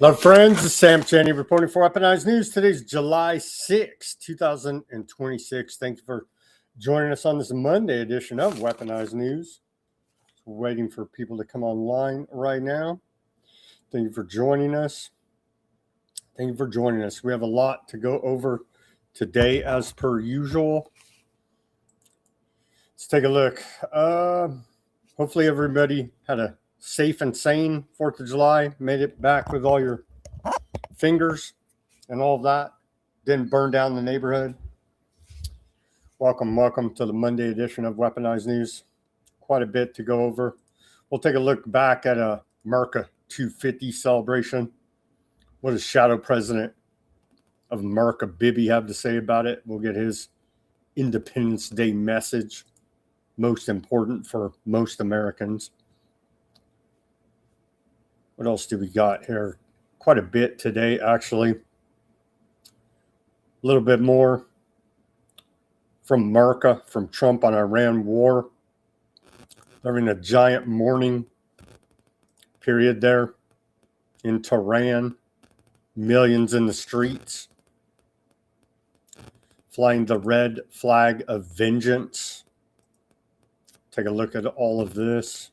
Hello, friends. This is Sam Cheney reporting for Weaponized News. Today's July 6, 2026. Thank you for joining us on this Monday edition of Weaponized News. We're waiting for people to come online right now. Thank you for joining us. Thank you for joining us. We have a lot to go over today as per usual. Let's take a look. Hopefully everybody had a safe and sane 4th of July, made it back with all your fingers and all of that, didn't burn down the neighborhood. Welcome to the Monday edition of Weaponized News. Quite a bit to go over. We'll take a look back at a America 250 celebration. What does Shadow President of America, Bibby, have to say about it? We'll get his Independence Day message, most important for most Americans. What else do we got here? Quite a bit today, actually. A little bit more from America, from Trump on Iran war. They're having a giant mourning period there in Tehran. Millions in the streets, flying the red flag of vengeance. Take a look at all of this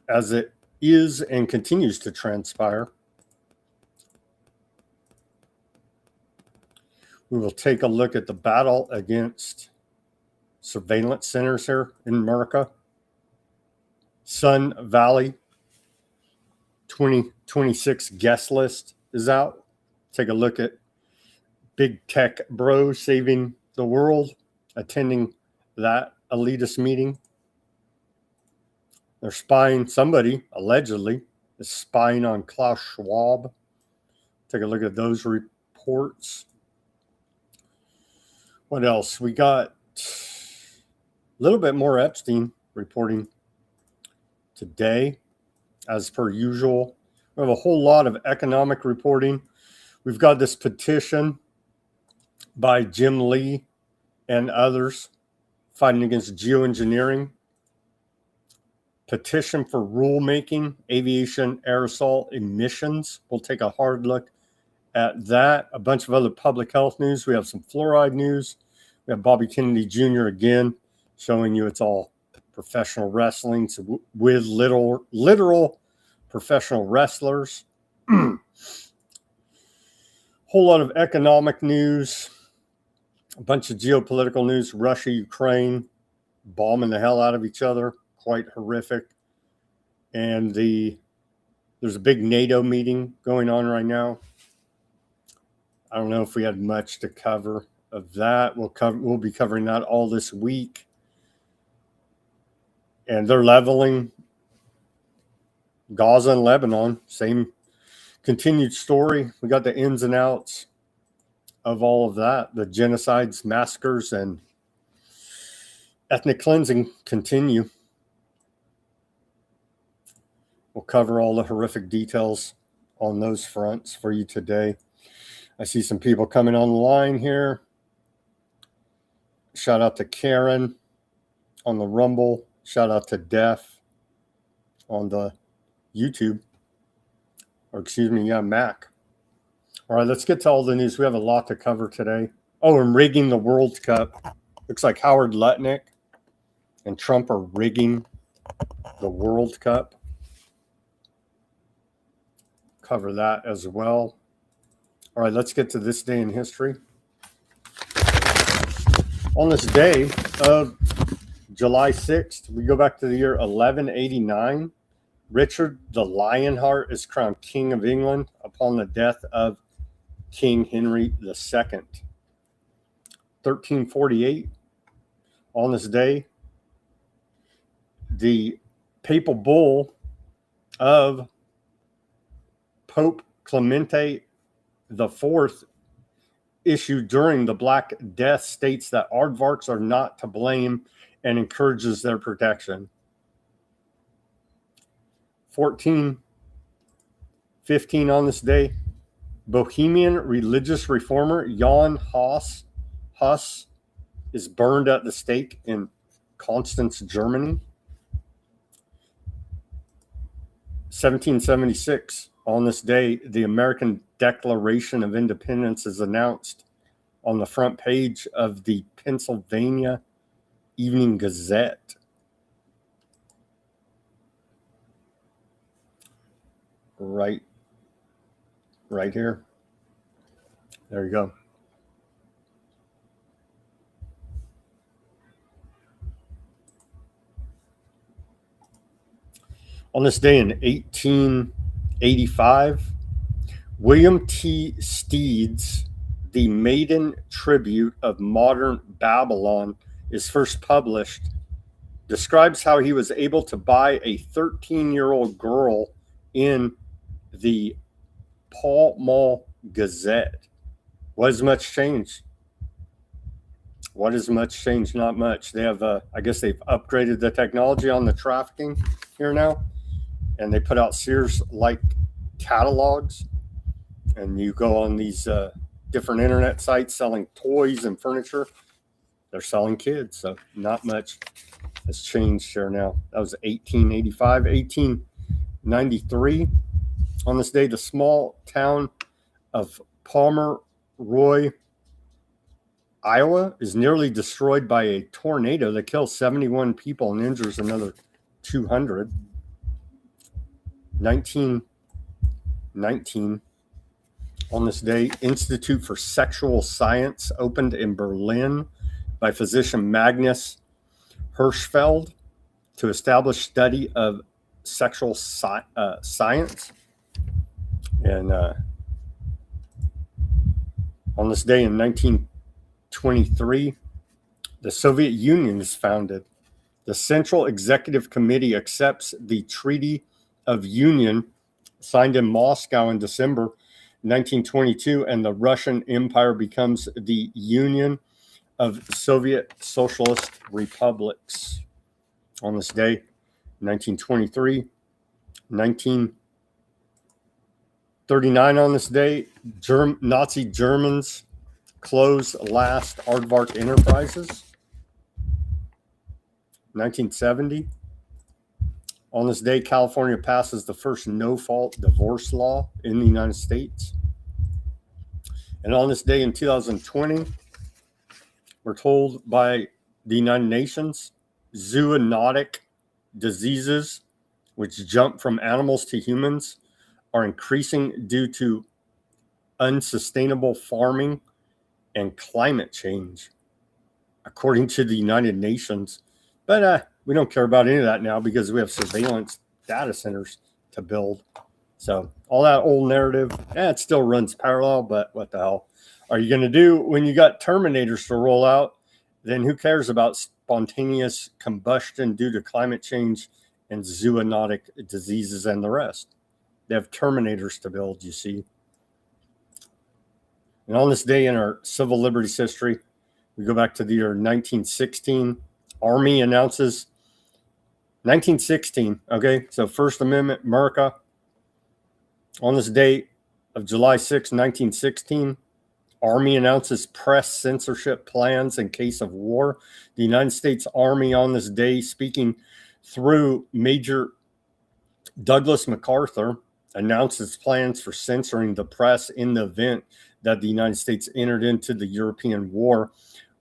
as it is and continues to transpire. We will take a look at the battle against surveillance centers here in America. Sun Valley 2026 guest list is out. Take a look at big tech bros saving the world, attending that elitist meeting. They're spying, somebody allegedly is spying on Klaus Schwab. Take a look at those reports. What else? We got a little bit more Epstein reporting today, as per usual. We have a whole lot of economic reporting. We've got this petition by Jim Lee and others fighting against geoengineering. Petition for rulemaking, aviation aerosol emissions. We'll take a hard look at that. A bunch of other public health news. We have some fluoride news. We have Bobby Kennedy Jr. again, showing you it's all professional wrestling, so with literal professional wrestlers. Whole lot of economic news. A bunch of geopolitical news. Russia, Ukraine, bombing the hell out of each other. Quite horrific. And there's a big NATO meeting going on right now. I don't know if we had much to cover of that. We'll be covering that all this week. And they're leveling Gaza and Lebanon. Same continued story. We got the ins and outs of all of that. The genocides, massacres, and ethnic cleansing continue. We'll cover all the horrific details on those fronts for you today. I see some people coming on the line here. Shout out to Karen on the Rumble. Shout out to Def on the YouTube. Mac. All right, let's get to all the news. We have a lot to cover today. Oh, and rigging the World Cup. Looks like Howard Lutnick and Trump are rigging the World Cup. Cover that as well. All right, let's get to this day in history. On this day of July 6th, we go back to the year 1189. Richard the Lionheart is crowned King of England upon the death of King Henry II. 1348, on this day, the papal bull of Pope Clemente IV issued during the Black Death states that aardvarks are not to blame and encourages their protection. 1415, on this day, Bohemian religious reformer Jan Hus is burned at the stake in Constance, Germany. 1776, on this day, the American Declaration of Independence is announced on the front page of the Pennsylvania Evening Gazette. Right here. There you go. On this day in 1885, William T. Stead's The Maiden Tribute of Modern Babylon is first published. Describes how he was able to buy a 13-year-old girl in the Pall Mall Gazette. What has much changed? What has much changed? Not much. They have, I guess they've upgraded the technology on the trafficking here now, and they put out Sears-like catalogs, and you go on these different internet sites selling toys and furniture. They're selling kids, so not much has changed here now. That was 1885. 1893, on this day, the small town of Pomeroy, Iowa, is nearly destroyed by a tornado that kills 71 people and injures another 200. 1919, on this day, Institute for Sexual Science opened in Berlin by physician Magnus Hirschfeld to establish study of sexual science. And on this day in 1923, the Soviet Union is founded. The Central Executive Committee accepts the Treaty of Union signed in Moscow in December 1922, and the Russian Empire becomes the Union of Soviet Socialist Republics. On this day, 1923, 1939, on this day, Nazi Germans close last aardvark enterprises. 1970, on this day, California passes the first no-fault divorce law in the United States. And on this day in 2020, we're told by the United Nations, zoonotic diseases, which jump from animals to humans, are increasing due to unsustainable farming and climate change, according to the United Nations. But we don't care about any of that now because we have surveillance data centers to build. So all that old narrative, it still runs parallel, but what the hell are you going to do when you got Terminators to roll out? Then who cares about spontaneous combustion due to climate change and zoonotic diseases and the rest? They have Terminators to build, you see. And on this day in our civil liberties history, we go back to the year 1916. Army announces 1916. Okay, so First Amendment, America. On this date of July 6, 1916, Army announces press censorship plans in case of war. The United States Army on this day, speaking through Major Douglas MacArthur, announces plans for censoring the press in the event that the United States entered into the European War,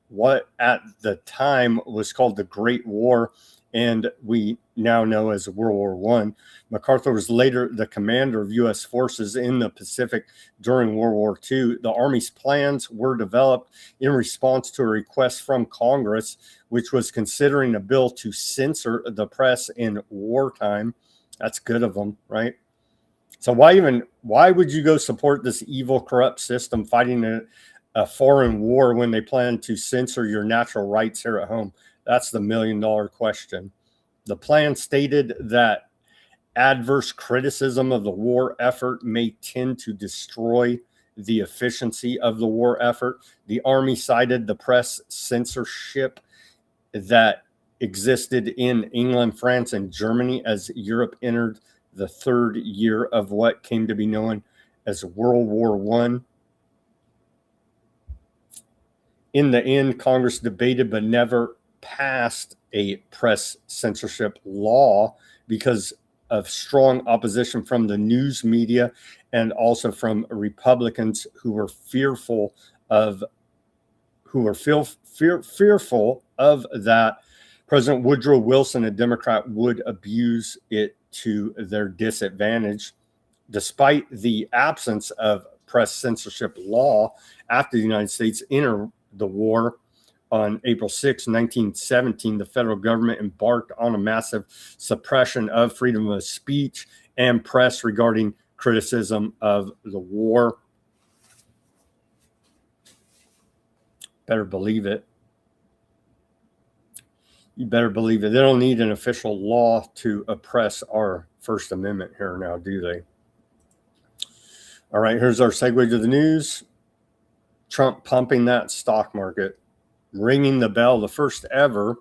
what at the time was called the Great War, and we now know as World War I. MacArthur was later the commander of U.S. forces in the Pacific during World War II. The Army's plans were developed in response to a request from Congress, which was considering a bill to censor the press in wartime. That's good of them, right? So why would you go support this evil, corrupt system fighting a foreign war when they plan to censor your natural rights here at home? That's the million-dollar question. The plan stated that adverse criticism of the war effort may tend to destroy the efficiency of the war effort. The Army cited the press censorship that existed in England, France, and Germany as Europe entered the third year of what came to be known as World War I. In the end, Congress debated but never passed a press censorship law because of strong opposition from the news media and also from Republicans who were fearful of that President Woodrow Wilson, a Democrat, would abuse it to their disadvantage. Despite the absence of press censorship law after the United States entered the war on April 6, 1917, the federal government embarked on a massive suppression of freedom of speech and press regarding criticism of the war. Better believe it. You better believe it. They don't need an official law to oppress our First Amendment here now, do they? All right, here's our segue to the news. Trump pumping that stock market, ringing the bell, the first ever.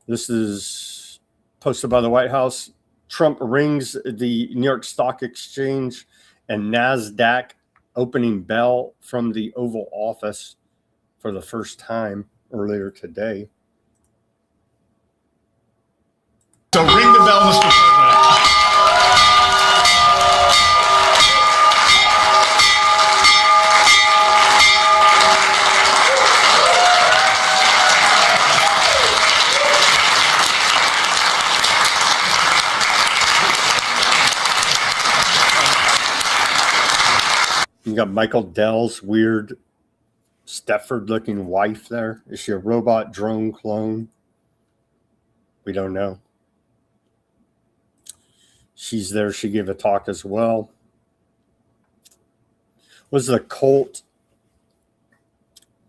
This is posted by the White House. Trump rings the New York Stock Exchange and NASDAQ opening bell from the Oval Office for the first time earlier today. So ring the bell, Mr. President. You got Michael Dell's weird Stepford-looking wife there. Is she a robot drone clone? We don't know. She's there. She gave a talk as well. Was the cult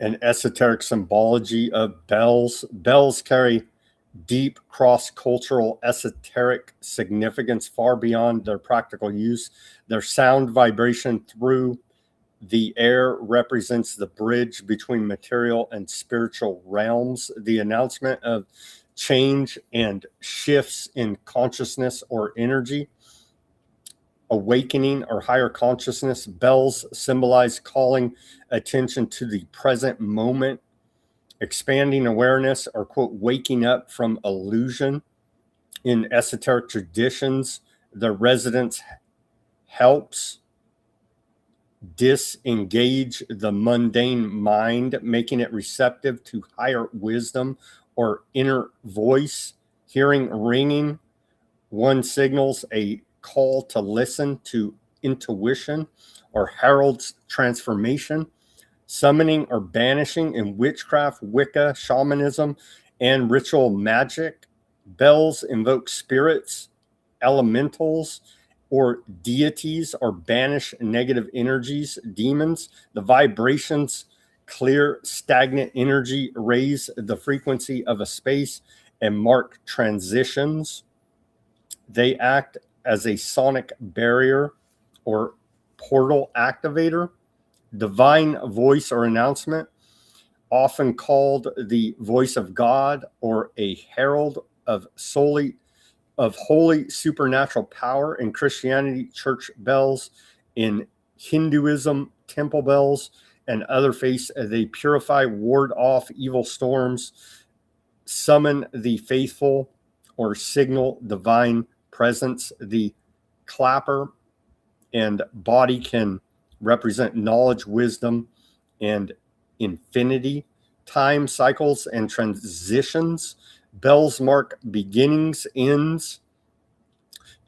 and esoteric symbology of bells? Bells carry deep cross-cultural esoteric significance far beyond their practical use. Their sound vibration through the air represents the bridge between material and spiritual realms. The announcement of change and shifts in consciousness or energy, awakening or higher consciousness. Bells symbolize calling attention to the present moment, expanding awareness, or, quote, waking up from illusion. In esoteric traditions, the resonance helps disengage the mundane mind, making it receptive to higher wisdom or inner voice. Hearing ringing, one signals a call to listen to intuition or heralds transformation. Summoning or banishing in witchcraft, Wicca, shamanism, and ritual magic. Bells invoke spirits, elementals, or deities, or banish negative energies, demons. The vibrations clear stagnant energy, raise the frequency of a space, and mark transitions. They act as a sonic barrier or portal activator. Divine voice or announcement, often called the voice of God or a herald of holy supernatural power. In Christianity, church bells. In Hinduism, temple bells. And other faiths, they purify, ward off evil storms, summon the faithful, or signal divine presence. The clapper and body can represent knowledge, wisdom, and infinity. Time cycles and transitions. Bells mark beginnings, ends,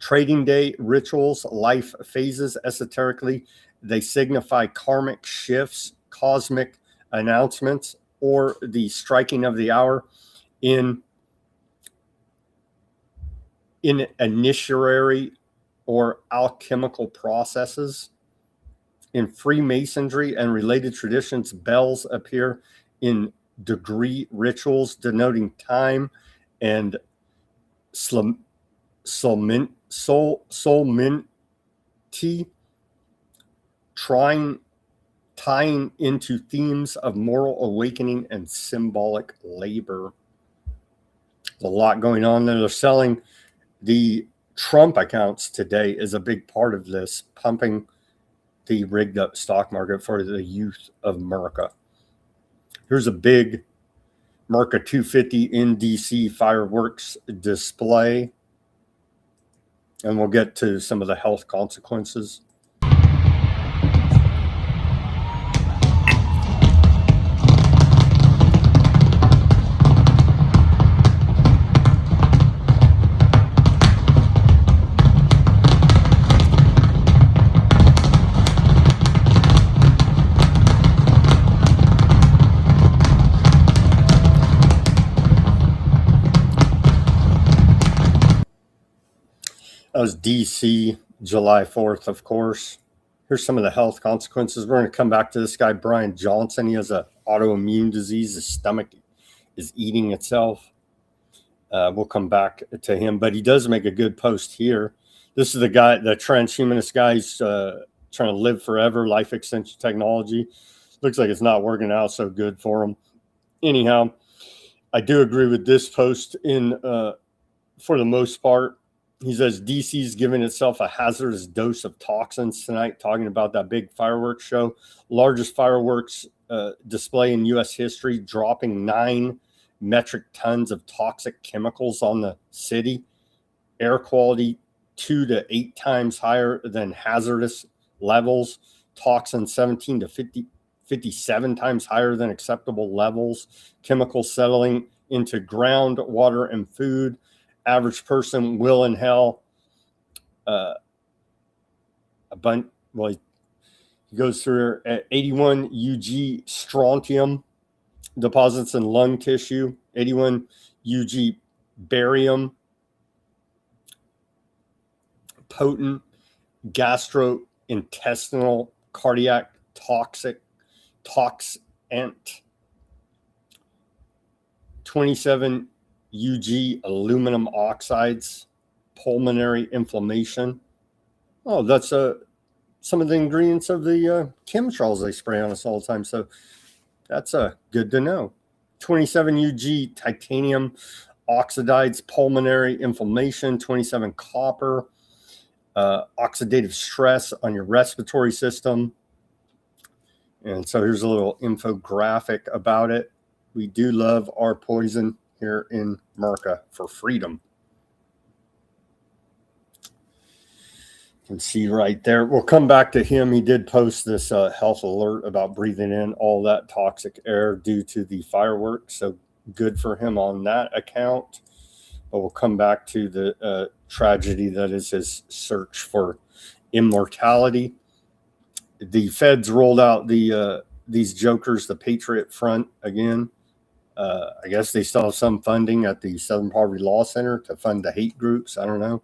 trading day rituals, life phases. Esoterically, they signify karmic shifts, cosmic announcements, or the striking of the hour. In initiatory or alchemical processes. In Freemasonry and related traditions, bells appear in degree rituals denoting time and solemnity, tying into themes of moral awakening and symbolic labor. There's a lot going on there. They're selling the Trump accounts today is a big part of this, pumping the rigged up stock market for the youth of America. Here's a big Merca 250 in DC fireworks display. And we'll get to some of the health consequences. That was DC, July 4th, of course. Here's some of the health consequences. We're going to come back to this guy, Brian Johnson. He has an autoimmune disease. His stomach is eating itself. We'll come back to him, but he does make a good post here. This is the guy, the transhumanist guy. He's trying to live forever, life extension technology. Looks like it's not working out so good for him. Anyhow, I do agree with this post for the most part. He says DC's giving itself a hazardous dose of toxins tonight, talking about that big fireworks show. Largest fireworks display in U.S. history, dropping 9 metric tons of toxic chemicals on the city. Air quality 2 to 8 times higher than hazardous levels. Toxin 17 to 57 times higher than acceptable levels. Chemicals settling into groundwater and food. Average person will in hell. He goes through 81 UG strontium deposits in lung tissue, 81 UG barium, potent gastrointestinal cardiac toxant, 27 UG aluminum oxides, pulmonary inflammation. Oh, that's some of the ingredients of the chemtrails they spray on us all the time. So that's good to know. 27 UG titanium oxides, pulmonary inflammation, 27 copper, oxidative stress on your respiratory system. And so here's a little infographic about it. We do love our poison here in America for freedom. You can see right there. We'll come back to him. He did post this health alert about breathing in all that toxic air due to the fireworks. So good for him on that account. But we'll come back to the tragedy that is his search for immortality. The feds rolled out these jokers, the Patriot Front again. I guess they still have some funding at the Southern Poverty Law Center to fund the hate groups. I don't know.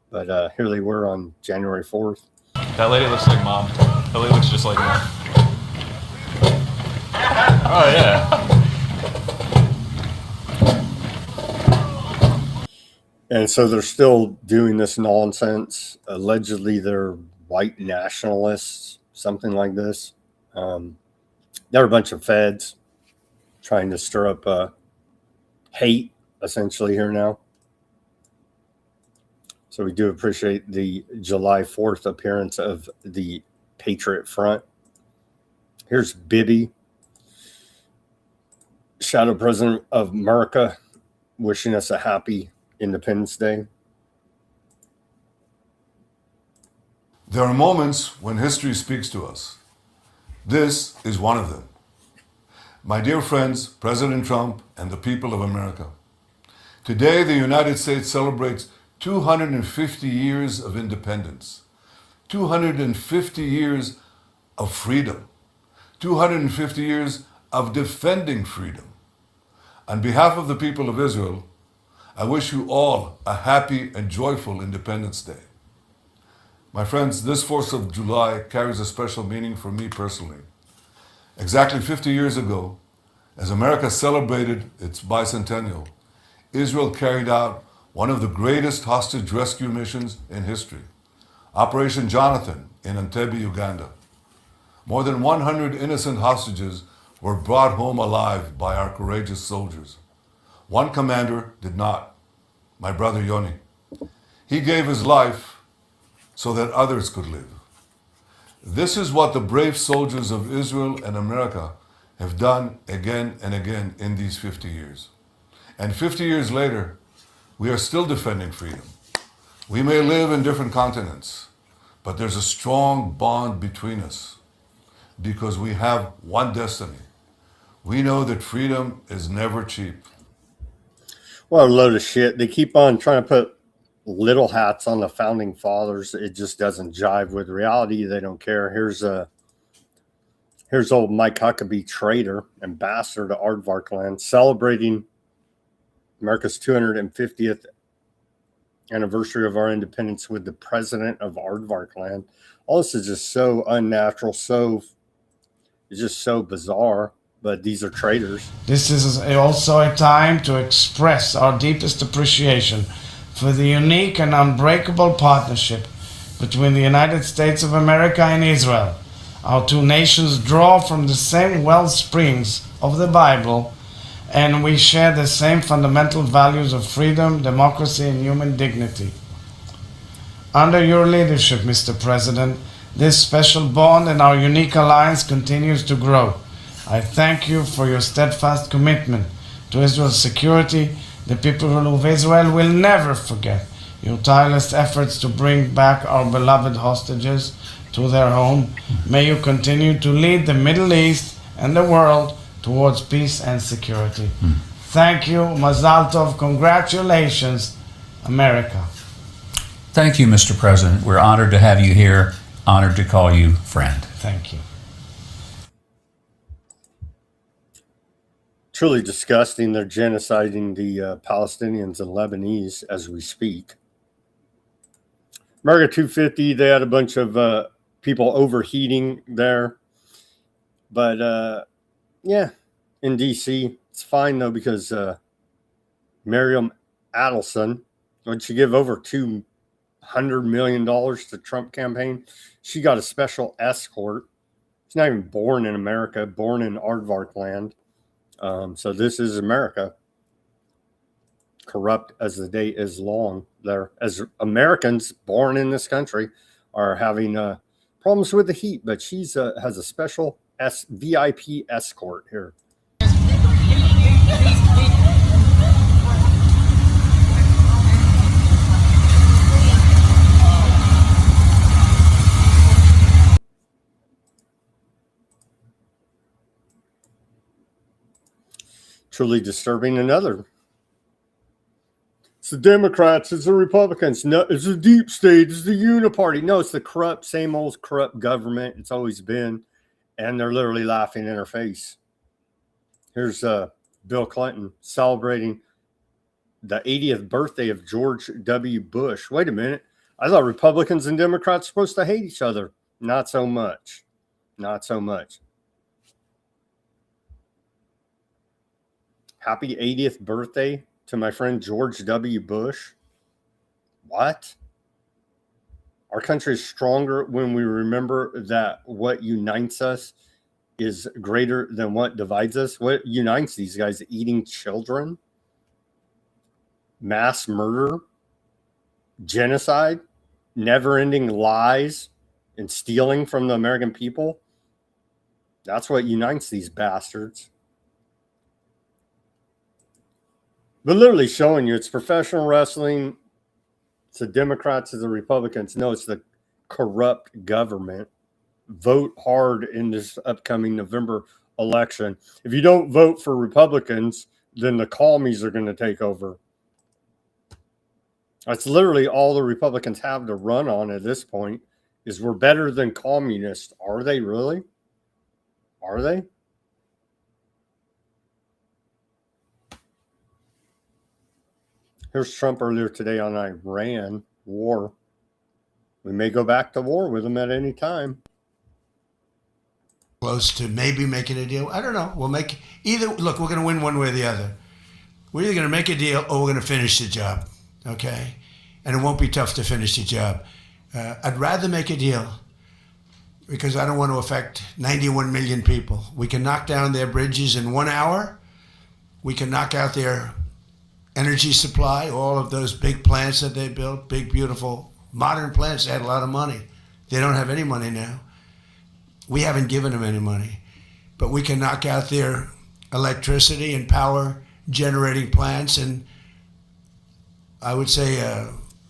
But here they were on January 4th. That lady looks like Mom. That lady looks just like Mom. Oh, yeah. And so they're still doing this nonsense. Allegedly, they're white nationalists, something like this. They're a bunch of feds trying to stir up hate, essentially, here now. So we do appreciate the July 4th appearance of the Patriot Front. Here's Bibi, Shadow President of America, wishing us a happy Independence Day. There are moments when history speaks to us. This is one of them. My dear friends, President Trump and the people of America, today the United States celebrates 250 years of independence, 250 years of freedom, 250 years of defending freedom. On behalf of the people of Israel, I wish you all a happy and joyful Independence Day. My friends, this 4th of July carries a special meaning for me personally. Exactly 50 years ago, as America celebrated its bicentennial, Israel carried out one of the greatest hostage rescue missions in history, Operation Jonathan in Entebbe, Uganda. More than 100 innocent hostages were brought home alive by our courageous soldiers. One commander did not, my brother Yoni. He gave his life so that others could live. This is what the brave soldiers of Israel and America have done again and again in these 50 years. And 50 years later, we are still defending freedom. We may live in different continents, but there's a strong bond between us because we have one destiny. We know that freedom is never cheap. What a load of shit. They keep on trying to put little hats on the founding fathers. It just doesn't jive with reality. They don't care. Here's old Mike Huckabee, traitor, ambassador to Aardvark land, celebrating America's 250th anniversary of our independence with the president of Aardvark land. All this is just so unnatural, it's just so bizarre, but these are traitors. This is also a time to express our deepest appreciation for the unique and unbreakable partnership between the United States of America and Israel. Our two nations draw from the same well springs of the Bible, and we share the same fundamental values of freedom, democracy, and human dignity. Under your leadership, Mr. President, this special bond and our unique alliance continues to grow. I thank you for your steadfast commitment to Israel's security. The people of Israel will never forget your tireless efforts to bring back our beloved hostages to their home. May you continue to lead the Middle East and the world towards peace and security. Thank you. Mazal Tov. Congratulations, America. Thank you, Mr. President. We're honored to have you here, honored to call you friend. Thank you. Truly disgusting. They're genociding the Palestinians and Lebanese as we speak. America 250, they had a bunch of people overheating there. But, yeah, in D.C., it's fine, though, because Miriam Adelson, when she gave over $200 million to Trump campaign, she got a special escort. She's not even born in America, born in Aardvark land. So this is America, corrupt as the day is long there, as Americans born in this country are having problems with the heat, but she's has a special VIP escort here. Truly disturbing. Another. It's the Democrats, it's the Republicans, no, it's the deep state, it's the uniparty. No, it's the corrupt, same old corrupt government. It's always been, and they're literally laughing in her face. Here's Bill Clinton celebrating the 80th birthday of George W. Bush. Wait a minute. I thought Republicans and Democrats were supposed to hate each other. Not so much. Not so much. Happy 80th birthday to my friend George W. Bush. What? Our country is stronger when we remember that what unites us is greater than what divides us. What unites these guys? Eating children, mass murder, genocide, never-ending lies, and stealing from the American people. That's what unites these bastards. But literally showing you it's professional wrestling. It's the Democrats, it's the Republicans. No, it's the corrupt government. Vote hard in this upcoming November election. If you don't vote for Republicans, then the commies are going to take over. That's literally all the Republicans have to run on at this point is we're better than communists. Are they really? Are they? Here's Trump earlier today on Iran war. We may go back to war with them at any time. Close to maybe making a deal. I don't know. We'll make either. Look, we're going to win one way or the other. We're either going to make a deal or we're going to finish the job. Okay? And it won't be tough to finish the job. I'd rather make a deal because I don't want to affect 91 million people. We can knock down their bridges in 1 hour. We can knock out their energy supply, all of those big plants that they built, big, beautiful, modern plants. They had a lot of money. They don't have any money now. We haven't given them any money. But we can knock out their electricity and power generating plants. And I would say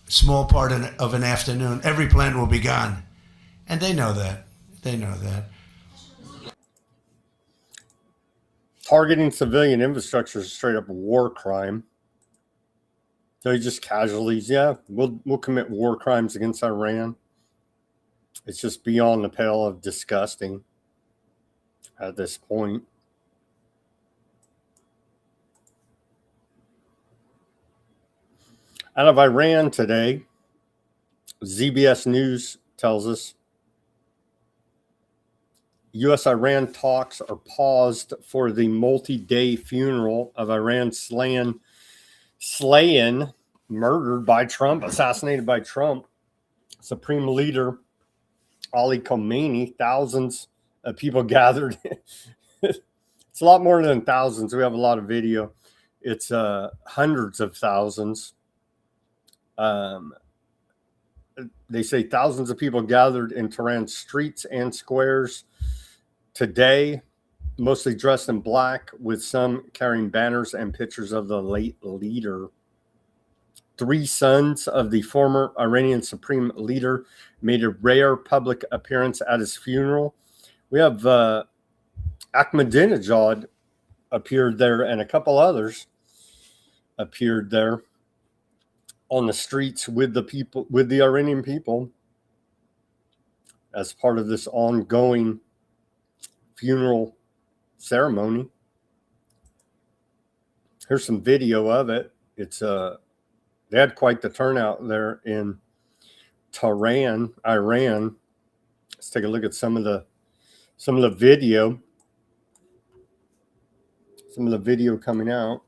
small part of an afternoon. Every plane will be gone. And they know that. They know that. Targeting civilian infrastructure is a straight up war crime. So just casualties. Yeah, we'll commit war crimes against Iran. It's just beyond the pale of disgusting at this point. Out of Iran today, ZBS News tells us U.S.-Iran talks are paused for the multi-day funeral of Iran's slain, murdered by Trump, assassinated by Trump, Supreme Leader Ali Khamenei. Thousands of people gathered. It's a lot more than thousands. We have a lot of video. It's hundreds of thousands. They say thousands of people gathered in Tehran's streets and squares today, mostly dressed in black, with some carrying banners and pictures of the late leader. 3 sons of the former Iranian Supreme Leader made a rare public appearance at his funeral. We have Ahmadinejad appeared there, and a couple others appeared there on the streets with the people, with the Iranian people, as part of this ongoing funeral ceremony. Here's some video of it. It's they had quite the turnout there in Tehran, Iran. Let's take a look at some of the video. Some of the video coming out.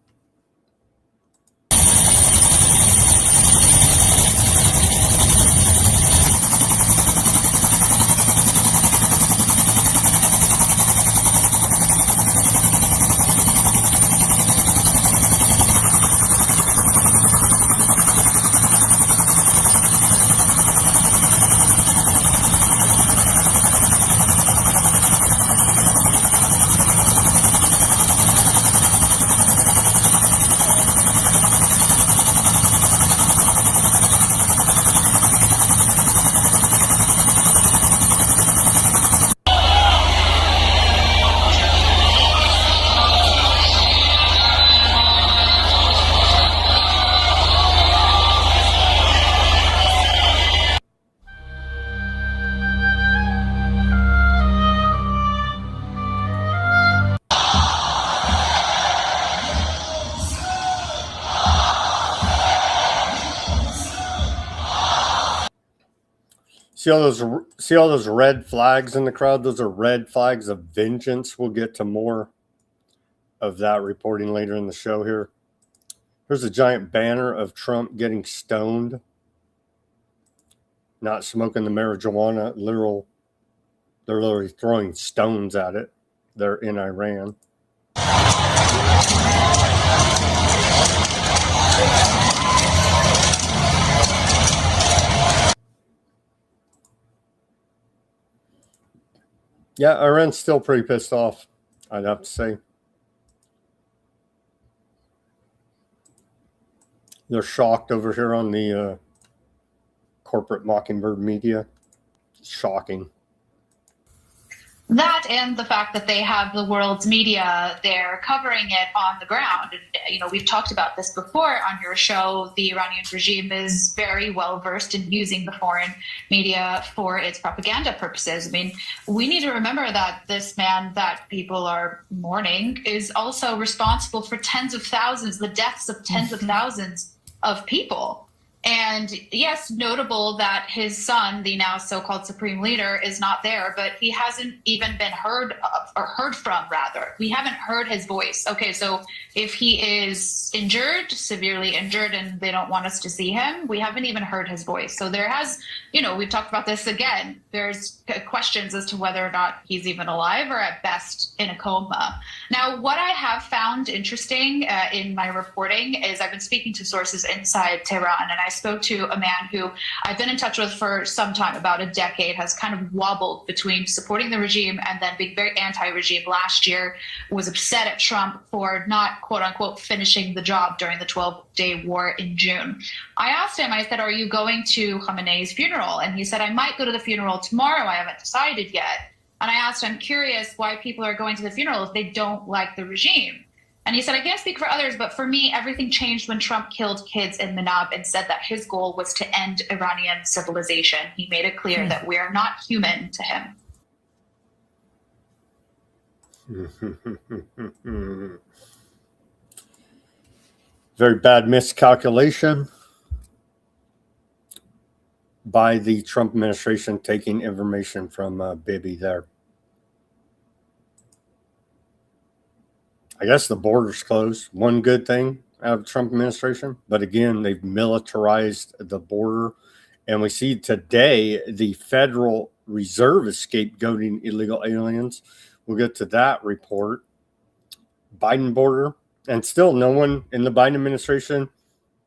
See all those red flags in the crowd? Those are red flags of vengeance. We'll get to more of that reporting later in the show here. Here's a giant banner of Trump getting stoned, not smoking the marijuana. They're literally throwing stones at it. They're in Iran. Yeah, Iran's still pretty pissed off, I'd have to say. They're shocked over here on the corporate Mockingbird media. Shocking. That and the fact that they have the world's media, they're covering it on the ground. And, you know, we've talked about this before on your show. The Iranian regime is very well versed in using the foreign media for its propaganda purposes. I mean, we need to remember that this man that people are mourning is also responsible for tens of thousands, the deaths of tens of thousands of people. And yes, notable that his son, the now so-called Supreme Leader, is not there, but he hasn't even been heard of, or heard from, rather. We haven't heard his voice. Okay, so if he is injured, severely injured, and they don't want us to see him, we haven't even heard his voice. So there has, you know, we've talked about this again. There's questions as to whether or not he's even alive or at best in a coma. Now, what I have found interesting in my reporting is I've been speaking to sources inside Tehran, and I spoke to a man who I've been in touch with for some time, about a decade, has kind of wobbled between supporting the regime and then being very anti-regime. Last year was upset at Trump for not, quote unquote, finishing the job during the 12-day war in June. I asked him, I said, are you going to Khamenei's funeral? And he said, I might go to the funeral tomorrow. I haven't decided yet. And I asked, I'm curious why people are going to the funeral if they don't like the regime. And he said, I can't speak for others, but for me, everything changed when Trump killed kids in Manab and said that his goal was to end Iranian civilization. He made it clear that we are not human to him. Very bad miscalculation by the Trump administration, taking information from Bibi there. I guess the border's closed. One good thing out of the Trump administration. But again, they've militarized the border. And we see today the Federal Reserve is scapegoating illegal aliens. We'll get to that report. Biden border. And still no one in the Biden administration,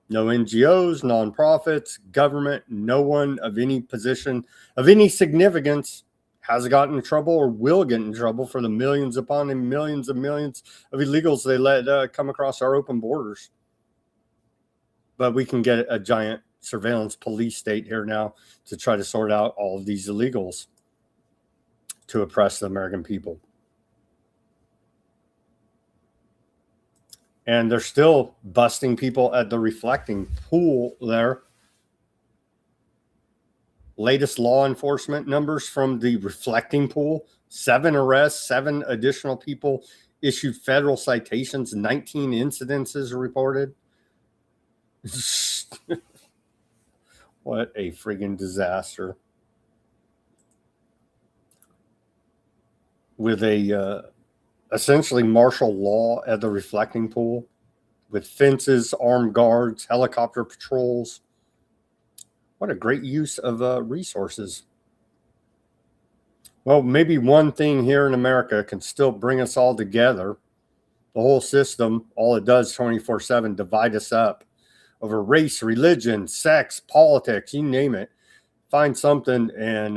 no NGOs, nonprofits, government, no one of any position, of any significance has gotten in trouble or will get in trouble for the millions upon millions of illegals they let come across our open borders. But we can get a giant surveillance police state here now to try to sort out all of these illegals to oppress the American people. And they're still busting people at the reflecting pool there. Latest law enforcement numbers from the reflecting pool: 7 arrests, 7 additional people issued federal citations, 19 incidences reported. What a friggin' disaster. With a essentially martial law at the reflecting pool, with fences, armed guards, helicopter patrols. What a great use of resources. Well, maybe one thing here in America can still bring us all together. The whole system, all it does 24/7, divide us up over race, religion, sex, politics, you name it. Find something and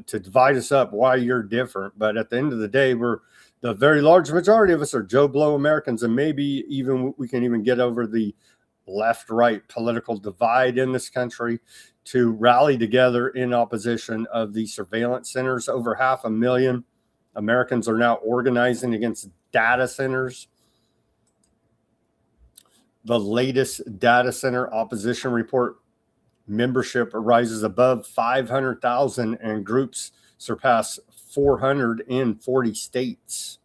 to divide us up why you're different. But at the end of the day, the very large majority of us are Joe Blow Americans, and maybe even we can even get over the left-right political divide in this country to rally together in opposition of the surveillance centers. Over 500,000 Americans are now organizing against data centers. The latest data center opposition report, membership rises above 500,000 and groups surpass 400 in 40 states.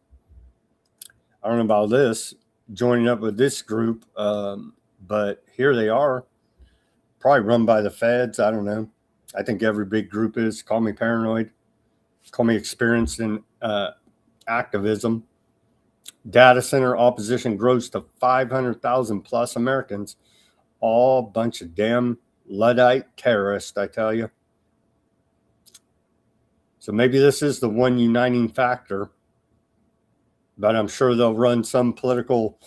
I don't know about this, joining up with this group, but here they are. Probably run by the feds. I don't know. I think every big group is. Call me paranoid. Call me experienced in activism. Data center opposition grows to 500,000 plus Americans. All bunch of damn Luddite terrorists, I tell you. So maybe this is the one uniting factor. But I'm sure they'll run some political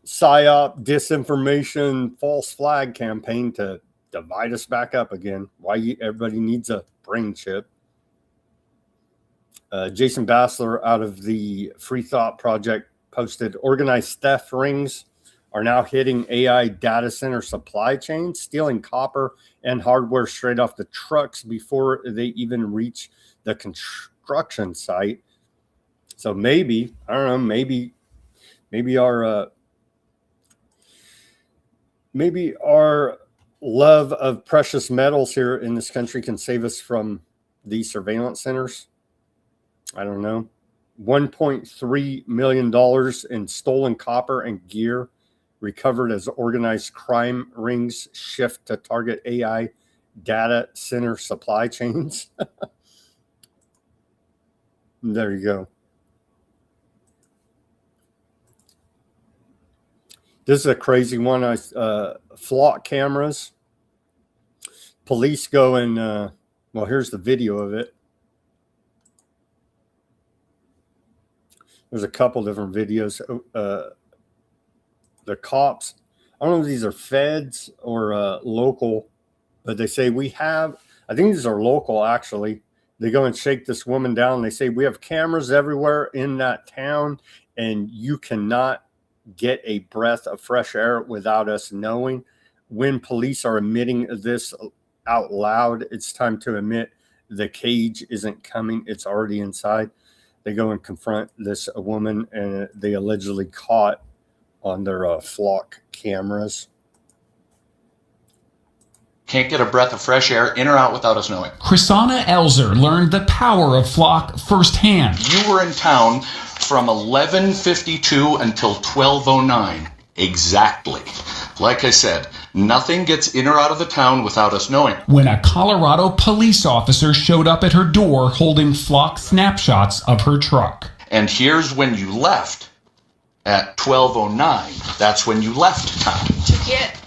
psyop, disinformation, false flag campaign to divide us back up again. Why everybody needs a brain chip. Jason Bassler out of the Free Thought Project posted, organized theft rings are now hitting AI data center supply chains, stealing copper and hardware straight off the trucks before they even reach the construction site. So maybe, I don't know, maybe our love of precious metals here in this country can save us from these surveillance centers. I don't know. $1.3 million in stolen copper and gear recovered as organized crime rings shift to target AI data center supply chains. There you go. This is a crazy one. Flock cameras. Police go and, well, here's the video of it. There's a couple different videos. The cops, I don't know if these are feds or local But they say I think these are local actually. They go and shake this woman down. They say, we have cameras everywhere in that town, and you cannot get a breath of fresh air without us knowing. When police are emitting this out loud, it's time to admit the cage isn't coming. It's already inside. They go and confront this woman, and they allegedly caught on their flock cameras. Can't get a breath of fresh air in or out without us knowing. Chrisana Elzer learned the power of flock firsthand. You were in town from 11:52 until 12:09. Exactly. Like I said, nothing gets in or out of the town without us knowing. When a Colorado police officer showed up at her door holding flock snapshots of her truck. And here's when you left. At 12:09. That's when you left town. To get...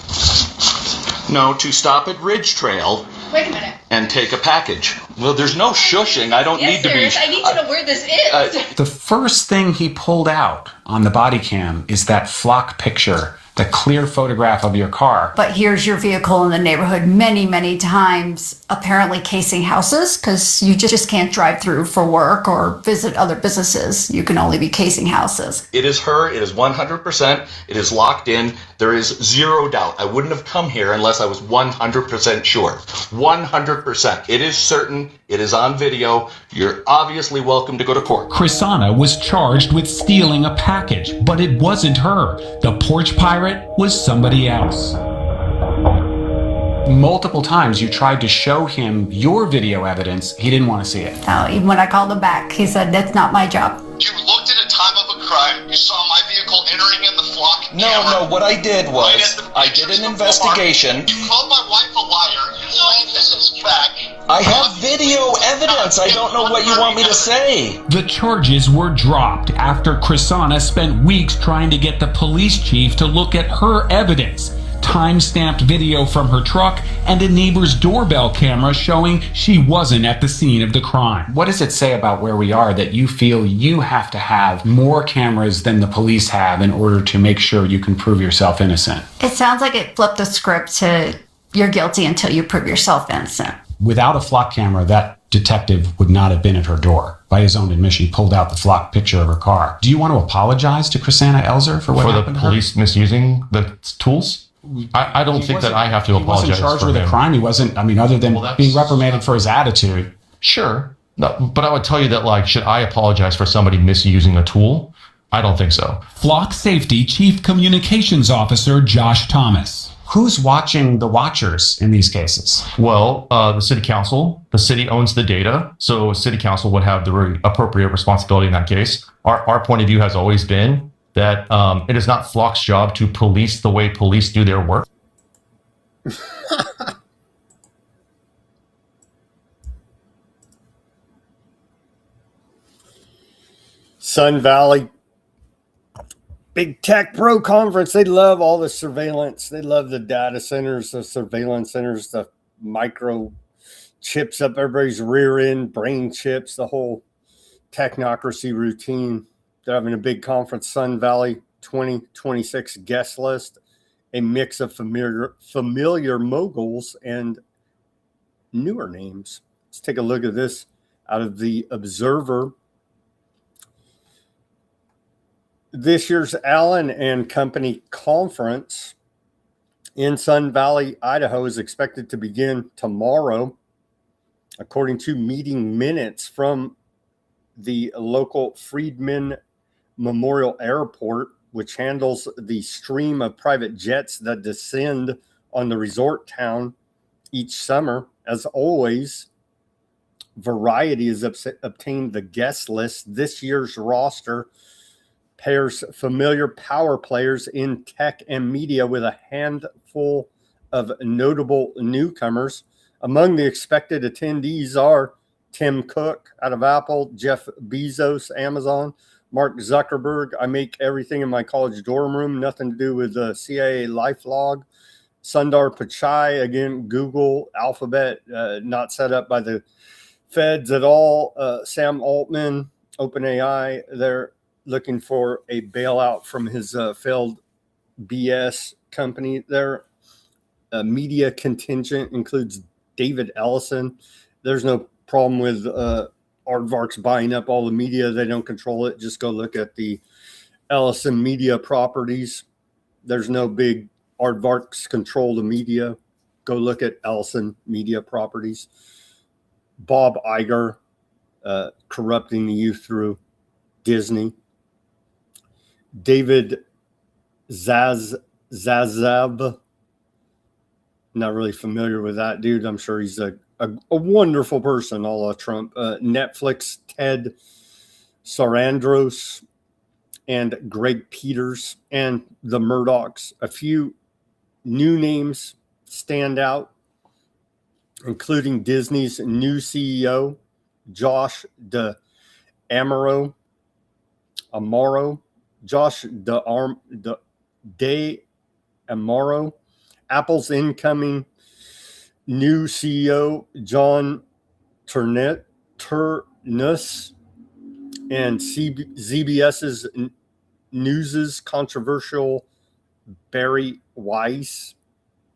No, to stop at Ridge Trail. Wait a minute. And take a package. Well, there's no shushing. I don't need to be... I need to know where this is. The first thing he pulled out on the body cam is that flock picture, the clear photograph of your car. But here's your vehicle in the neighborhood many, many times, apparently casing houses, because you just can't drive through for work or visit other businesses. You can only be casing houses. It is her. It is 100%. It is locked in. There is zero doubt. I wouldn't have come here unless I was 100% sure. 100%. It is certain. It is on video. You're obviously welcome to go to court. Chrisana was charged with stealing a package, but it wasn't her. The porch pirate was somebody else. Multiple times you tried to show him your video evidence. He didn't want to see it. Even when I called him back, he said, that's not my job. You looked at a time of a crime. You saw my vehicle entering in the flock camera. No, what I did was, I did an investigation. You called my wife a liar. You ran this back. I have video evidence. I don't know what you want me to say. The charges were dropped after Chrisana spent weeks trying to get the police chief to look at her evidence. Time-stamped video from her truck and a neighbor's doorbell camera showing she wasn't at the scene of the crime. What does it say about where we are that you feel you have to have more cameras than the police have in order to make sure you can prove yourself innocent? It sounds like it flipped the script to you're guilty until you prove yourself innocent. Without a flock camera, that detective would not have been at her door. By his own admission, he pulled out the flock picture of her car. Do you want to apologize to Chrisana Elzer for what happened to her? For the police misusing the tools? I don't think that I have to apologize. He wasn't charged for with him. a crime. He wasn't, other than being reprimanded for his attitude. Sure. No, but I would tell you that, should I apologize for somebody misusing a tool? I don't think so. Flock Safety Chief Communications Officer Josh Thomas. Who's watching the watchers in these cases? Well, the city council. The city owns the data, so city council would have the appropriate responsibility in that case. Our point of view has always been that it is not Flock's job to police the way police do their work. Sun Valley Big Tech Pro Conference. They love all the surveillance. They love the data centers, the surveillance centers, the micro chips up everybody's rear end, brain chips, the whole technocracy routine. They're having a big conference, Sun Valley 2026 guest list, a mix of familiar moguls and newer names. Let's take a look at this out of the Observer. This year's Allen and Company conference in Sun Valley, Idaho, is expected to begin tomorrow, according to meeting minutes from the local Friedman Memorial Airport, which handles the stream of private jets that descend on the resort town each summer. As always, Variety has obtained the guest list. This year's roster pairs familiar power players in tech and media with a handful of notable newcomers. Among the expected attendees are Tim Cook out of Apple, Jeff Bezos, Amazon, Mark Zuckerberg, I make everything in my college dorm room, nothing to do with the CIA LifeLog, Sundar Pichai, again, Google, Alphabet, not set up by the feds at all, Sam Altman, OpenAI, they're looking for a bailout from his failed BS company there. media contingent includes David Ellison. There's no problem with Aardvarks buying up all the media. They don't control it. Just go look at the Ellison media properties. There's no big Aardvarks control the media. Go look at Ellison media properties. Bob Iger corrupting the youth through Disney. David Zaslav. Not really familiar with that dude. I'm sure he's a wonderful person, a la Trump. Netflix, Ted Sarandros, and Greg Peters, and the Murdochs. A few new names stand out, including Disney's new CEO, Josh D'Amaro, Apple's incoming new CEO, John Turnus, and ZBS's News's controversial Barry Weiss.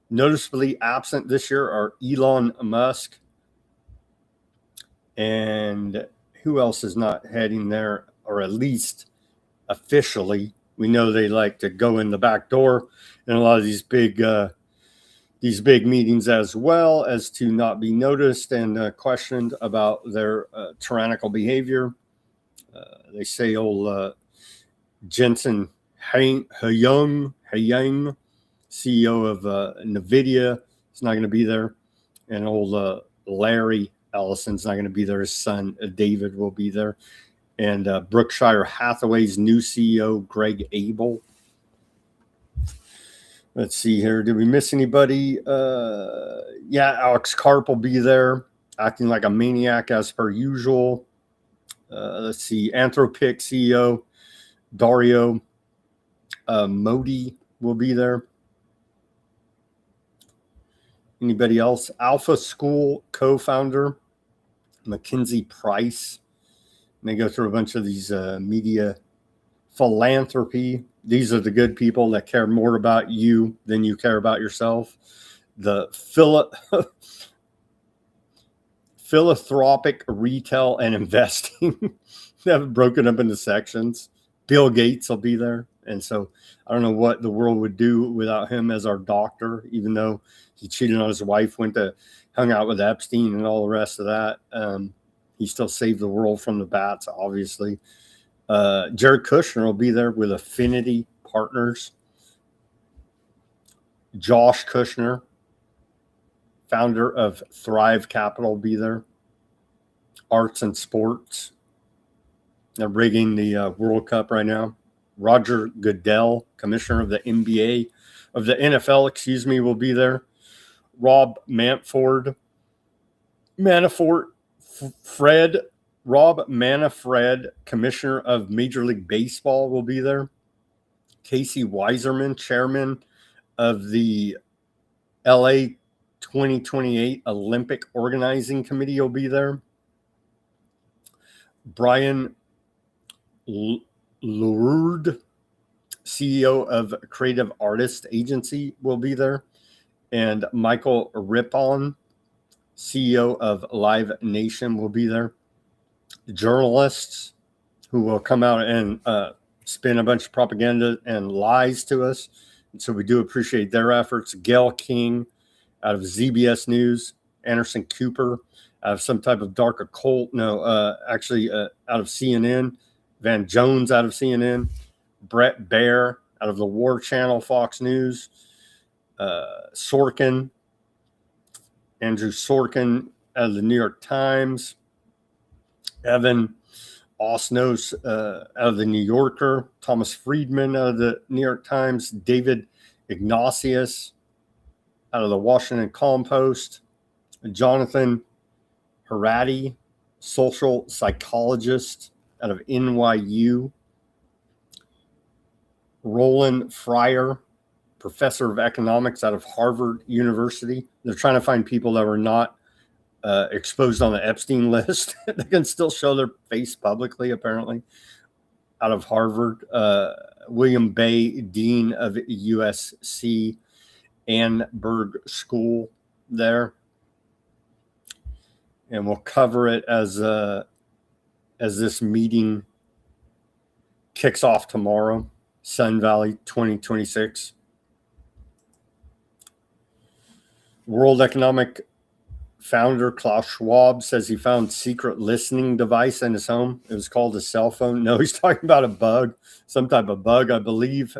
Noticeably absent this year are Elon Musk. And who else is not heading there, or at least officially? We know they like to go in the back door in a lot of these big meetings, as well as to not be noticed and questioned about their tyrannical behavior. They say old Jensen Huang, CEO of NVIDIA, is not going to be there. And old Larry Ellison's not going to be there. His son, David, will be there. And Berkshire Hathaway's new CEO, Greg Abel. Let's see here. Did we miss anybody? Yeah, Alex Karp will be there, acting like a maniac as per usual. Let's see. Anthropic CEO Dario Modi will be there. Anybody else? Alpha School co-founder Mackenzie Price. And they go through a bunch of these media philanthropy. These are the good people that care more about you than you care about yourself. The philanthropic retail and investing. They have it broken up into sections. Bill Gates will be there. And so I don't know what the world would do without him as our doctor, even though he cheated on his wife, hung out with Epstein and all the rest of that. He still saved the world from the bats, obviously. Jared Kushner will be there with Affinity Partners. Josh Kushner, founder of Thrive Capital, will be there. Arts and Sports. They're rigging the World Cup right now. Roger Goodell, commissioner of the NFL, will be there. Rob Manafort, commissioner of Major League Baseball, will be there. Casey Weiserman, chairman of the LA 2028 Olympic Organizing Committee, will be there. Brian Lourdes, CEO of Creative Artist Agency, will be there. And Michael Rippon, CEO of Live Nation, will be there. Journalists who will come out and spin a bunch of propaganda and lies to us. And so we do appreciate their efforts. Gail King out of ZBS News, Anderson Cooper out of some type of dark occult. Out of CNN. Van Jones out of CNN. Brett Baer out of the War Channel, Fox News. Andrew Sorkin out of the New York Times. Evan Osnos out of the New Yorker. Thomas Friedman out of the New York Times. David Ignatius out of the Washington Compost. Jonathan Harady, social psychologist out of NYU. Roland Fryer, professor of economics out of Harvard University. They're trying to find people that were not exposed on the Epstein list. They can still show their face publicly, apparently, out of Harvard. William Bay, dean of USC. Annenberg School there. And we'll cover it as this meeting kicks off tomorrow, Sun Valley 2026. World Economic founder Klaus Schwab says he found secret listening device in his home. It was called a cell phone. No, he's talking about a bug, some type of bug, I believe.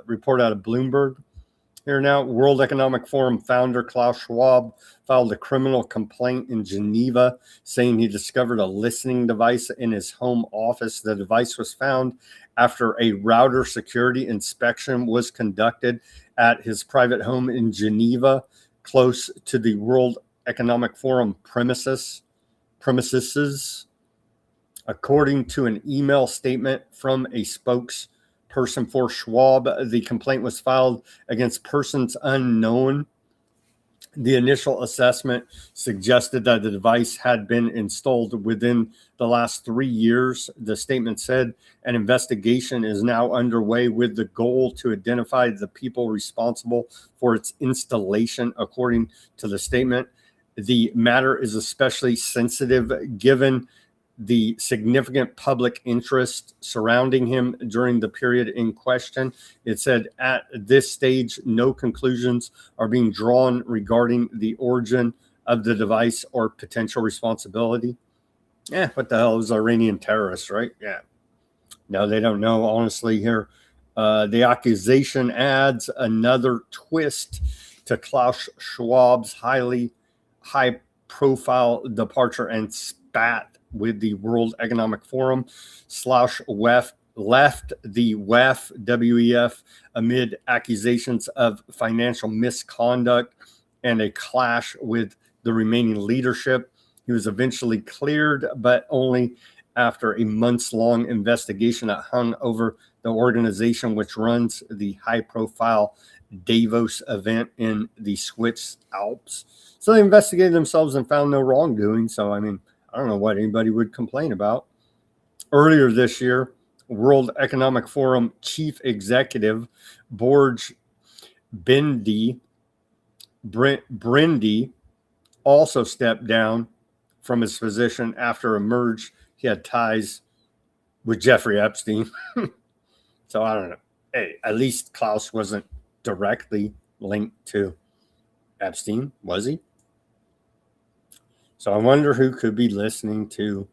Report out of Bloomberg. Here now, World Economic Forum founder Klaus Schwab filed a criminal complaint in Geneva saying he discovered a listening device in his home office. The device was found after a router security inspection was conducted at his private home in Geneva, close to the World Economic Forum premises. According to an email statement from a spokesperson for Schwab, the complaint was filed against persons unknown. The initial assessment suggested that the device had been installed within the last 3 years. The statement said an investigation is now underway with the goal to identify the people responsible for its installation. According to the statement, the matter is especially sensitive given the significant public interest surrounding him during the period in question. It said at this stage, no conclusions are being drawn regarding the origin of the device or potential responsibility. What the hell is Iranian terrorists, right? Yeah. No, they don't know, honestly, here. The accusation adds another twist to Klaus Schwab's high-profile departure and spat with the World Economic Forum. Schwab left the WEF amid accusations of financial misconduct and a clash with the remaining leadership. He was eventually cleared, but only after a months-long investigation that hung over the organization which runs the high-profile Davos event in the Swiss Alps. So they investigated themselves and found no wrongdoing. So, I mean, I don't know what anybody would complain about. Earlier this year, World Economic Forum Chief Executive Borj Brindy also stepped down from his position after emerged he had ties with Jeffrey Epstein. So I don't know. Hey, at least Klaus wasn't directly linked to Epstein, was he? So I wonder who could be listening to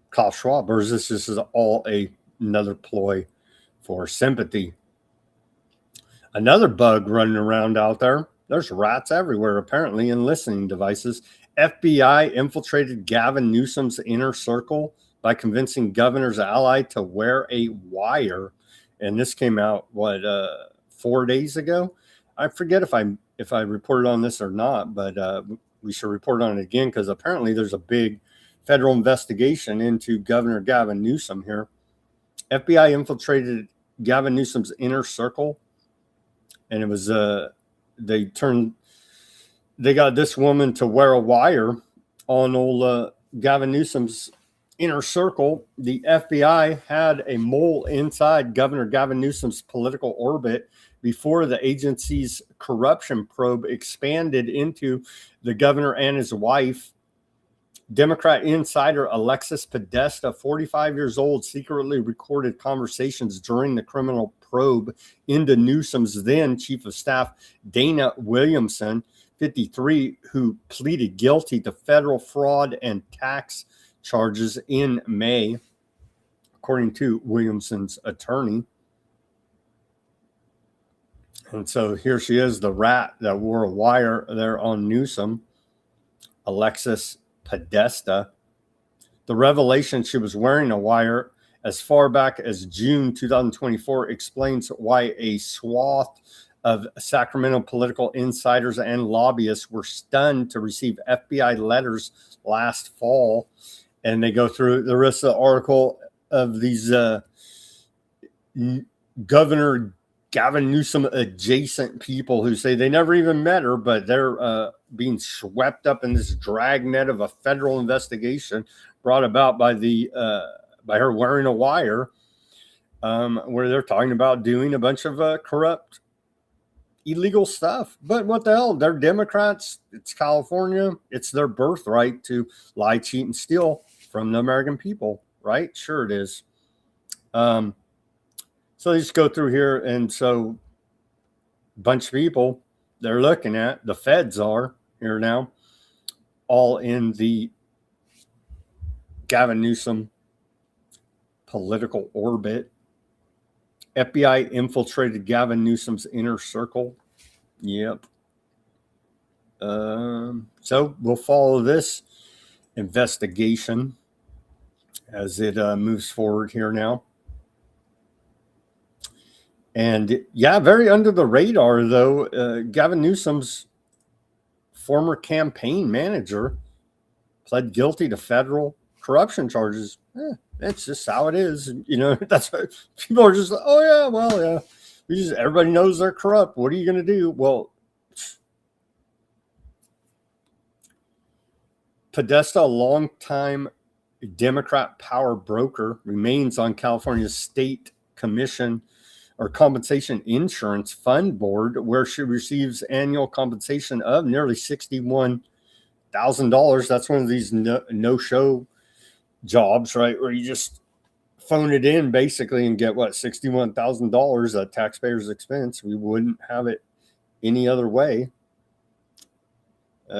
Klaus Schwab, or is this just all another ploy for sympathy? Another bug running around out there. There's rats everywhere, apparently, in listening devices. FBI infiltrated Gavin Newsom's inner circle by convincing governor's ally to wear a wire. And this came out, 4 days ago? I forget if I reported on this or not, but we should report on it again because apparently there's a big federal investigation into Governor Gavin Newsom here. FBI infiltrated Gavin Newsom's inner circle, and it was they got this woman to wear a wire on old Gavin Newsom's inner circle. The FBI had a mole inside Governor Gavin Newsom's political orbit before the agency's corruption probe expanded into the governor and his wife. Democrat insider Alexis Podesta, 45 years old, secretly recorded conversations during the criminal probe into Newsom's then chief of staff, Dana Williamson, 53, who pleaded guilty to federal fraud and tax charges in May, according to Williamson's attorney. And so here she is, the rat that wore a wire there on Newsom, Alexis Podesta. The revelation she was wearing a wire as far back as June 2024 explains why a swath of Sacramento political insiders and lobbyists were stunned to receive FBI letters last fall. And they go through the rest of the article of these Governor Gavin Newsom adjacent people who say they never even met her, but they're being swept up in this dragnet of a federal investigation brought about by her wearing a wire, where they're talking about doing a bunch of corrupt, illegal stuff. But what the hell? They're Democrats. It's California. It's their birthright to lie, cheat, and steal from the American people, right? Sure it is. So they just go through here, and so a bunch of people they're looking at, the feds are here now, all in the Gavin Newsom political orbit. FBI infiltrated Gavin Newsom's inner circle. Yep. So we'll follow this investigation as it moves forward here now. And yeah, very under the radar, though. Gavin Newsom's former campaign manager pled guilty to federal corruption charges. That's just how it is. You know, that's what people are just, oh, yeah, well, yeah. Everybody knows they're corrupt. What are you going to do? Well, Podesta, a longtime Democrat power broker, remains on California's state commission or compensation insurance fund board, where she receives annual compensation of nearly $61,000. That's one of these no-show jobs, right, where you just phone it in basically and get what, $61,000 at taxpayers' expense. We wouldn't have it any other way.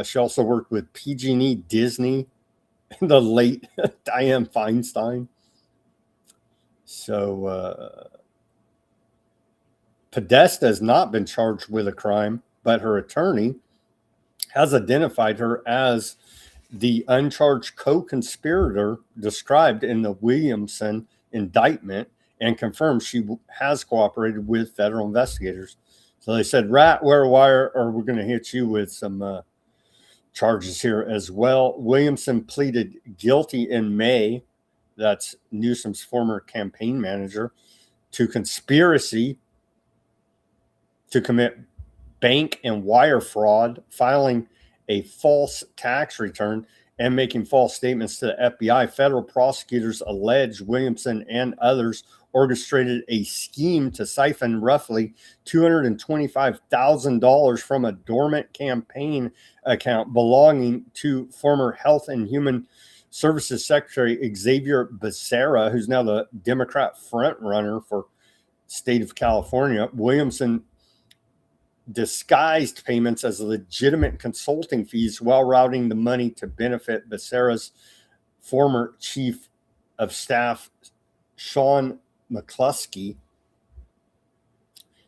She also worked with PG&E, Disney, the late Dianne Feinstein. So Podesta has not been charged with a crime, but her attorney has identified her as the uncharged co-conspirator described in the Williamson indictment and confirmed she has cooperated with federal investigators. So they said, rat, wear a wire, or we're going to hit you with some charges here as well. Williamson pleaded guilty in May, that's Newsom's former campaign manager, to conspiracy to commit bank and wire fraud, filing a false tax return, and making false statements to the FBI. Federal prosecutors allege Williamson and others orchestrated a scheme to siphon roughly $225,000 from a dormant campaign account belonging to former Health and Human Services Secretary Xavier Becerra, who's now the Democrat frontrunner for state of California. Williamson disguised payments as legitimate consulting fees while routing the money to benefit Becerra's former chief of staff, Sean McCluskey.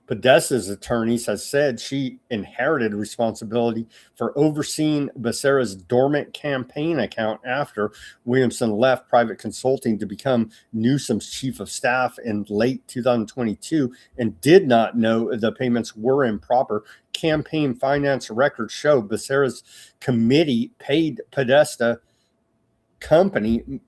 Podesta's attorneys has said she inherited responsibility for overseeing Becerra's dormant campaign account after Williamson left private consulting to become Newsom's chief of staff in late 2022 and did not know the payments were improper. Campaign finance records show Becerra's committee paid Podesta company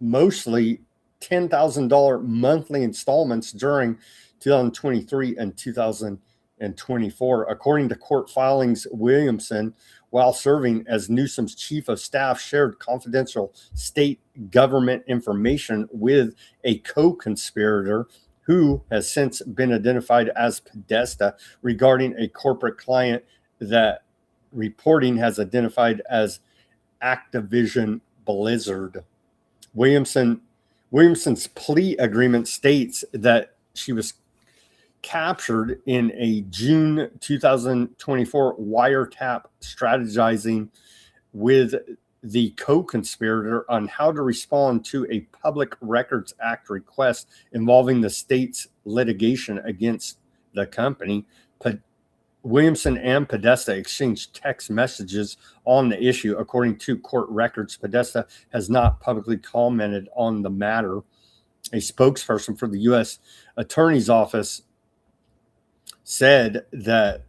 mostly $10,000 monthly installments during 2023 and 2024. According to court filings, Williamson, while serving as Newsom's chief of staff, shared confidential state government information with a co-conspirator who has since been identified as Podesta regarding a corporate client that reporting has identified as Activision Blizzard. Williamson's plea agreement states that she was captured in a June 2024 wiretap strategizing with the co-conspirator on how to respond to a Public Records Act request involving the state's litigation against the company. Williamson and Podesta exchanged text messages on the issue. According to court records, Podesta has not publicly commented on the matter. A spokesperson for the U.S. Attorney's Office said they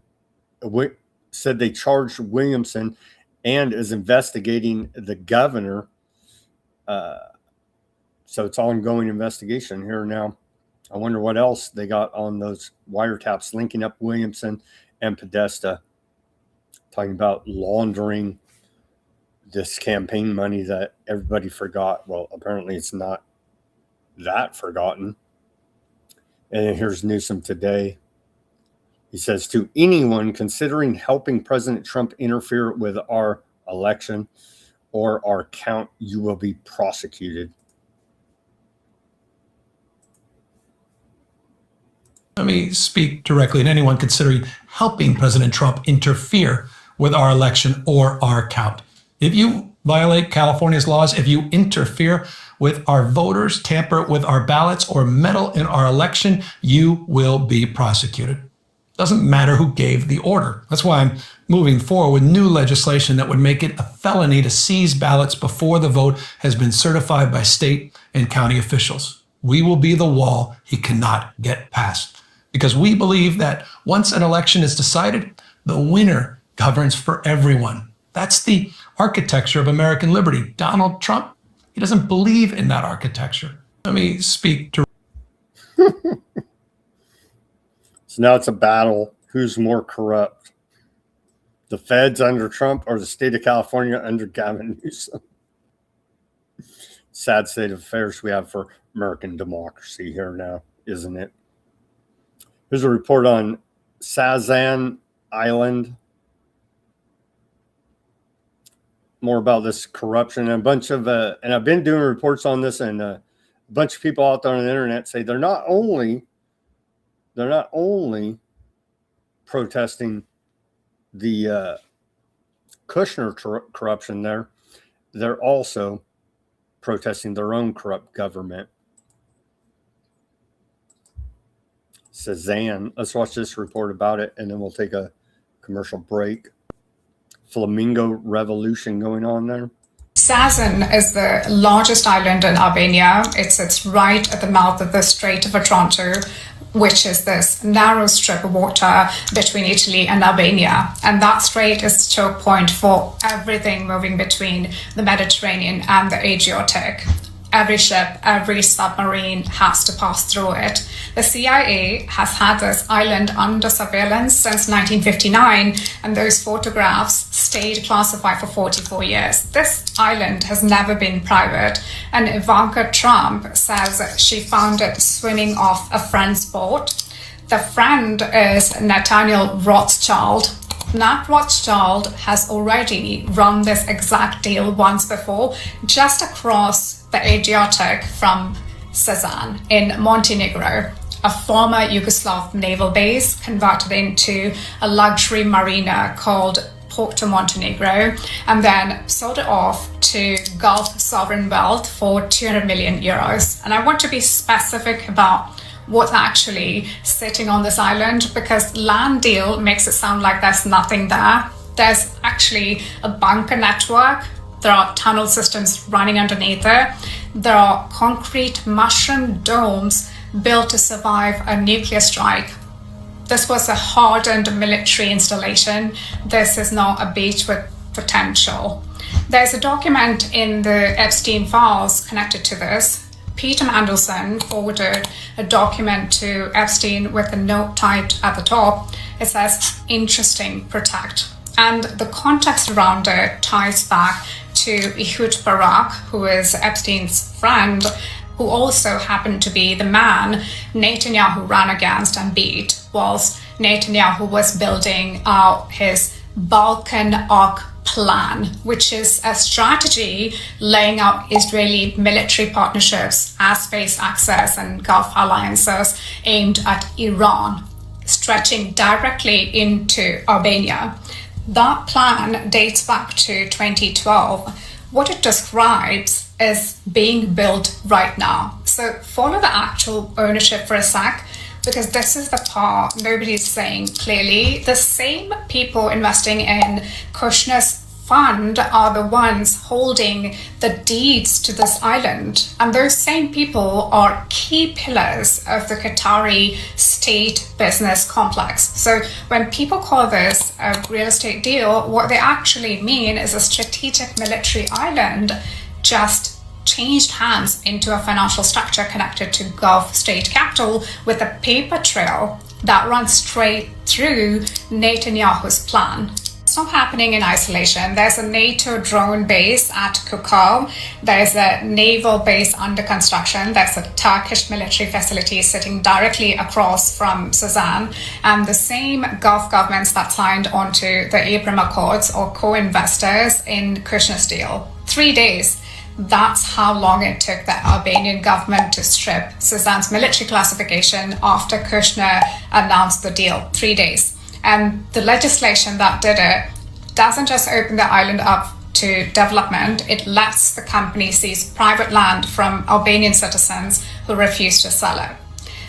charged Williamson and is investigating the governor. So it's ongoing investigation here now. I wonder what else they got on those wiretaps linking up Williamson and Podesta, talking about laundering this campaign money that everybody forgot. Well, apparently it's not that forgotten. And here's Newsom today. He says, to anyone considering helping President Trump interfere with our election or our count, you will be prosecuted. Let me speak directly to anyone considering helping President Trump interfere with our election or our count. If you violate California's laws, if you interfere with our voters, tamper with our ballots, or meddle in our election, you will be prosecuted. Doesn't matter who gave the order. That's why I'm moving forward with new legislation that would make it a felony to seize ballots before the vote has been certified by state and county officials. We will be the wall he cannot get past, because we believe that once an election is decided, the winner governs for everyone. That's the architecture of American liberty. Donald Trump, he doesn't believe in that architecture. Let me speak to... So now it's a battle. Who's more corrupt? The feds under Trump or the state of California under Gavin Newsom? Sad state of affairs we have for American democracy here now, isn't it? Here's a report on Sazan Island. More about this corruption. And a bunch of, and I've been doing reports on this, and a bunch of people out there on the internet say they're not only protesting the Kushner corruption there, they're also protesting their own corrupt government. Sazan. Let's watch this report about it, and then we'll take a commercial break. Flamingo revolution going on there. Sazan is the largest island in Albania. It sits right at the mouth of the Strait of Otranto, which is this narrow strip of water between Italy and Albania. And that strait is the choke point for everything moving between the Mediterranean and the Adriatic. Every ship, every submarine has to pass through it. The CIA has had this island under surveillance since 1959, and those photographs stayed classified for 44 years. This island has never been private, and Ivanka Trump says she found it swimming off a friend's boat. The friend is Nathaniel Rothschild. Nat Rothschild has already run this exact deal once before, just across the Adriatic from Sazan in Montenegro, a former Yugoslav naval base converted into a luxury marina called Porto Montenegro, and then sold it off to Gulf Sovereign Wealth for 200 million euros. And I want to be specific about what's actually sitting on this island, because land deal makes it sound like there's nothing there. There's actually a bunker network. There are tunnel systems running underneath it. There are concrete mushroom domes built to survive a nuclear strike. This was a hardened military installation. This is not a beach with potential. There's a document in the Epstein files connected to this. Peter Mandelson forwarded a document to Epstein with a note typed at the top. It says, interesting, protect. And the context around it ties back to Ehud Barak, who is Epstein's friend, who also happened to be the man Netanyahu ran against and beat, whilst Netanyahu was building out his Balkan Arc plan, which is a strategy laying out Israeli military partnerships, airspace access, and Gulf alliances aimed at Iran, stretching directly into Albania. That plan dates back to 2012. What it describes is being built right now. So follow the actual ownership for a sec, because this is the part nobody's saying clearly. The same people investing in Kushner's fund are the ones holding the deeds to this island. And those same people are key pillars of the Qatari state business complex. So when people call this a real estate deal, what they actually mean is a strategic military island just changed hands into a financial structure connected to Gulf state capital with a paper trail that runs straight through Netanyahu's plan. It's not happening in isolation. There's a NATO drone base at Kukov. There's a naval base under construction. There's a Turkish military facility sitting directly across from Suzanne. And the same Gulf governments that signed onto the Abraham Accords or co-investors in Kushner's deal. 3 days. That's how long it took the Albanian government to strip Suzanne's military classification after Kushner announced the deal. 3 days. And the legislation that did it doesn't just open the island up to development, it lets the company seize private land from Albanian citizens who refuse to sell it.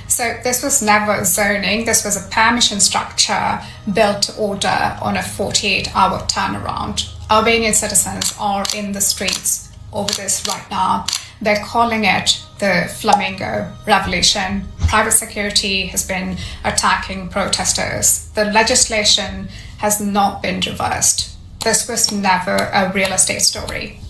So this was never zoning, this was a permission structure built to order on a 48-hour turnaround. Albanian citizens are in the streets over this right now. They're calling it the Flamingo Revolution. Private security has been attacking protesters. The legislation has not been reversed. This was never a real estate story.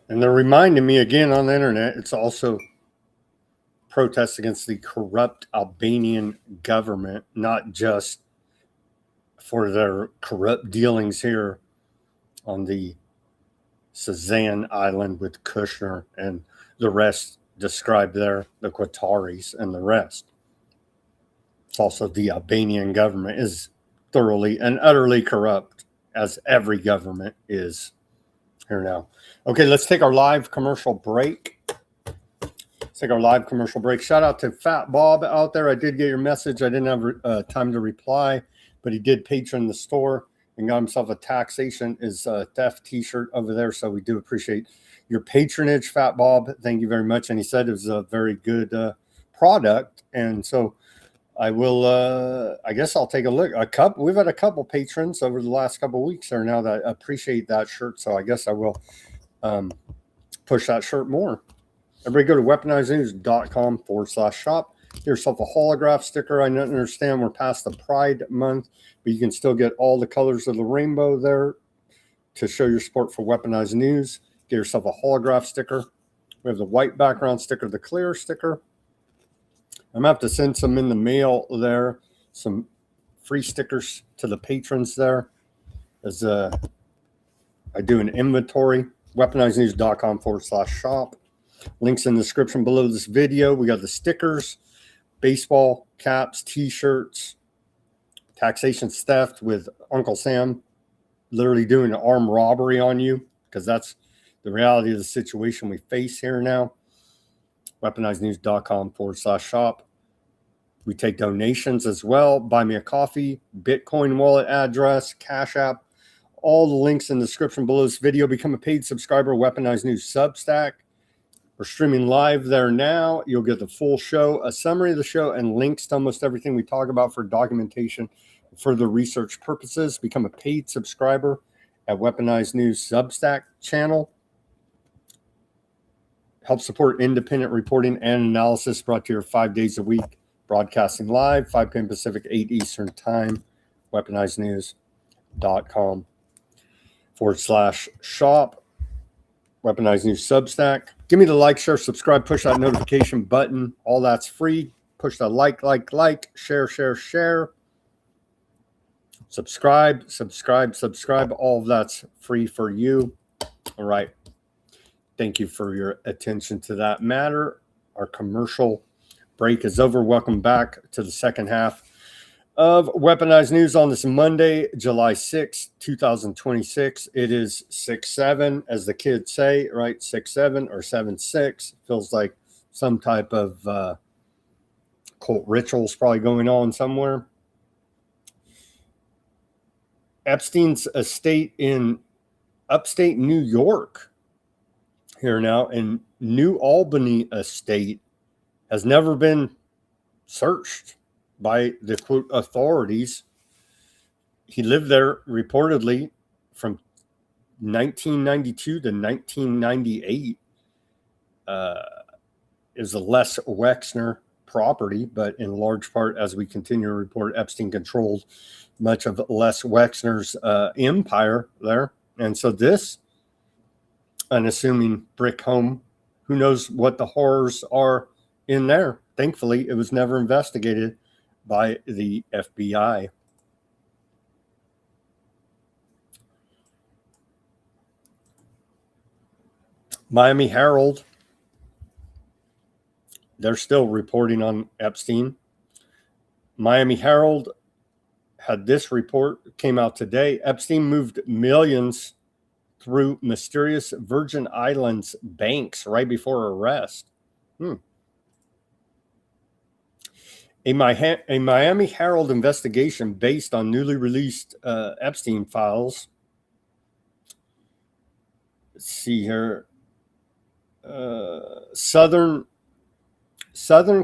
And they're reminding me again on the internet, it's also protests against the corrupt Albanian government, not just for their corrupt dealings here on the Suzanne Island with Kushner and the rest described there, the Qataris and the rest. It's also the Albanian government is thoroughly and utterly corrupt, as every government is here now. Okay, let's take our live commercial break. Shout out to Fat Bob out there. I did get your message. I didn't have time to reply, but he did patron the store and got himself a taxation is theft t-shirt over there. So we do appreciate your patronage, Fat Bob. Thank you very much. And he said it was a very good product. And so I will, I guess I'll take a look. We've had a couple patrons over the last couple of weeks there now that appreciate that shirt. So I guess I will push that shirt more. Everybody go to weaponizednews.com/shop. Get yourself a holograph sticker. I understand we're past the Pride Month, but you can still get all the colors of the rainbow there to show your support for Weaponized News. Get yourself a holograph sticker. We have the white background sticker, the clear sticker. I'm going to have to send some in the mail there, some free stickers to the patrons there as I do an inventory. Weaponizednews.com/shop. Links in the description below this video. We got the stickers, baseball caps, t-shirts, taxation theft with Uncle Sam literally doing an armed robbery on you, because that's the reality of the situation we face here now. Weaponizednews.com/shop. We take donations as well. Buy me a coffee, Bitcoin wallet address, Cash App. All the links in the description below this video. Become a paid subscriber, Weaponized News Substack. We're streaming live there now. You'll get the full show, a summary of the show, and links to almost everything we talk about for documentation, further research purposes. Become a paid subscriber at Weaponized News Substack channel. Help support independent reporting and analysis brought to you 5 days a week. Broadcasting live, 5 p.m. Pacific, 8 Eastern Time. Weaponizednews.com/shop. Weaponized News Substack. Give me the like, share, subscribe, push that notification button. All that's free. Push that like, share. Subscribe. All of that's free for you. All right. Thank you for your attention to that matter. Our commercial break is over. Welcome back to the second half of Weaponized News on this Monday, July 6th, 2026. It is 6/7, as the kids say, right? 6/7 or 7/6. Feels like some type of cult rituals probably going on somewhere. Epstein's estate in upstate New York here now, in New Albany estate, has never been searched by the quote authorities. He lived there reportedly from 1992 to 1998. Is a Les Wexner property, but in large part, as we continue to report, Epstein controlled much of Les Wexner's empire there. And so this unassuming brick home, who knows what the horrors are in there. Thankfully, it was never investigated by the FBI. Miami Herald, they're still reporting on Epstein. Miami Herald had this report, came out today. Epstein moved millions through mysterious Virgin Islands banks right before arrest. A Miami Herald investigation based on newly released Epstein files. Let's see here. Southern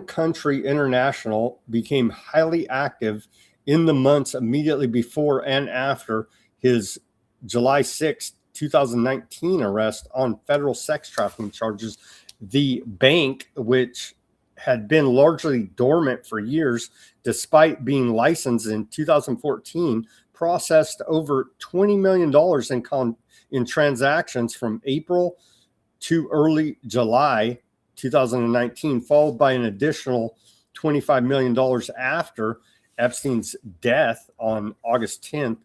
Country International became highly active in the months immediately before and after his July 6, 2019 arrest on federal sex trafficking charges. The bank, which had been largely dormant for years, despite being licensed in 2014, processed over $20 million in transactions from April to early July 2019, followed by an additional $25 million after Epstein's death on August 10th,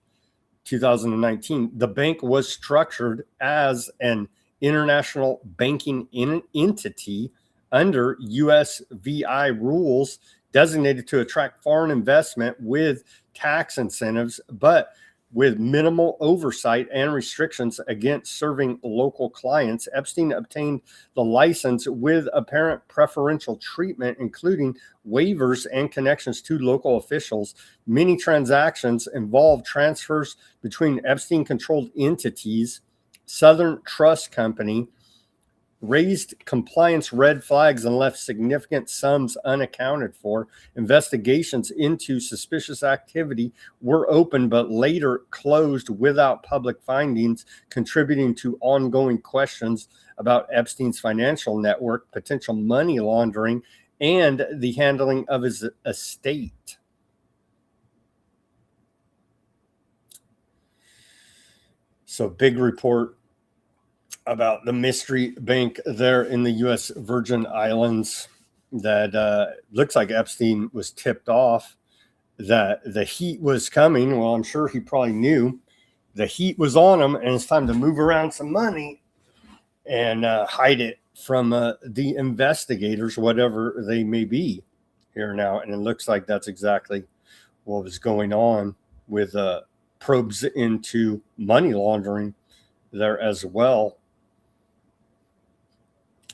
2019. The bank was structured as an international banking entity under USVI rules, designated to attract foreign investment with tax incentives, but with minimal oversight and restrictions against serving local clients. Epstein obtained the license with apparent preferential treatment, including waivers and connections to local officials. Many transactions involved transfers between Epstein-controlled entities. Southern Trust Company raised compliance red flags and left significant sums unaccounted for. Investigations into suspicious activity were opened but later closed without public findings, contributing to ongoing questions about Epstein's financial network, potential money laundering, and the handling of his estate. So, big report about the mystery bank there in the U.S. Virgin Islands that looks like Epstein was tipped off that the heat was coming. Well, I'm sure he probably knew the heat was on him, and it's time to move around some money and hide it from the investigators, whatever they may be here now. And it looks like that's exactly what was going on with probes into money laundering there as well.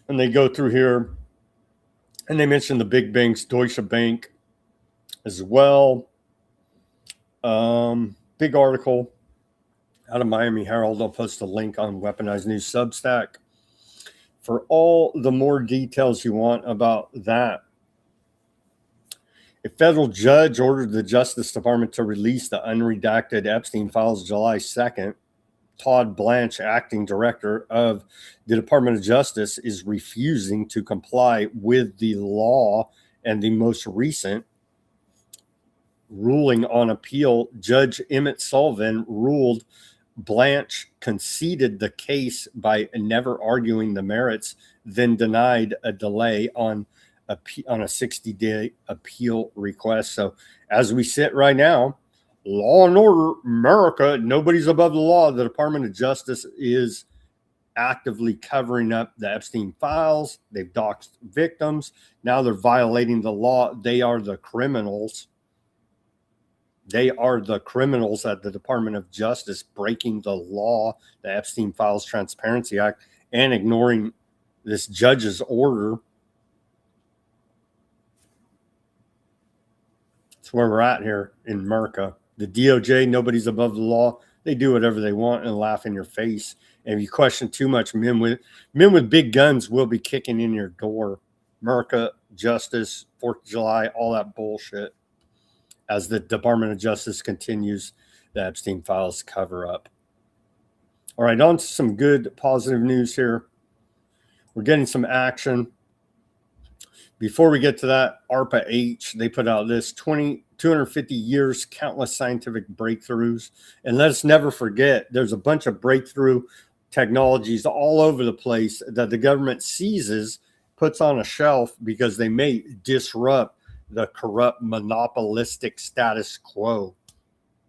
And they go through here and they mention the big banks, Deutsche Bank as well. Big article out of Miami Herald. I'll post a link on Weaponized News Substack for all the more details you want about that. A federal judge ordered the Justice Department to release the unredacted Epstein files July 2nd. Todd Blanche, acting director of the Department of Justice, is refusing to comply with the law. And the most recent ruling on appeal, Judge Emmett Sullivan ruled Blanche conceded the case by never arguing the merits, then denied a delay on a 60-day appeal request. So as we sit right now, law and order, America, nobody's above the law. The Department of Justice is actively covering up the Epstein files. They've doxed victims. Now they're violating the law. They are the criminals. They are the criminals at the Department of Justice, breaking the law, the Epstein Files Transparency Act, and ignoring this judge's order. That's where we're at here in America. The DOJ, nobody's above the law. They do whatever they want and laugh in your face. And if you question too much, men with big guns will be kicking in your door. America, justice, 4th of July, all that bullshit. As the Department of Justice continues the Epstein files cover up. All right, on to some good positive news here. We're getting some action. Before we get to that, ARPA-H, they put out this 250 years, countless scientific breakthroughs. And let's never forget, there's a bunch of breakthrough technologies all over the place that the government seizes puts on a shelf because they may disrupt the corrupt monopolistic status quo.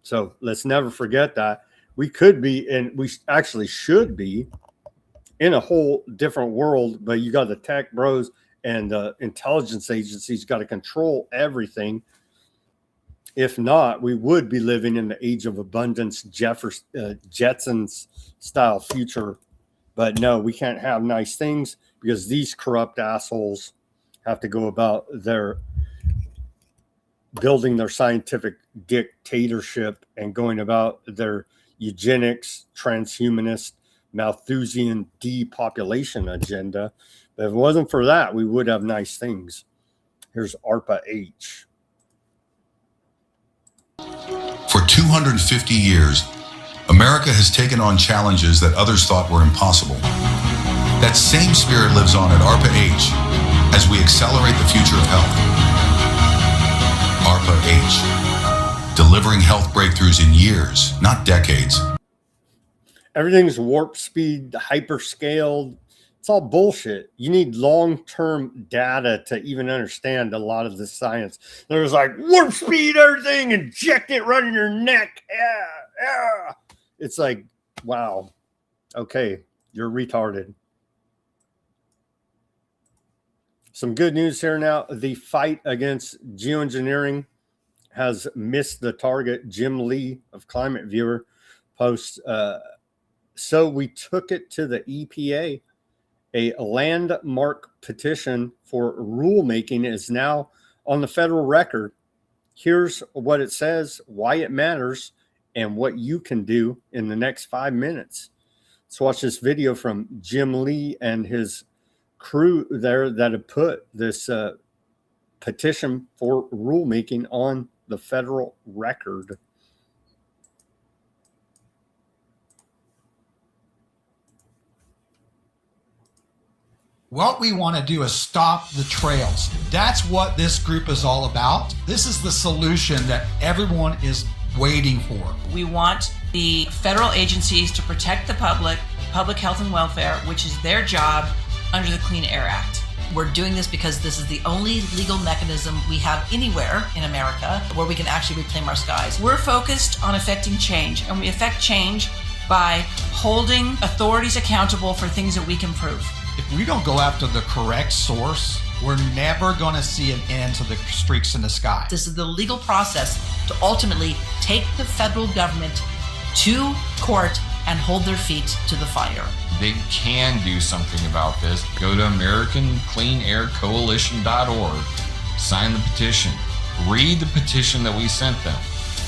So let's never forget that. We could be, and we actually should be, in a whole different world, but you got the tech bros and the intelligence agencies got to control everything. If not, we would be living in the age of abundance, Jetsons style future. But no, we can't have nice things because these corrupt assholes have to go about their building their scientific dictatorship and going about their eugenics, transhumanist, Malthusian depopulation agenda. But if it wasn't for that, we would have nice things. Here's ARPA H. For 250 years, America has taken on challenges that others thought were impossible. That same spirit lives on at ARPA H as we accelerate the future of health. ARPA H, delivering health breakthroughs in years, not decades. Everything's warp speed, hyper scaled. It's all bullshit. You need long-term data to even understand a lot of the science. There's like warp speed, everything, inject it right in your neck. Yeah. It's like, wow. Okay, you're retarded. Some good news here now. The fight against geoengineering has missed the target. Jim Lee of Climate Viewer posts, so we took it to the EPA. A landmark petition for rulemaking is now on the federal record. Here's what it says, why it matters, and what you can do in the next 5 minutes. Let's watch this video from Jim Lee and his crew there that have put this petition for rulemaking on the federal record. What we want to do is stop the trails. That's what this group is all about. This is the solution that everyone is waiting for. We want the federal agencies to protect the public health and welfare, which is their job under the Clean Air Act. We're doing this because this is the only legal mechanism we have anywhere in America where we can actually reclaim our skies. We're focused on affecting change, and we affect change by holding authorities accountable for things that we can prove. If we don't go after the correct source, we're never going to see an end to the streaks in the sky. This is the legal process to ultimately take the federal government to court and hold their feet to the fire. They can do something about this. Go to AmericanCleanAirCoalition.org, sign the petition, read the petition that we sent them,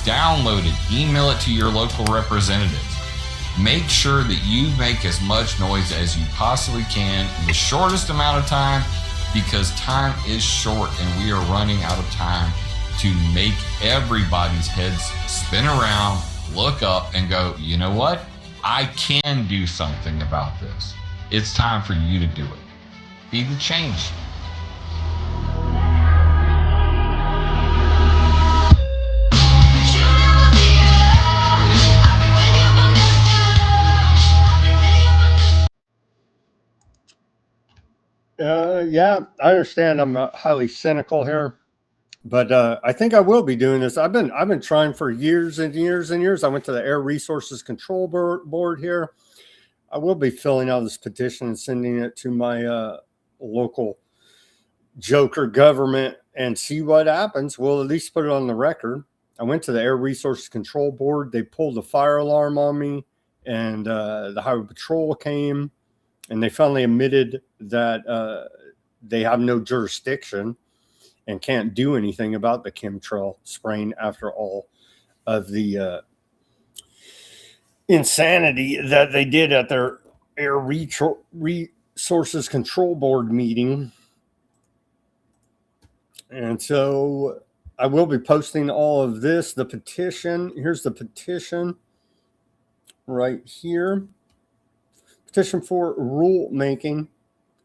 download it, email it to your local representatives. Make sure that you make as much noise as you possibly can in the shortest amount of time, because time is short and we are running out of time to make everybody's heads spin around, look up and go, you know what? I can do something about this. It's time for you to do it. Be the change. Yeah, I understand. I'm highly cynical here, but I think I will be doing this. I've been trying for years and years and years. I went to the Air Resources Control Board here. I will be filling out this petition and sending it to my local joker government and see what happens. We'll at least put it on the record. I went to the Air Resources Control Board. They pulled the fire alarm on me, and the Highway Patrol came. And they finally admitted that they have no jurisdiction and can't do anything about the chemtrail spraying after all of the insanity that they did at their Air Resources Control Board meeting. And so I will be posting all of this. The petition, here's the petition right here. Petition for rulemaking,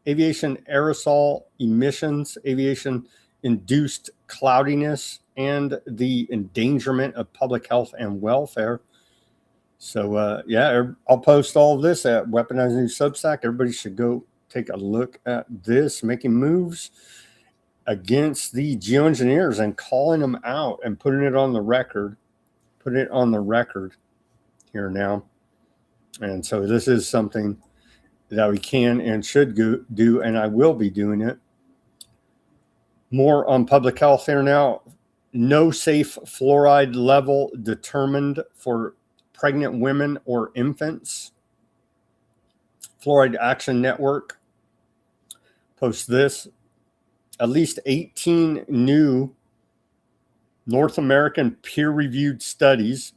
aviation aerosol emissions, aviation induced cloudiness, and the endangerment of public health and welfare. So, yeah, I'll post all of this at Weaponized News Substack. Everybody should go take take a look at this, making moves against the geoengineers and calling them out and putting it on the record. Putting it on the record here now. And so this is something that we can and should do, and I will be doing it. More on public health here now. No safe fluoride level determined for pregnant women or infants. Fluoride Action Network posts this. At least 18 new North American peer-reviewed studies,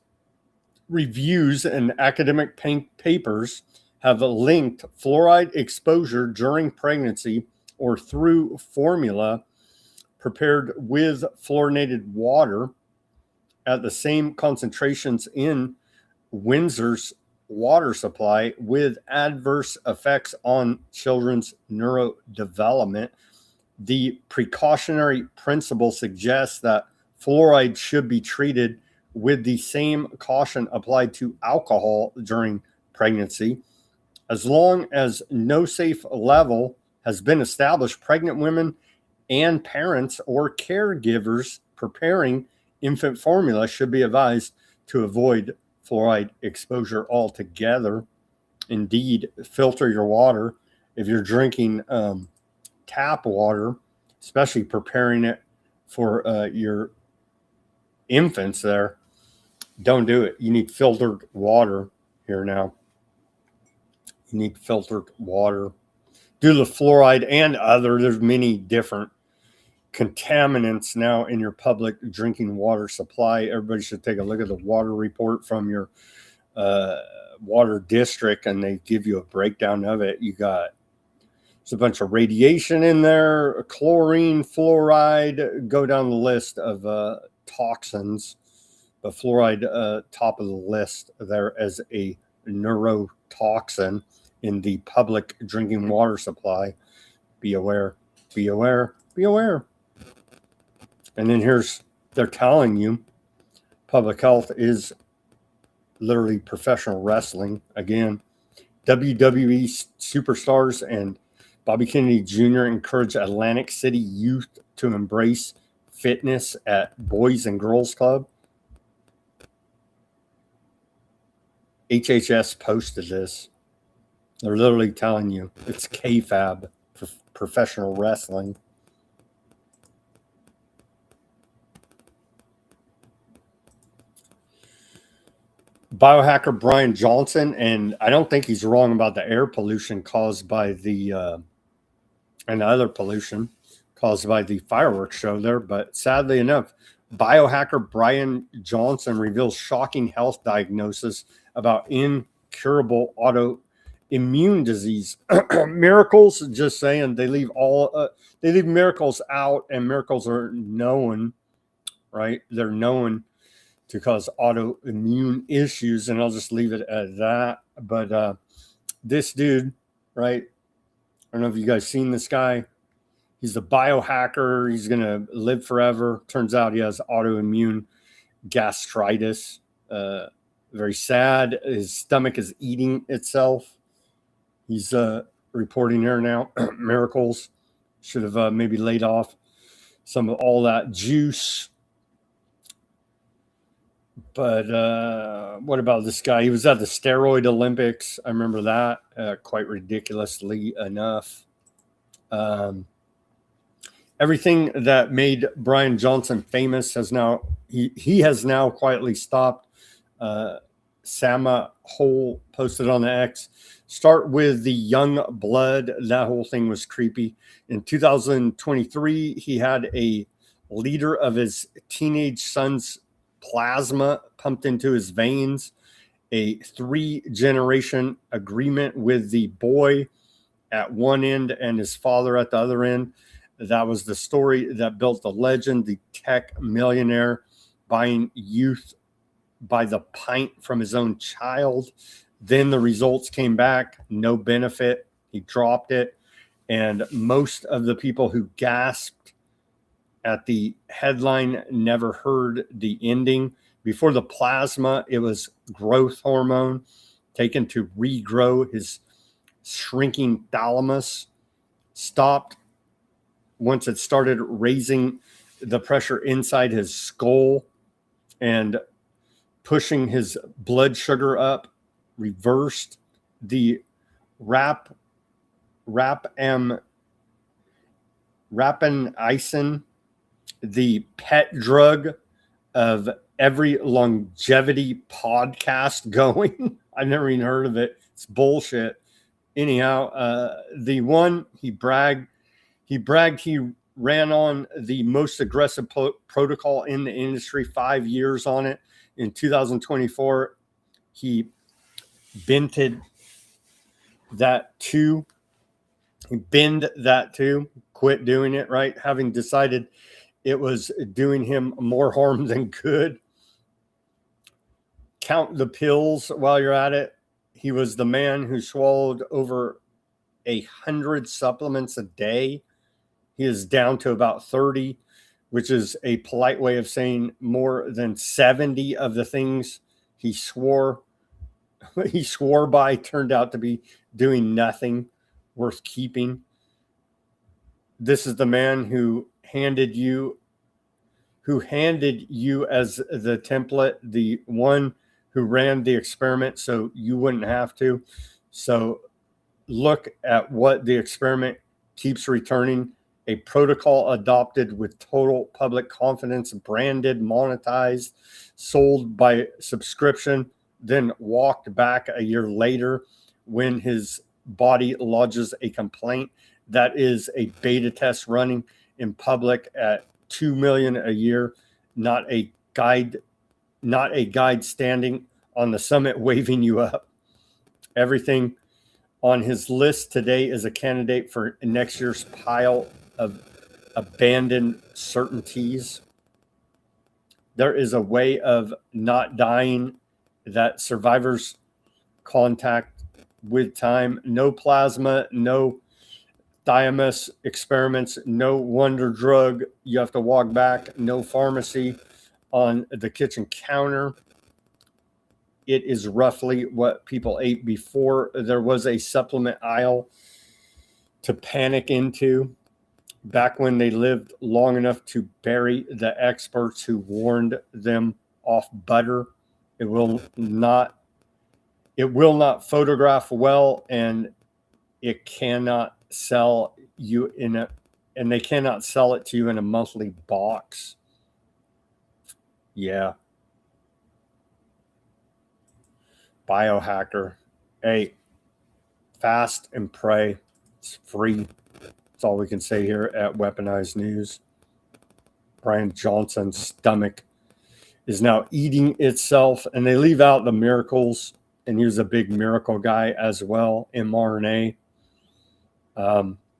reviews, and academic papers have linked fluoride exposure during pregnancy or through formula prepared with fluorinated water at the same concentrations in Windsor's water supply with adverse effects on children's neurodevelopment. The precautionary principle suggests that fluoride should be treated with the same caution applied to alcohol during pregnancy. As long as no safe level has been established, pregnant women and parents or caregivers preparing infant formula should be advised to avoid fluoride exposure altogether. Indeed, filter your water. If you're drinking tap water, especially preparing it for your infants there, don't do it. You need filtered water here now. You need filtered water. Due to fluoride and there's many different contaminants now in your public drinking water supply. Everybody should take a look at the water report from your water district, and they give you a breakdown of it. You got there's a bunch of radiation in there, chlorine, fluoride, go down the list of toxins. But fluoride, top of the list there as a neurotoxin in the public drinking water supply. Be aware, be aware, be aware. And then they're telling you public health is literally professional wrestling. Again, WWE superstars and Bobby Kennedy Jr. encourage Atlantic City youth to embrace fitness at Boys and Girls Club. HHS posted this. They're literally telling you it's kayfabe for professional wrestling. Biohacker Brian Johnson, and I don't think he's wrong about the air pollution caused by the and the other pollution caused by the fireworks show there. But sadly enough, biohacker Brian Johnson reveals shocking health diagnosis about incurable autoimmune disease. Miracles, just saying, they leave miracles out, and miracles are known, right? They're known to cause autoimmune issues, and I'll just leave it at that. But this dude, right? I don't know if you guys seen this guy. He's a biohacker. He's going to live forever. Turns out he has autoimmune gastritis. Very sad. His stomach is eating itself. He's reporting here now. Miracles. Should have maybe laid off some of all that juice. But what about this guy? He was at the steroid Olympics. I remember that, quite ridiculously enough. Everything that made Brian Johnson famous has now he has now quietly stopped. Sama Hole posted on the X. Start with the young blood. That whole thing was creepy. In 2023, he had a liter of his teenage son's plasma pumped into his veins. A 3-generation agreement with the boy at one end and his father at the other end. That was the story that built the legend. The tech millionaire buying youth by the pint from his own child. Then the results came back. No benefit. He dropped it. And most of the people who gasped at the headline never heard the ending. Before the plasma, it was growth hormone taken to regrow his shrinking thalamus stopped once it started raising the pressure inside his skull and pushing his blood sugar up, reversed the Weaponized, the pet drug of every longevity podcast going. I've never even heard of it. It's bullshit. Anyhow, the one he bragged he ran on the most aggressive protocol in the industry, 5 years on it. In 2024, he bented that too. He bend that too, quit doing it, right? Having decided it was doing him more harm than good. Count the pills while you're at it. He was the man who swallowed over 100 supplements a day. He is down to about 30, which is a polite way of saying more than 70 of the things he swore by turned out to be doing nothing worth keeping. This is the man who handed you as the template, the one who ran the experiment so you wouldn't have to. So look at what the experiment keeps returning: a protocol adopted with total public confidence, branded, monetized, sold by subscription, then walked back a year later when his body lodges a complaint. That is a beta test running in public at $2 million a year, not a guide standing on the summit waving you up. Everything on his list today is a candidate for next year's pile of abandoned certainties. There is a way of not dying that survivors contact with time. No plasma, no thymus experiments, no wonder drug you have to walk back, no pharmacy on the kitchen counter. It is roughly what people ate before there was a supplement aisle to panic into, back when they lived long enough to bury the experts who warned them off butter. It will not photograph well, and it cannot sell you they cannot sell it to you in a monthly box. Yeah. Biohacker. Hey, fast and pray. It's free. That's all we can say here at Weaponized News. Brian Johnson's stomach is now eating itself, and they leave out the miracles, and he was a big miracle guy as well, mRNA,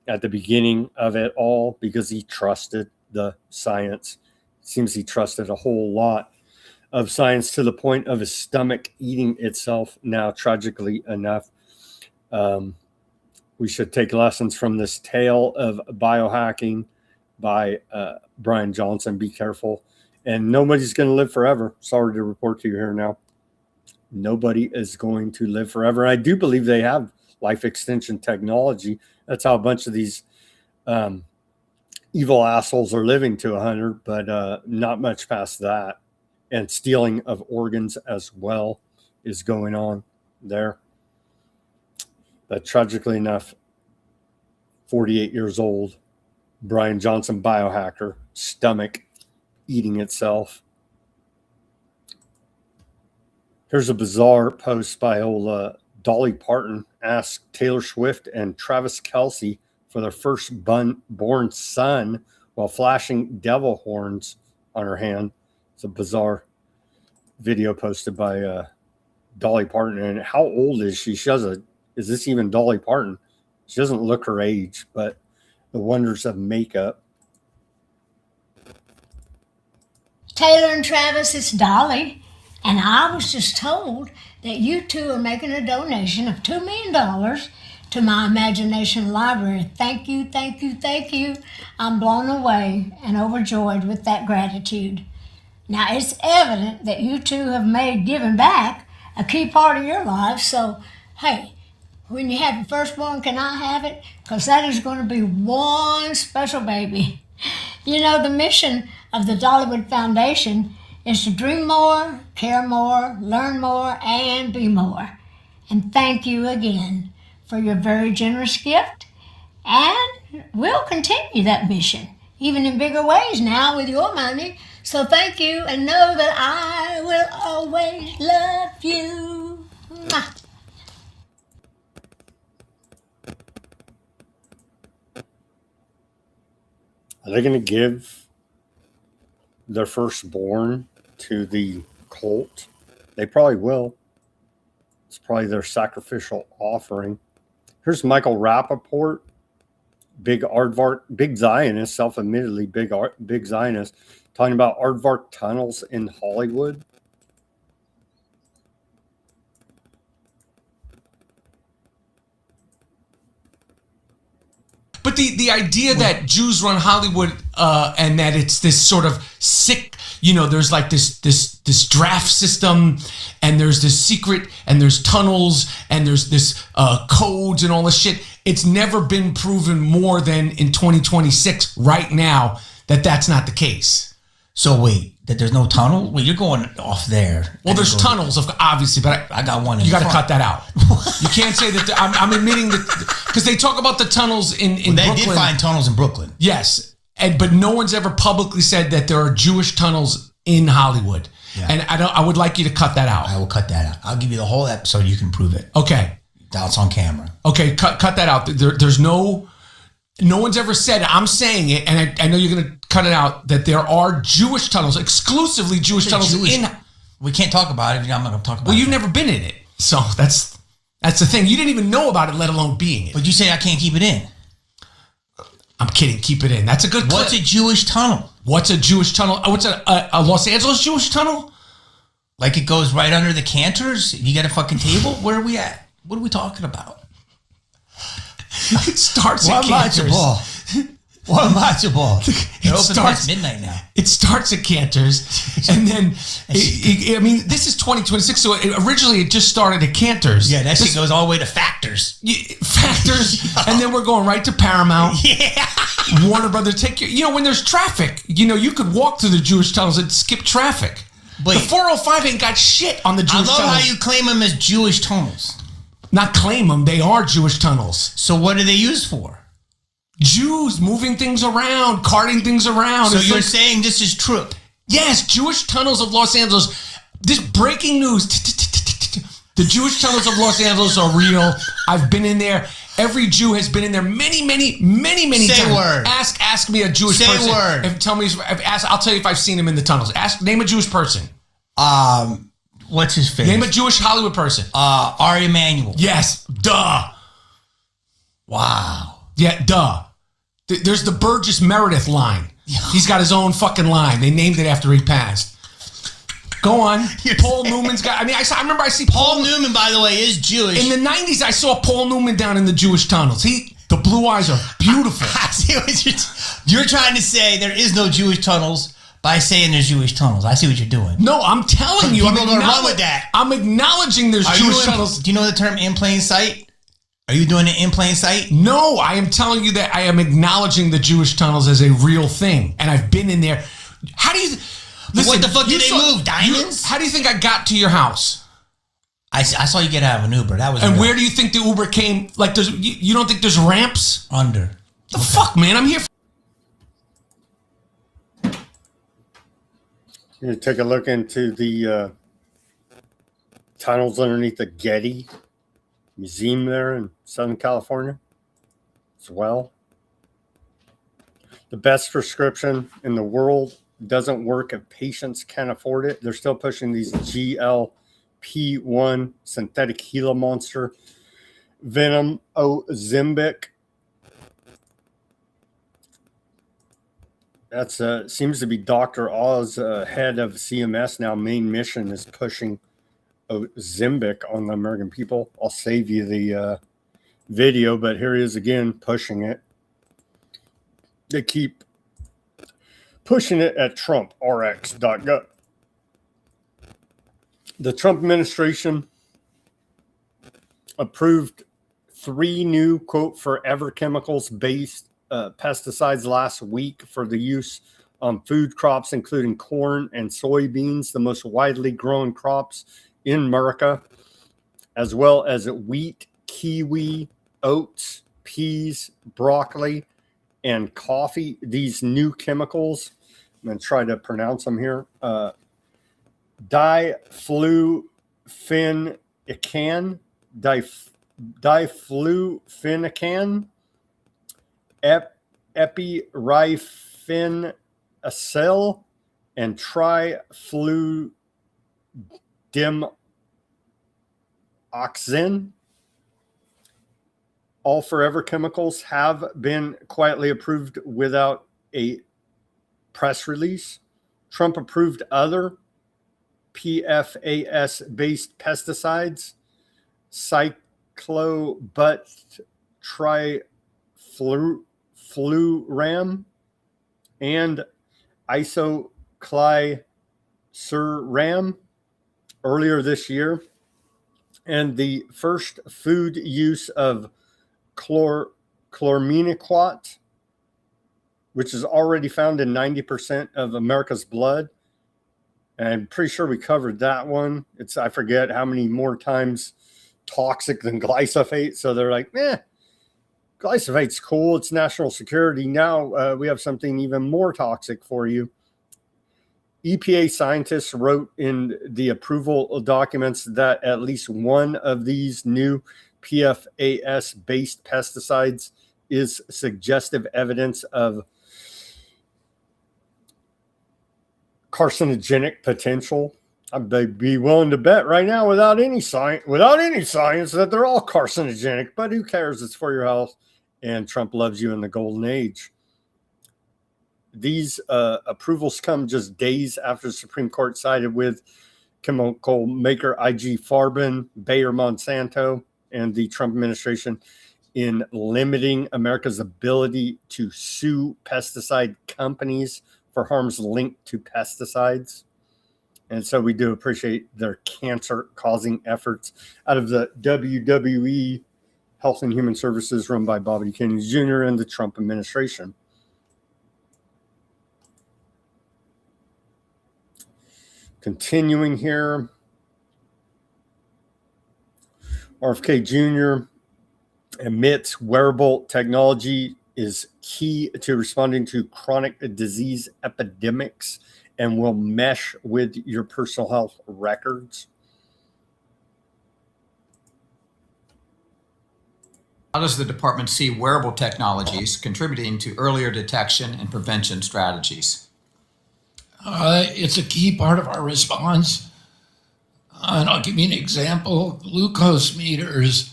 at the beginning of it all, because he trusted the science. It seems he trusted a whole lot of science to the point of his stomach eating itself now, tragically enough. We should take lessons from this tale of biohacking by Brian Johnson. Be careful. And nobody's going to live forever. Sorry to report to you here now. Nobody is going to live forever. I do believe they have life extension technology. That's how a bunch of these evil assholes are living to 100, but not much past that. And stealing of organs as well is going on there. But tragically enough, 48 years old, Brian Johnson, biohacker, stomach eating itself. Here's a bizarre post by old Dolly Parton. Asked Taylor Swift and Travis Kelce for their first born son while flashing devil horns on her hand. It's a bizarre video posted by Dolly Parton. And how old is she? Is this even Dolly Parton? She doesn't look her age, but the wonders of makeup. Taylor and Travis, it's Dolly, and I was just told that you two are making a donation of $2 million to my imagination library. Thank you, thank you, thank you. I'm blown away and overjoyed with that gratitude. Now, it's evident that you two have made giving back a key part of your lives, so, hey, when you have your firstborn, can I have it? Because that is going to be one special baby. You know, the mission of the Dollywood Foundation is to dream more, care more, learn more, and be more. And thank you again for your very generous gift. And we'll continue that mission, even in bigger ways now with your money. So thank you, and know that I will always love you. Mwah. Are they going to give their firstborn to the cult? They probably will. It's probably their sacrificial offering. Here's Michael Rappaport, big aardvark, big Zionist, self-admittedly big Zionist, talking about aardvark tunnels in Hollywood. But the idea that Jews run Hollywood and that it's this sort of sick, you know, there's like this draft system, and there's this secret, and there's tunnels, and there's this codes and all this shit. It's never been proven more than in 2026 right now that that's not the case. So wait, that there's no tunnel? Wait, you're going off there. Well, there's tunnels, obviously, but I got one. You got to cut that out. You can't say that. I'm admitting that because they talk about the tunnels in Brooklyn. They did find tunnels in Brooklyn. Yes, but no one's ever publicly said that there are Jewish tunnels in Hollywood. Yeah. And I would like you to cut that out. I will cut that out. I'll give you the whole episode. You can prove it. Okay. That's on camera. Okay, cut that out. There's no one's ever said, I'm saying it, and I know you're going to cut it out, that there are Jewish tunnels, exclusively Jewish tunnels in. We can't talk about it. I'm not going to talk about it. Well, you've never been in it. So that's the thing. You didn't even know about it, let alone being it. But you say I can't keep it in. I'm kidding. Keep it in. That's a good clip. What's a Jewish tunnel? What's a Jewish tunnel? What's a Los Angeles Jewish tunnel? Like it goes right under the cantors? You got a fucking table? Where are we at? What are we talking about? It starts at Cantors. What match a ball? It opens past midnight now. It starts at Cantors, and then I mean, this is 2026. So originally it just started at Cantors. Yeah, that shit goes all the way to Factors. Factors, and then we're going right to Paramount. Yeah, Warner Brothers. Take your, you know, when there's traffic, you know, you could walk through the Jewish tunnels and skip traffic. But the 405 ain't got shit on the Jewish tunnels. I love how you claim them as Jewish tunnels. Not claim them; they are Jewish tunnels. So what are they used for? Jews moving things around, carting things around. So you're saying this is true? Yes, Jewish tunnels of Los Angeles. This breaking news. The Jewish tunnels of Los Angeles are real. I've been in there. Every Jew has been in there many times. Say word. Ask me a Jewish person. Say word. I'll tell you if I've seen him in the tunnels. Name a Jewish person. What's his face? Name a Jewish Hollywood person. Ari Emanuel. Yes. Duh. Wow. Yeah, duh. There's the Burgess Meredith line. He's got his own fucking line. They named it after he passed. Go on. Paul Newman's got. I mean, I remember I see Paul Newman, by the way, is Jewish. In the 90s, I saw Paul Newman down in the Jewish tunnels. The blue eyes are beautiful. I see what you're trying to say. There is no Jewish tunnels by saying there's Jewish tunnels. I see what you're doing. No, I'm telling you. People are gonna run with that. I'm acknowledging there's Jewish tunnels. Do you know the term in plain sight? Are you doing it in plain sight? No, I am telling you that I am acknowledging the Jewish tunnels as a real thing, and I've been in there. How do you? Listen, what the fuck did they move? Diamonds? How do you think I got to your house? I saw you get out of an Uber. That was. And where do you think the Uber came? Like, you don't think there's ramps under? The fuck, man! I'm here. You're gonna take a look into the tunnels underneath the Getty Museum there in Southern California as well. The best prescription in the world doesn't work if patients can't afford it. They're still pushing these GLP-1 synthetic Gila monster venom Ozempic. That's seems to be Dr. Oz, head of CMS now. Main mission is pushing Ozempic on the American people. I'll save you the video, but here he is again pushing it. They keep pushing it at TrumpRx.gov. The Trump administration approved 3 new, quote, forever chemicals-based pesticides last week for the use on food crops, including corn and soybeans, the most widely grown crops in America, as well as wheat, kiwi, oats, peas, broccoli, and coffee. These new chemicals, I'm going to try to pronounce them here, diflufenican, epirifenacil, and trifludimoxin. All forever chemicals have been quietly approved without a press release. Trump approved other PFAS-based pesticides, cyclobuttrifluram and isoclisuram earlier this year. And the first food use of chlorminiquat, which is already found in 90% of America's blood. And I'm pretty sure we covered that one. It's, I forget how many more times toxic than glyphosate. So they're like, glyphosate's cool. It's national security. Now we have something even more toxic for you. EPA scientists wrote in the approval documents that at least one of these new PFAS-based pesticides is suggestive evidence of carcinogenic potential. I'd be willing to bet right now, without any science, that they're all carcinogenic. But who cares? It's for your health, and Trump loves you in the golden age. These approvals come just days after the Supreme Court sided with chemical maker IG Farben, Bayer Monsanto, and the Trump administration in limiting America's ability to sue pesticide companies for harms linked to pesticides. And so we do appreciate their cancer-causing efforts out of the WWE, Health and Human Services, run by Bobby Kennedy Jr. and the Trump administration. Continuing here, RFK Jr. admits wearable technology is key to responding to chronic disease epidemics and will mesh with your personal health records. How does the department see wearable technologies contributing to earlier detection and prevention strategies? It's a key part of our response. And I'll give you an example. Glucose meters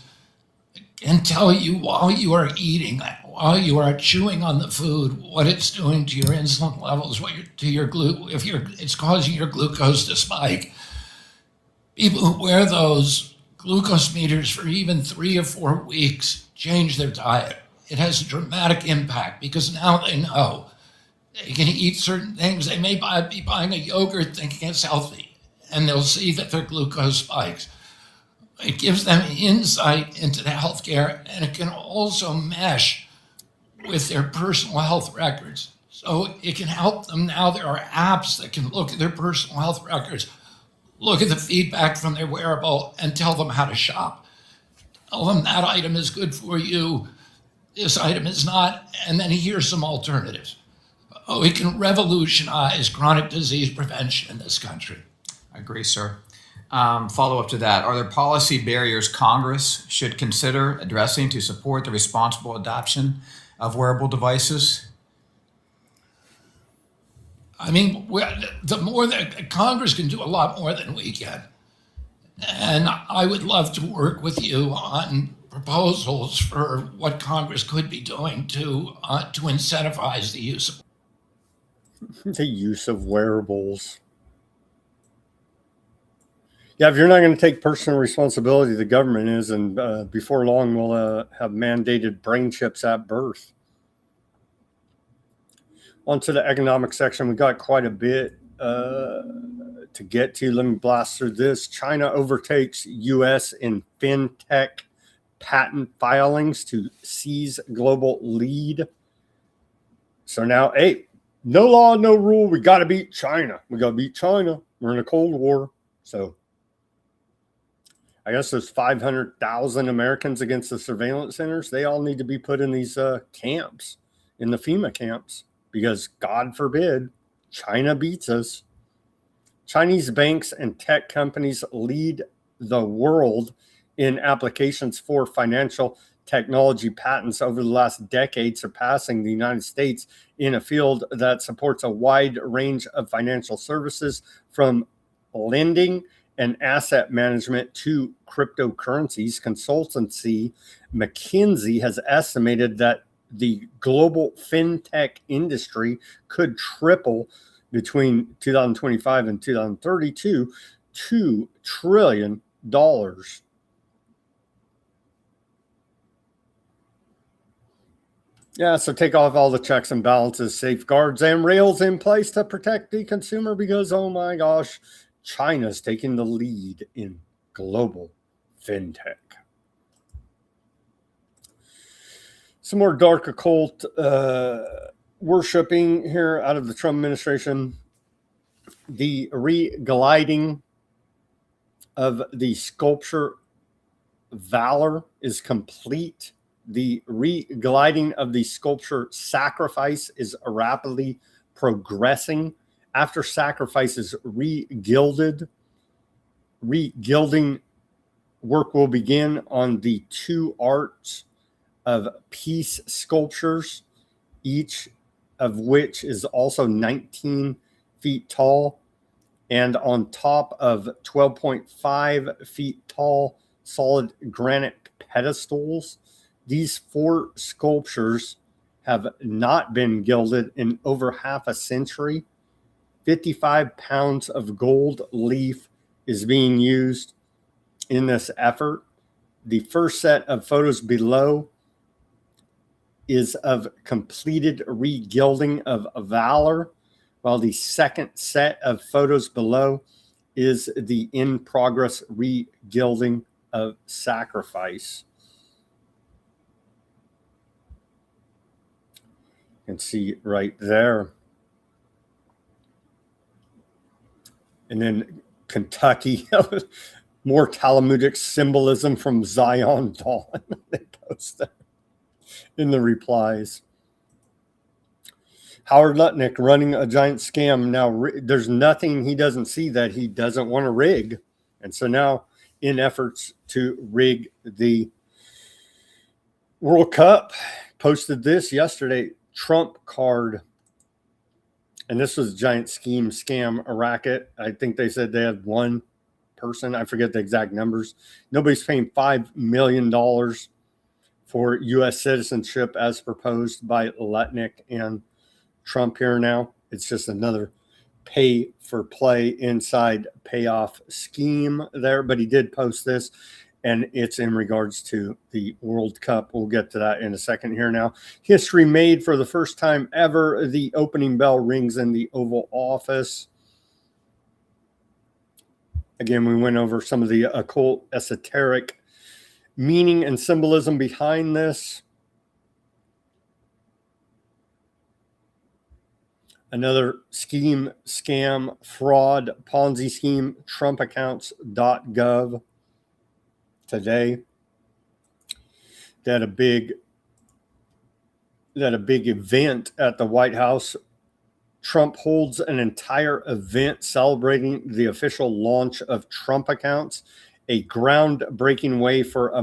can tell you while you are eating, while you are chewing on the food, what it's doing to your insulin levels, it's causing your glucose to spike. People who wear those glucose meters for even 3 or 4 weeks change their diet. It has a dramatic impact because now they know they can eat certain things. They may be buying a yogurt thinking it's healthy, and they'll see that their glucose spikes. It gives them insight into the healthcare, and it can also mesh with their personal health records. So it can help them now. There are apps that can look at their personal health records, look at the feedback from their wearable, and tell them how to shop. Tell them that item is good for you, this item is not, and then here's some alternatives. We can revolutionize chronic disease prevention in this country. I agree, sir. Follow up to that. Are there policy barriers Congress should consider addressing to support the responsible adoption of wearable devices? I mean, the more that Congress can do a lot more than we can. And I would love to work with you on proposals for what Congress could be doing to incentivize the use of wearables. Yeah, if you're not going to take personal responsibility, the government is, and before long we'll have mandated brain chips at birth. On to the economic section. We got quite a bit to get to. Let me blast through this. China overtakes U.S. in fintech patent filings to seize global lead. So now, hey, no law, no rule. We got to beat China. We got to beat China. We're in a Cold War. So I guess there's 500,000 Americans against the surveillance centers. They all need to be put in these camps, in the FEMA camps, because God forbid China beats us. Chinese banks and tech companies lead the world in applications for financial technology patents over the last decade, surpassing the United States in a field that supports a wide range of financial services, from lending and asset management to cryptocurrencies. Consultancy McKinsey has estimated that the global fintech industry could triple between 2025 and 2032, $2 trillion. Yeah, so take off all the checks and balances, safeguards, and rails in place to protect the consumer, because, oh my gosh, China's taking the lead in global fintech. Some more dark occult worshipping here out of the Trump administration. The re-gliding of the sculpture Valor is complete. The re-gliding of the sculpture Sacrifice is rapidly progressing. After Sacrifice is re-gilding work will begin on the two arts of peace sculptures, each of which is also 19 feet tall, and on top of 12.5 feet tall solid granite pedestals. These 4 sculptures have not been gilded in over half a century. 55 pounds of gold leaf is being used in this effort. The first set of photos below is of completed re-gilding of Valor, while the second set of photos below is the in-progress re-gilding of Sacrifice. You can see right there. And then Kentucky, more Talmudic symbolism from Zion Dawn. They post that in the replies. Howard Lutnick running a giant scam. Now, there's nothing he doesn't see that he doesn't want to rig. And so now, in efforts to rig the World Cup, posted this yesterday, Trump card. And this was a giant scam, a racket. I think they said they had one person. I forget the exact numbers. Nobody's paying $5 million for U.S. citizenship as proposed by Lutnick and Trump here now. It's just another pay for play inside payoff scheme there. But he did post this, and it's in regards to the World Cup. We'll get to that in a second here now. History made for the first time ever. The opening bell rings in the Oval Office. Again, we went over some of the occult, esoteric meaning and symbolism behind this. Another scheme, scam, fraud, Ponzi scheme, trumpaccounts.gov today. They had a big event at the White House. Trump holds an entire event celebrating the official launch of Trump accounts, a groundbreaking way for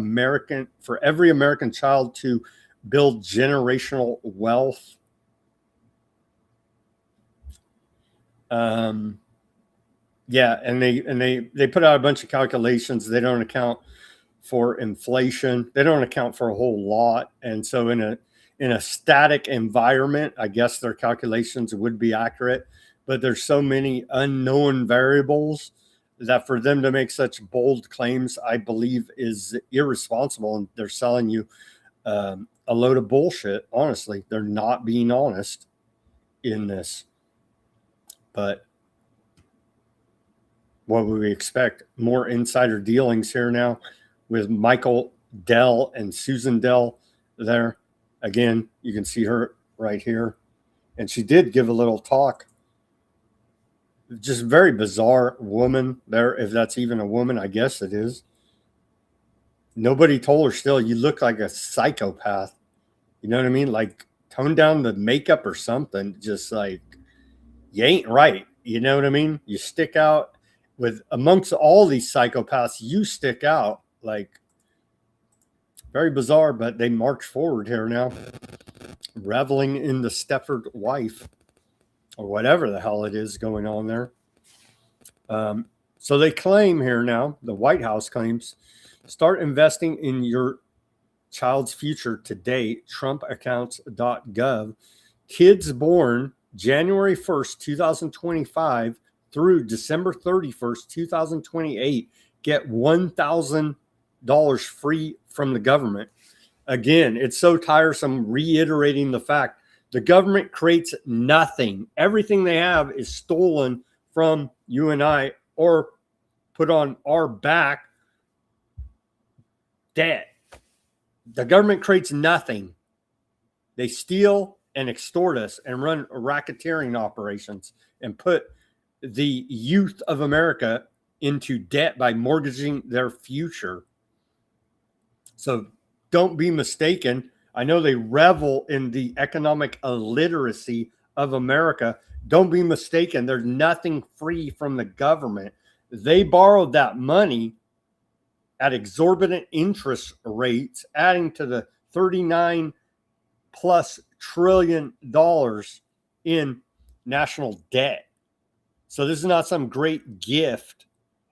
every American child to build generational wealth. Yeah, and they put out a bunch of calculations. They don't account for inflation. They don't account for a whole lot. And so in a static environment, I guess their calculations would be accurate, but there's so many unknown variables that for them to make such bold claims, I believe is irresponsible. And they're selling you a load of bullshit. Honestly, they're not being honest in this. But what would we expect? More insider dealings here now with Michael Dell and Susan Dell there. Again, you can see her right here. And she did give a little talk. Just very bizarre woman there, if that's even a woman. I guess it is. Nobody told her still, you look like a psychopath. You know what I mean? Like, tone down the makeup or something. Just like, you ain't right. You know what I mean? You stick out with amongst all these psychopaths. You stick out. Like, very bizarre, but they march forward here now, reveling in the Stepford wife or whatever the hell it is going on there. So they claim here now, the White House claims, start investing in your child's future today, trumpaccounts.gov. Kids born January 1st, 2025 through December 31st, 2028 get $1,000 free from the government. Again, it's so tiresome reiterating the fact the government creates nothing. Everything they have is stolen from you and I or put on our back debt. The government creates nothing. They steal and extort us and run racketeering operations and put the youth of America into debt by mortgaging their future. So don't be mistaken. I know they revel in the economic illiteracy of America. Don't be mistaken. There's nothing free from the government. They borrowed that money at exorbitant interest rates, adding to the $39+ trillion in national debt. So this is not some great gift.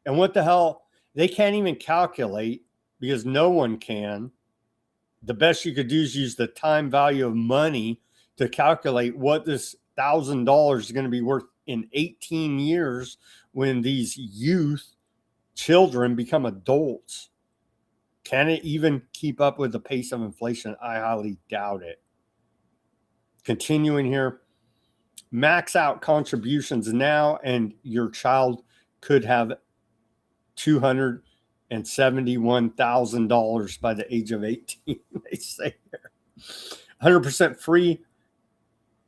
And what the hell? They can't even calculate, because no one can. The best you could do is use the time value of money to calculate what this $1,000 is going to be worth in 18 years when these children become adults. Can it even keep up with the pace of inflation? I highly doubt it. Continuing here, max out contributions now, and your child could have $271,000 by the age of 18. They say here, 100% free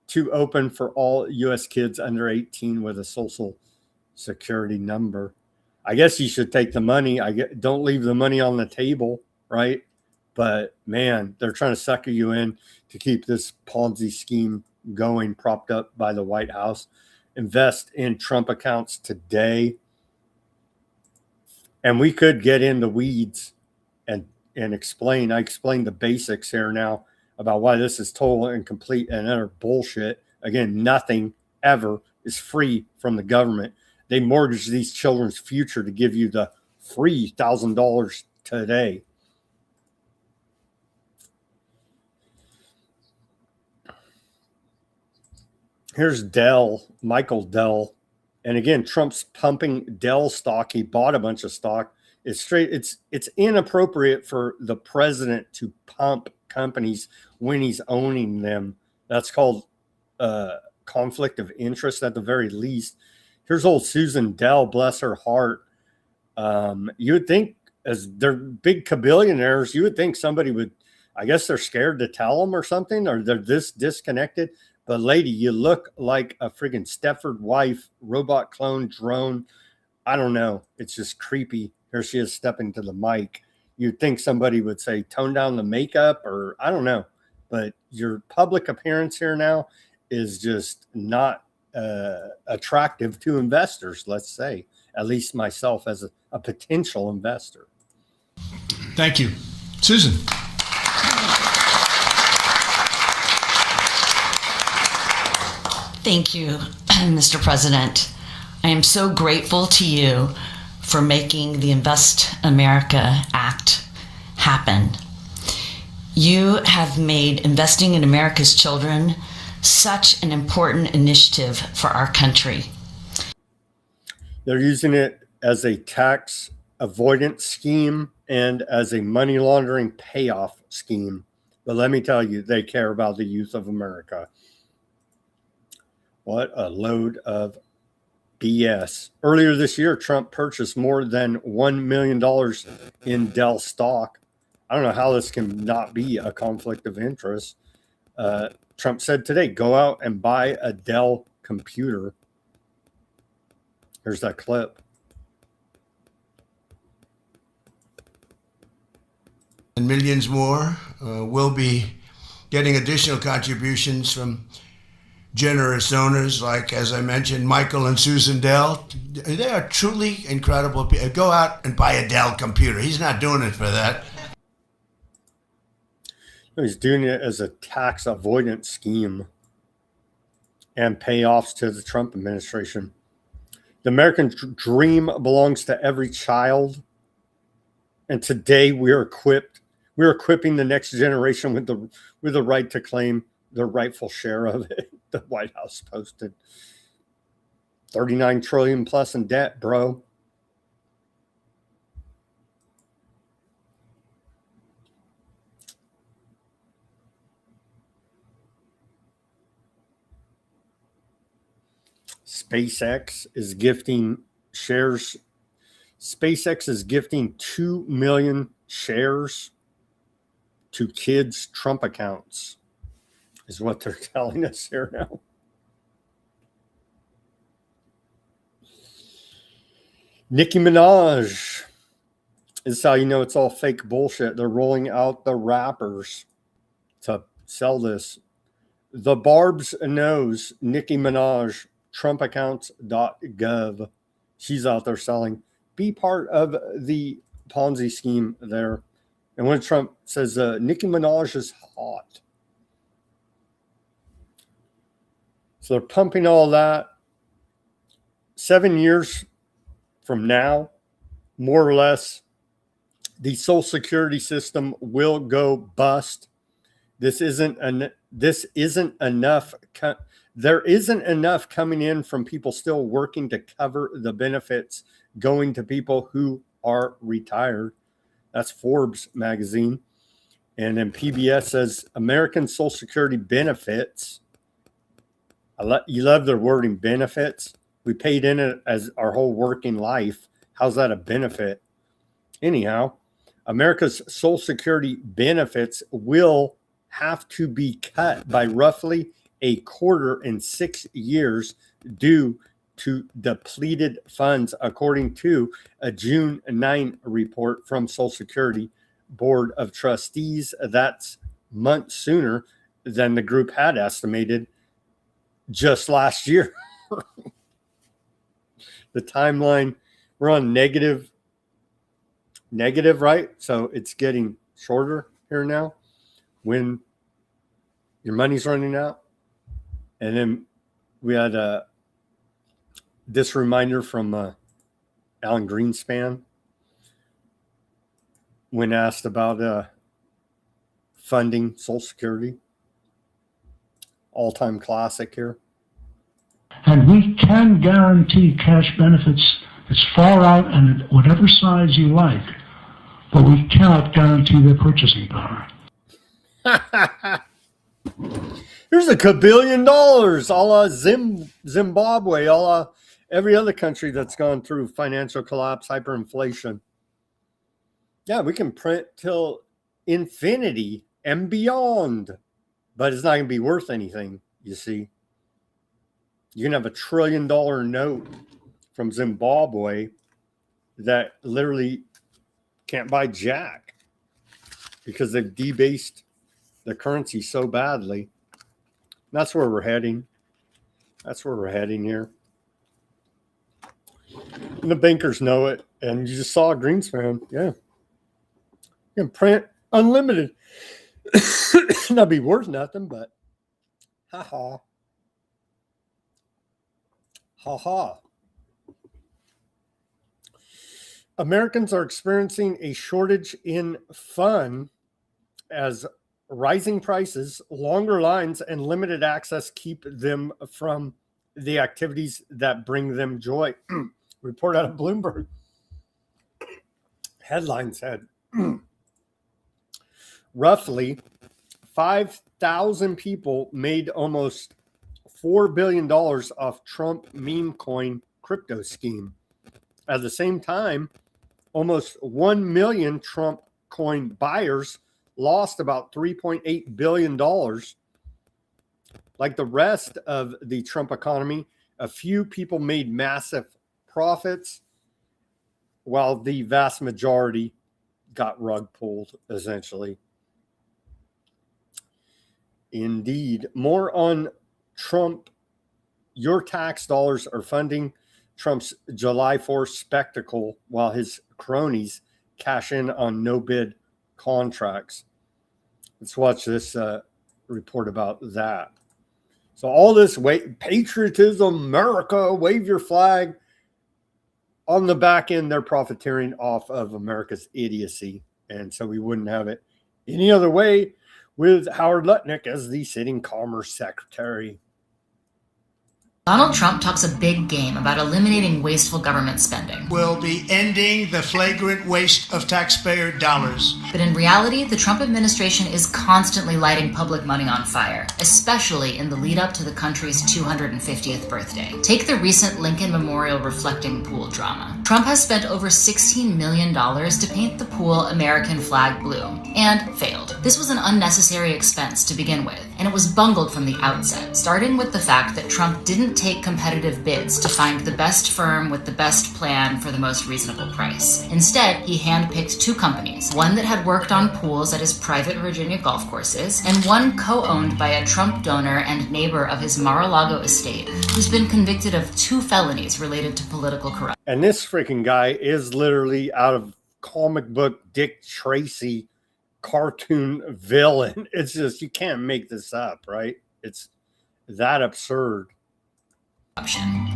to open for all U.S. kids under 18 with a social security number. I guess you should take the money. Don't leave the money on the table, right? But man, they're trying to sucker you in to keep this Ponzi scheme going, propped up by the White House. Invest in Trump accounts today. And we could get in the weeds and explain. I explained the basics here now about why this is total and complete and utter bullshit. Again, nothing ever is free from the government. They mortgage these children's future to give you the free $1,000 today. Here's Dell, Michael Dell. And again, Trump's pumping Dell stock. He bought a bunch of stock. It's inappropriate for the president to pump companies when he's owning them. That's called conflict of interest at the very least. Here's old Susan Dell, bless her heart. You would think, as they're big billionaires, you would think somebody would, I guess they're scared to tell them or something, or they're this disconnected. But lady, you look like a friggin' Stepford wife, robot clone, drone. I don't know. It's just creepy. Here she is stepping to the mic. You'd think somebody would say, tone down the makeup, or I don't know. But your public appearance here now is just not attractive to investors, let's say, at least myself as a potential investor. Thank you. Susan. Thank you, Mr. President. I am so grateful to you for making the Invest America Act happen. You have made investing in America's children such an important initiative for our country. They're using it as a tax avoidance scheme and as a money laundering payoff scheme. But let me tell you, they care about the youth of America. What a load of BS. Earlier this year, Trump purchased more than $1 million in Dell stock. I don't know how this can not be a conflict of interest. Trump said today, go out and buy a Dell computer. Here's that clip. And millions more will be getting additional contributions from generous donors like, as I mentioned, Michael and Susan Dell. They are truly incredible people. Go out and buy a Dell computer. He's not doing it for that. He's doing it as a tax avoidance scheme and payoffs to the Trump administration. The American dream belongs to every child. And today we're equipping the next generation with the right to claim the rightful share of it. The White House posted 39 trillion plus in debt, bro. SpaceX is gifting shares. SpaceX is gifting 2 million shares to kids' Trump accounts, is what they're telling us here now. Nicki Minaj. This is how you know it's all fake bullshit. They're rolling out the rappers to sell this. The Barb's knows Nicki Minaj, trumpaccounts.gov. She's out there selling. Be part of the Ponzi scheme there. And when Trump says Nicki Minaj is hot. So they're pumping all that. 7 years from now, more or less, the Social Security system will go bust. This isn't enough. There isn't enough coming in from people still working to cover the benefits going to people who are retired. That's Forbes magazine. And then PBS says American Social Security benefits. You love their wording, benefits. We paid in it as our whole working life. How's that a benefit? Anyhow, America's Social Security benefits will have to be cut by roughly a quarter in 6 years due to depleted funds, according to a June 9 report from Social Security Board of Trustees. That's months sooner than the group had estimated just last year. The timeline, we're on negative, right? So it's getting shorter here now when your money's running out. And then we had this reminder from Alan Greenspan when asked about funding Social Security. All-time classic here. And we can guarantee cash benefits as far out and at whatever size you like, but we cannot guarantee their purchasing power. Here's $1 billion, a la Zimbabwe, a la every other country that's gone through financial collapse, hyperinflation. Yeah, we can print till infinity and beyond, but it's not going to be worth anything, you see. You can have $1 trillion note from Zimbabwe that literally can't buy jack because they've debased the currency so badly. That's where we're heading. That's where we're heading here. And the bankers know it. And you just saw Greenspan. Yeah. You can print unlimited. Not be worth nothing, but ha-ha. Ha-ha. Americans are experiencing a shortage in fun as rising prices, longer lines, and limited access keep them from the activities that bring them joy. Report out of Bloomberg. Headline said, roughly 5,000 people made almost $4 billion off Trump meme coin crypto scheme. At the same time, almost 1 million Trump Bitcoin buyers lost about $3.8 billion. Like the rest of the Trump economy, a few people made massive profits, while the vast majority got rug pulled, essentially. Indeed. More on Trump. Your tax dollars are funding Trump's July 4th spectacle while his cronies cash in on no-bid contracts. Let's watch this report about that. So all this patriotism, America, wave your flag. On the back end, they're profiteering off of America's idiocy. And so we wouldn't have it any other way with Howard Lutnick as the sitting Commerce Secretary. Donald Trump talks a big game about eliminating wasteful government spending. Will be ending the flagrant waste of taxpayer dollars. But in reality, the Trump administration is constantly lighting public money on fire, especially in the lead up to the country's 250th birthday. Take the recent Lincoln Memorial reflecting pool drama. Trump has spent over $16 million to paint the pool American flag blue, and failed. This was an unnecessary expense to begin with, and it was bungled from the outset, starting with the fact that Trump didn't take competitive bids to find the best firm with the best plan for the most reasonable price. Instead, he handpicked two companies, one that had worked on pools at his private Virginia golf courses, and one co-owned by a Trump donor and neighbor of his Mar-a-Lago estate, who's been convicted of 2 felonies related to political corruption. And this freaking guy is literally out of comic book Dick Tracy cartoon villain. It's just, you can't make this up, right? It's that absurd.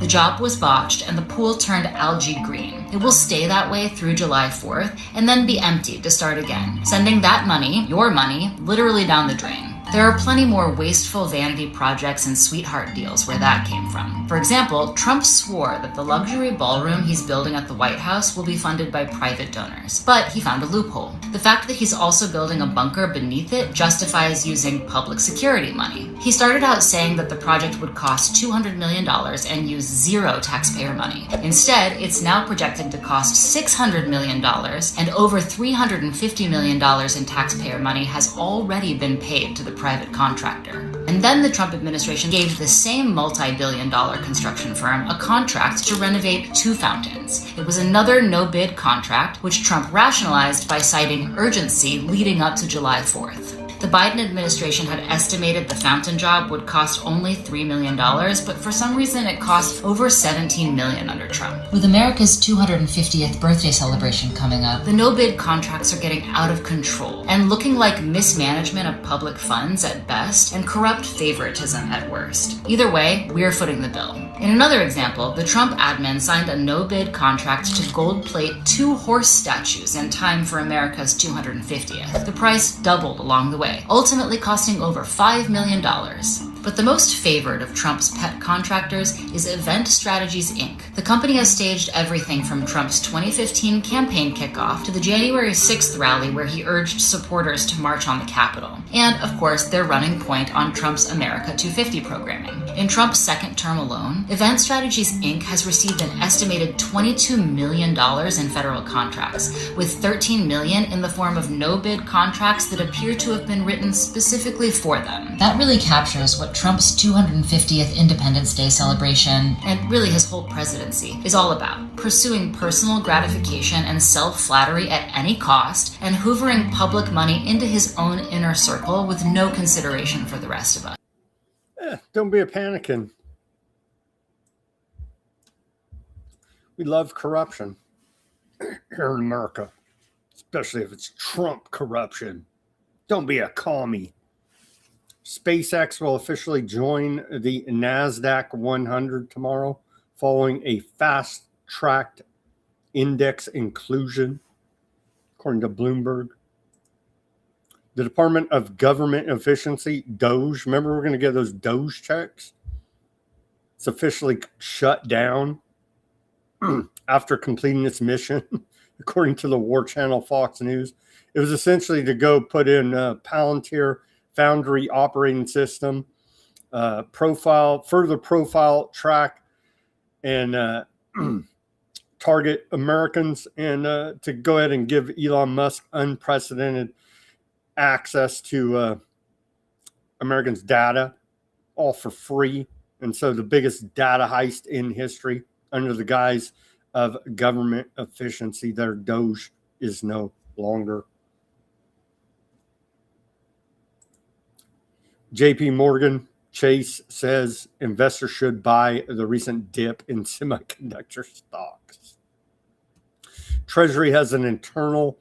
The job was botched and the pool turned algae green. It will stay that way through July 4th and then be emptied to start again, sending that money, your money, literally down the drain. There are plenty more wasteful vanity projects and sweetheart deals where that came from. For example, Trump swore that the luxury ballroom he's building at the White House will be funded by private donors, but he found a loophole. The fact that he's also building a bunker beneath it justifies using public security money. He started out saying that the project would cost $200 million and use 0 taxpayer money. Instead, it's now projected to cost $600 million, and over $350 million in taxpayer money has already been paid to the private contractor. And then the Trump administration gave the same multi-billion-dollar construction firm a contract to renovate 2 fountains. It was another no-bid contract, which Trump rationalized by citing urgency leading up to July 4th. The Biden administration had estimated the fountain job would cost only $3 million, but for some reason it cost over $17 million under Trump. With America's 250th birthday celebration coming up, the no-bid contracts are getting out of control and looking like mismanagement of public funds at best and corrupt favoritism at worst. Either way, we're footing the bill. In another example, the Trump admin signed a no-bid contract to gold plate 2 horse statues in time for America's 250th. The price doubled along the way, ultimately costing over $5 million. But the most favored of Trump's pet contractors is Event Strategies, Inc. The company has staged everything from Trump's 2015 campaign kickoff to the January 6th rally where he urged supporters to march on the Capitol. And, of course, they're running point on Trump's America 250 programming. In Trump's second term alone, Event Strategies, Inc. has received an estimated $22 million in federal contracts, with $13 million in the form of no-bid contracts that appear to have been written specifically for them. That really captures what Trump's 250th Independence Day celebration, and really his whole presidency, is all about. Pursuing personal gratification and self-flattery at any cost, and hoovering public money into his own inner circle with no consideration for the rest of us. Don't be a panicking. We love corruption here in America, especially if it's Trump corruption. Don't be a commie. SpaceX will officially join the NASDAQ 100 tomorrow, following a fast-tracked index inclusion, according to Bloomberg. The Department of Government Efficiency, DOGE, remember we're going to get those DOGE checks? It's officially shut down after completing its mission, according to the War Channel Fox News. It was essentially to go put in Palantir Foundry operating system, further profile track, and target Americans and to go ahead and give Elon Musk unprecedented access to Americans' data, all for free. And so the biggest data heist in history under the guise of government efficiency. Their Doge is no longer. JP Morgan Chase says investors should buy the recent dip in semiconductor stocks. Treasury has an internal,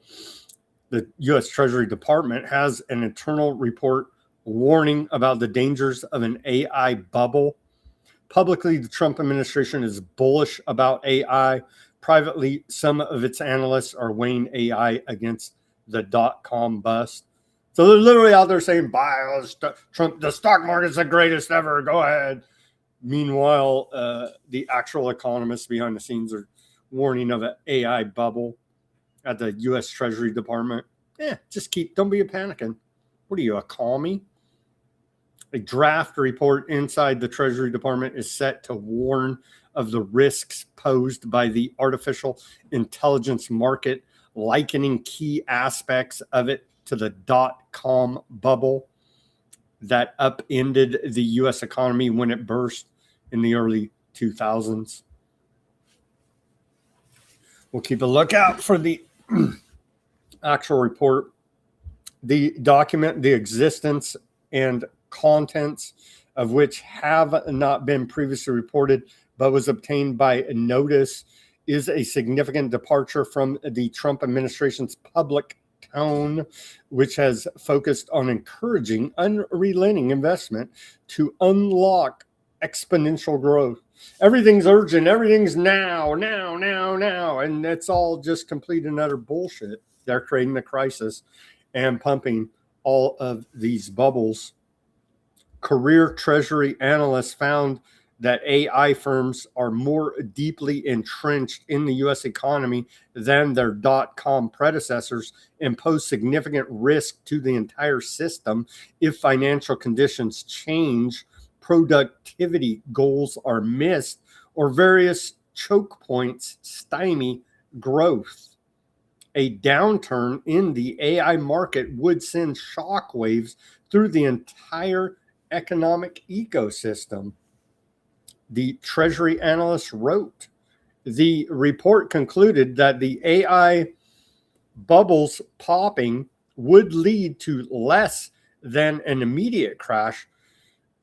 the U.S. Treasury Department has an internal report warning about the dangers of an AI bubble. Publicly, the Trump administration is bullish about AI. Privately, some of its analysts are weighing AI against the dot-com bust. So they're literally out there saying, buy Trump, the stock market's the greatest ever, go ahead. Meanwhile, the actual economists behind the scenes are warning of an AI bubble at the U.S. Treasury Department. Don't be a panicking. What are you, a commie? A draft report inside the Treasury Department is set to warn of the risks posed by the artificial intelligence market, likening key aspects of it to the dot-com bubble that upended the U.S. economy when it burst in the early 2000s. We'll keep a lookout for the actual report. The document, the existence and contents of which have not been previously reported but was obtained by notice, is a significant departure from the Trump administration's public tone, which has focused on encouraging unrelenting investment to unlock exponential growth. Everything's urgent, everything's now, and it's all just complete and utter bullshit. They're creating the crisis and pumping all of these bubbles. Career Treasury analysts found that AI firms are more deeply entrenched in the U.S. economy than their dot-com predecessors and pose significant risk to the entire system if financial conditions change, productivity goals are missed, or various choke points stymie growth. A downturn in the AI market would send shockwaves through the entire economic ecosystem. The Treasury analyst wrote, the report concluded that the AI bubbles popping would lead to less of an immediate crash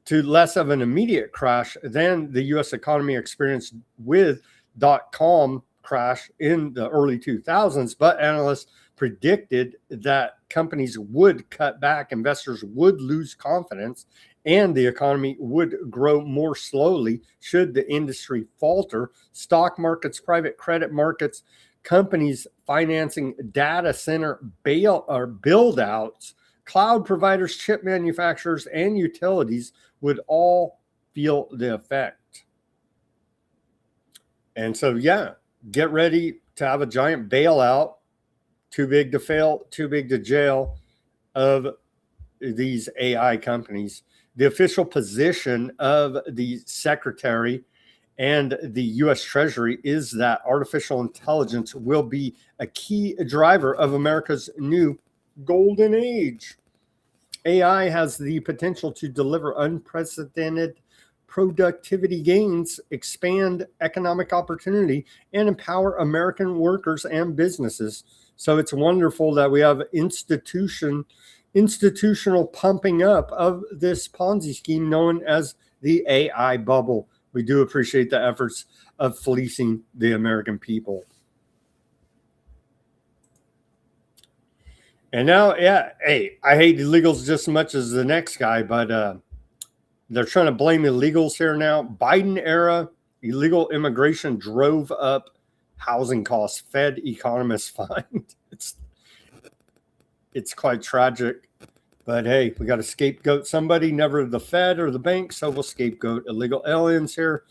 than the U.S. economy experienced with dot-com crash in the early 2000s, but analysts predicted that companies would cut back, investors would lose confidence, and the economy would grow more slowly should the industry falter. Stock markets, private credit markets, companies financing data center build-outs, cloud providers, chip manufacturers, and utilities would all feel the effect. And so, get ready to have a giant bailout, too big to fail, too big to jail, of these AI companies. The official position of the secretary and the U.S. Treasury is that artificial intelligence will be a key driver of America's new golden age. AI has the potential to deliver unprecedented productivity gains, expand economic opportunity, and empower American workers and businesses. So it's wonderful that we have institutional pumping up of this Ponzi scheme known as the AI bubble. We do appreciate the efforts of fleecing the American people. And now, I hate illegals just as much as the next guy, but they're trying to blame illegals here now. Biden era illegal immigration drove up housing costs, Fed economists find. It's quite tragic. But hey, we got to scapegoat somebody, never the Fed or the bank, so we'll scapegoat illegal aliens here.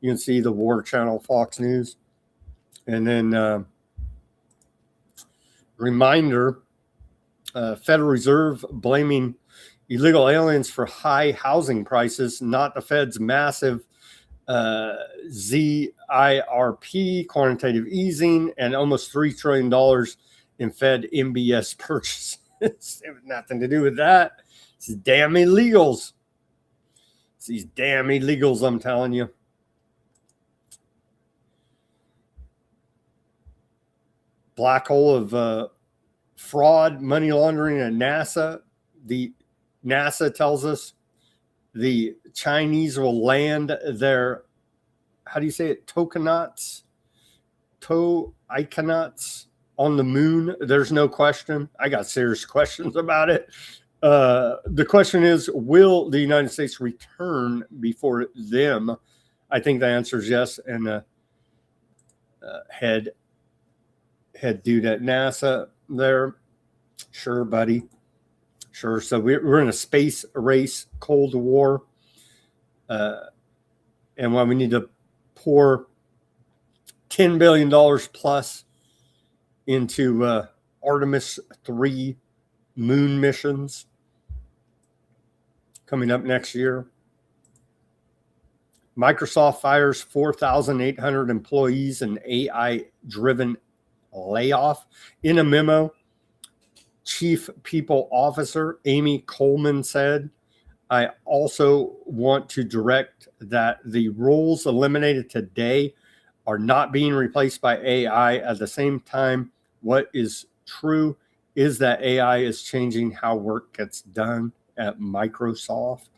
You can see the War Channel, Fox News. And then reminder, Federal Reserve blaming illegal aliens for high housing prices, not the Fed's massive ZIRP, quantitative easing, and almost $3 trillion in Fed MBS purchases. It has nothing to do with that. It's these damn illegals. It's these damn illegals, I'm telling you. Black hole of fraud, money laundering at NASA. The NASA tells us the Chinese will land their, how do you say it, iconauts on the moon. There's no question. I got serious questions about it. The question is, will the United States return before them? I think the answer is yes. And head dude at NASA there. Sure, buddy. Sure. So we're in a space race, Cold War. And while we need to pour $10 billion plus into Artemis 3 moon missions coming up next year. Microsoft fires 4,800 employees in AI-driven layoff. In a memo, Chief People Officer Amy Coleman said, I also want to direct that the roles eliminated today are not being replaced by AI. At the same time, what is true is that AI is changing how work gets done at Microsoft.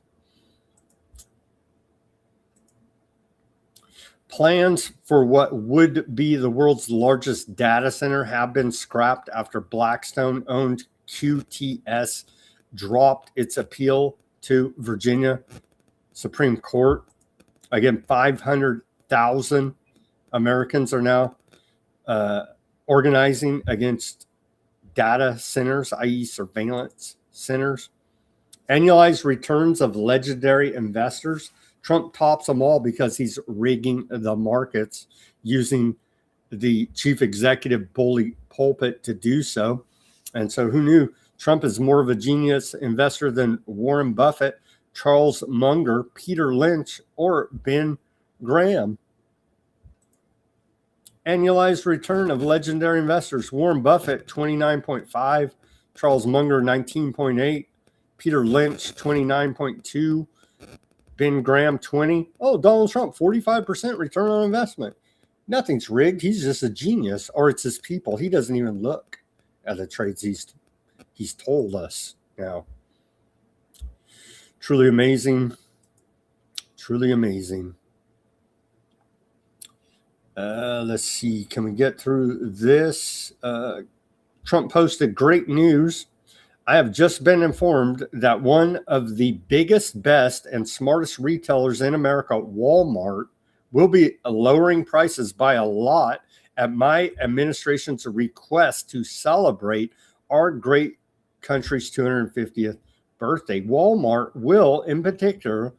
Plans for what would be the world's largest data center have been scrapped after Blackstone-owned QTS dropped its appeal to Virginia Supreme Court. Again, 500,000 Americans are now organizing against data centers, i.e. surveillance centers. Annualized returns of legendary investors. Trump tops them all because he's rigging the markets using the chief executive bully pulpit to do so. And so who knew Trump is more of a genius investor than Warren Buffett, Charles Munger, Peter Lynch, or Ben Graham? Annualized return of legendary investors. Warren Buffett, 29.5. Charles Munger, 19.8. Peter Lynch, 29.2. Ben Graham, 20. Oh, Donald Trump, 45% return on investment. Nothing's rigged. He's just a genius, or it's his people. He doesn't even look at the trades he's told us now. Truly amazing. Truly amazing. Let's see. Can we get through this? Trump posted great news. I have just been informed that one of the biggest, best, and smartest retailers in America, Walmart, will be lowering prices by a lot at my administration's request to celebrate our great country's 250th birthday. Walmart will, in particular,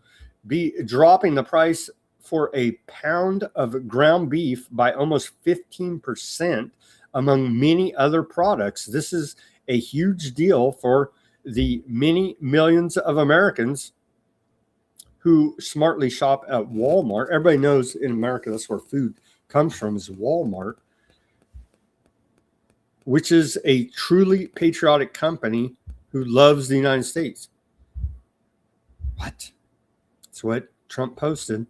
be dropping the price for a pound of ground beef by almost 15%, among many other products. This is a huge deal for the many millions of Americans who smartly shop at Walmart. Everybody knows in America that's where food comes from, is Walmart, which is a truly patriotic company who loves the United States. What? That's what Trump posted.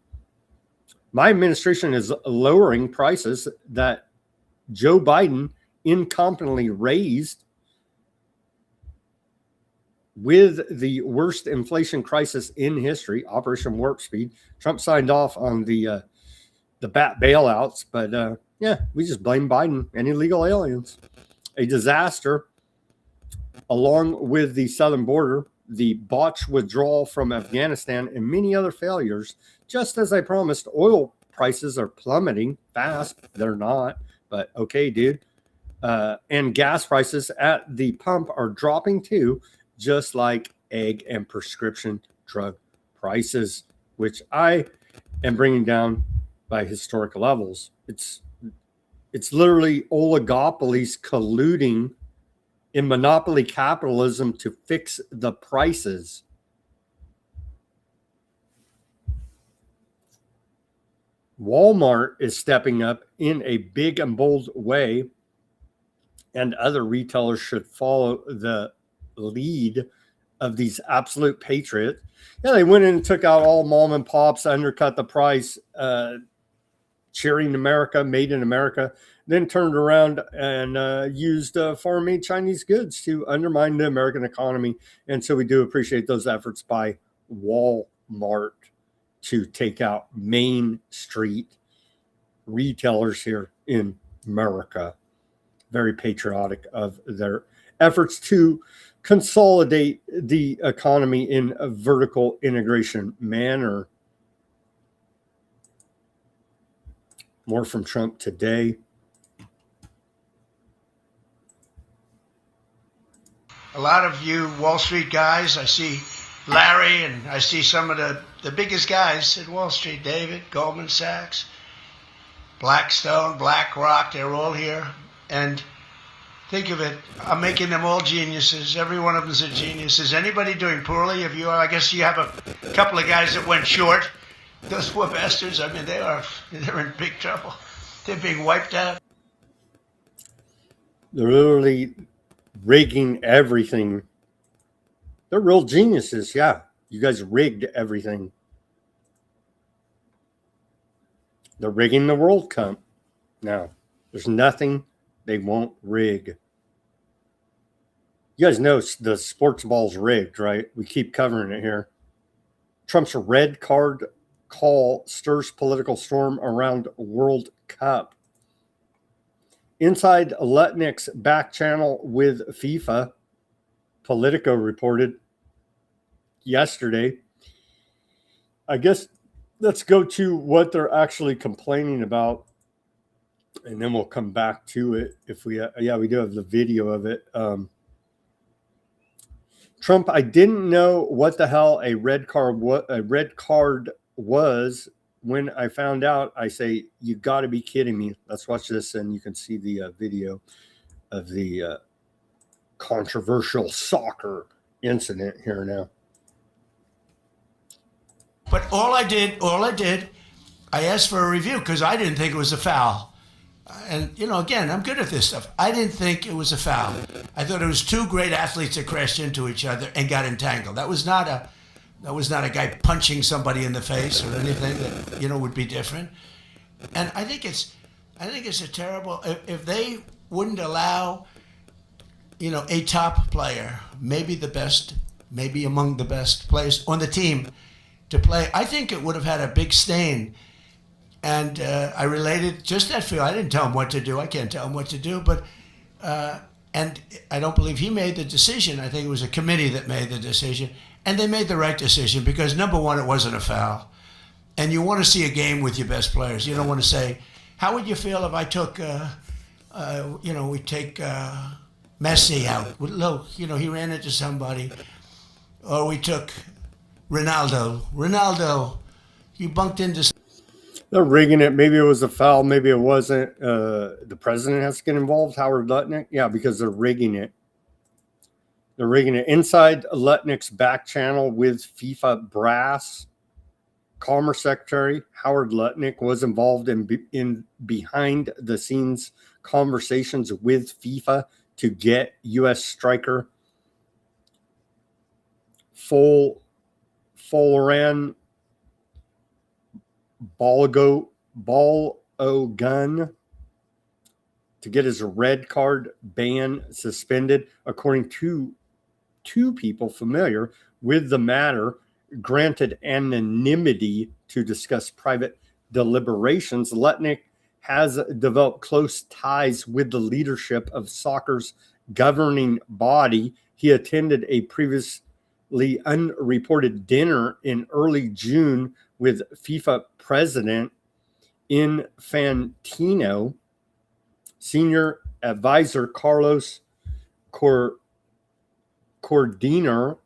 My administration is lowering prices that Joe Biden incompetently raised with the worst inflation crisis in history, Operation Warp Speed. Trump signed off on the bat bailouts, but yeah, we just blame Biden and illegal aliens. A disaster, along with the southern border, the botched withdrawal from Afghanistan, and many other failures. Just as I promised, oil prices are plummeting fast. They're not, but okay, dude. And gas prices at the pump are dropping too, just like egg and prescription drug prices, which I am bringing down by historic levels. It's literally oligopolies colluding in monopoly capitalism to fix the prices. Walmart is stepping up in a big and bold way, and other retailers should follow the lead of these absolute patriots. Yeah, they went in and took out all mom and pops, undercut the price, cheering America, made in America, then turned around and used foreign-made Chinese goods to undermine the American economy. And so we do appreciate those efforts by Walmart to take out Main Street retailers here in America. Very patriotic of their efforts to consolidate the economy in a vertical integration manner. More from Trump today. A lot of you Wall Street guys, I see Larry and I see some of the biggest guys at Wall Street, David, Goldman Sachs, Blackstone, BlackRock, they're all here. And think of it, I'm making them all geniuses. Every one of them's a genius. Is anybody doing poorly? If you are, I guess you have a couple of guys that went short. Those poor bastards, I mean, they're in big trouble. They're being wiped out. They're literally rigging everything. They're real geniuses. Yeah, you guys rigged everything. They're rigging the World Cup. Now, there's nothing they won't rig. You guys know the sports ball's rigged, right? We keep covering it here. Trump's red card call stirs political storm around World Cup. Inside Lutnick's back channel with FIFA, Politico reported yesterday. I guess let's go to what they're actually complaining about, and then we'll come back to it. If we, we do have the video of it. Trump, I didn't know what the hell a red card was. When I found out, I say, you got to be kidding me. Let's watch this, and you can see the video of the controversial soccer incident here now. But all I did, I asked for a review because I didn't think it was a foul. And, you know, again, I'm good at this stuff. I didn't think it was a foul. I thought it was two great athletes that crashed into each other and got entangled. That was not a guy punching somebody in the face or anything that, you know, would be different. And I think it's a terrible, if they wouldn't allow, you know, a top player, maybe the best, maybe among the best players on the team to play, I think it would have had a big stain. And I related just that feel. I didn't tell him what to do. I can't tell him what to do. But and I don't believe he made the decision. I think it was a committee that made the decision. And they made the right decision because, number one, it wasn't a foul. And you want to see a game with your best players. You don't want to say, how would you feel if I took, we take Messi out? Look, you know, he ran into somebody. Or we took Ronaldo. Ronaldo, he bumped into. They're rigging it. Maybe it was a foul. Maybe it wasn't. The president has to get involved. Howard Lutnick. Yeah, because they're rigging it. They're rigging it. Inside Lutnick's back channel with FIFA brass, Commerce Secretary Howard Lutnick was involved in behind-the-scenes conversations with FIFA to get U.S. striker Folarin Balogun to get his red card ban suspended, according to two people familiar with the matter, granted anonymity to discuss private deliberations. Lutnick has developed close ties with the leadership of soccer's governing body. He attended a previously unreported dinner in early June with FIFA president Infantino, senior advisor Carlos Cordino,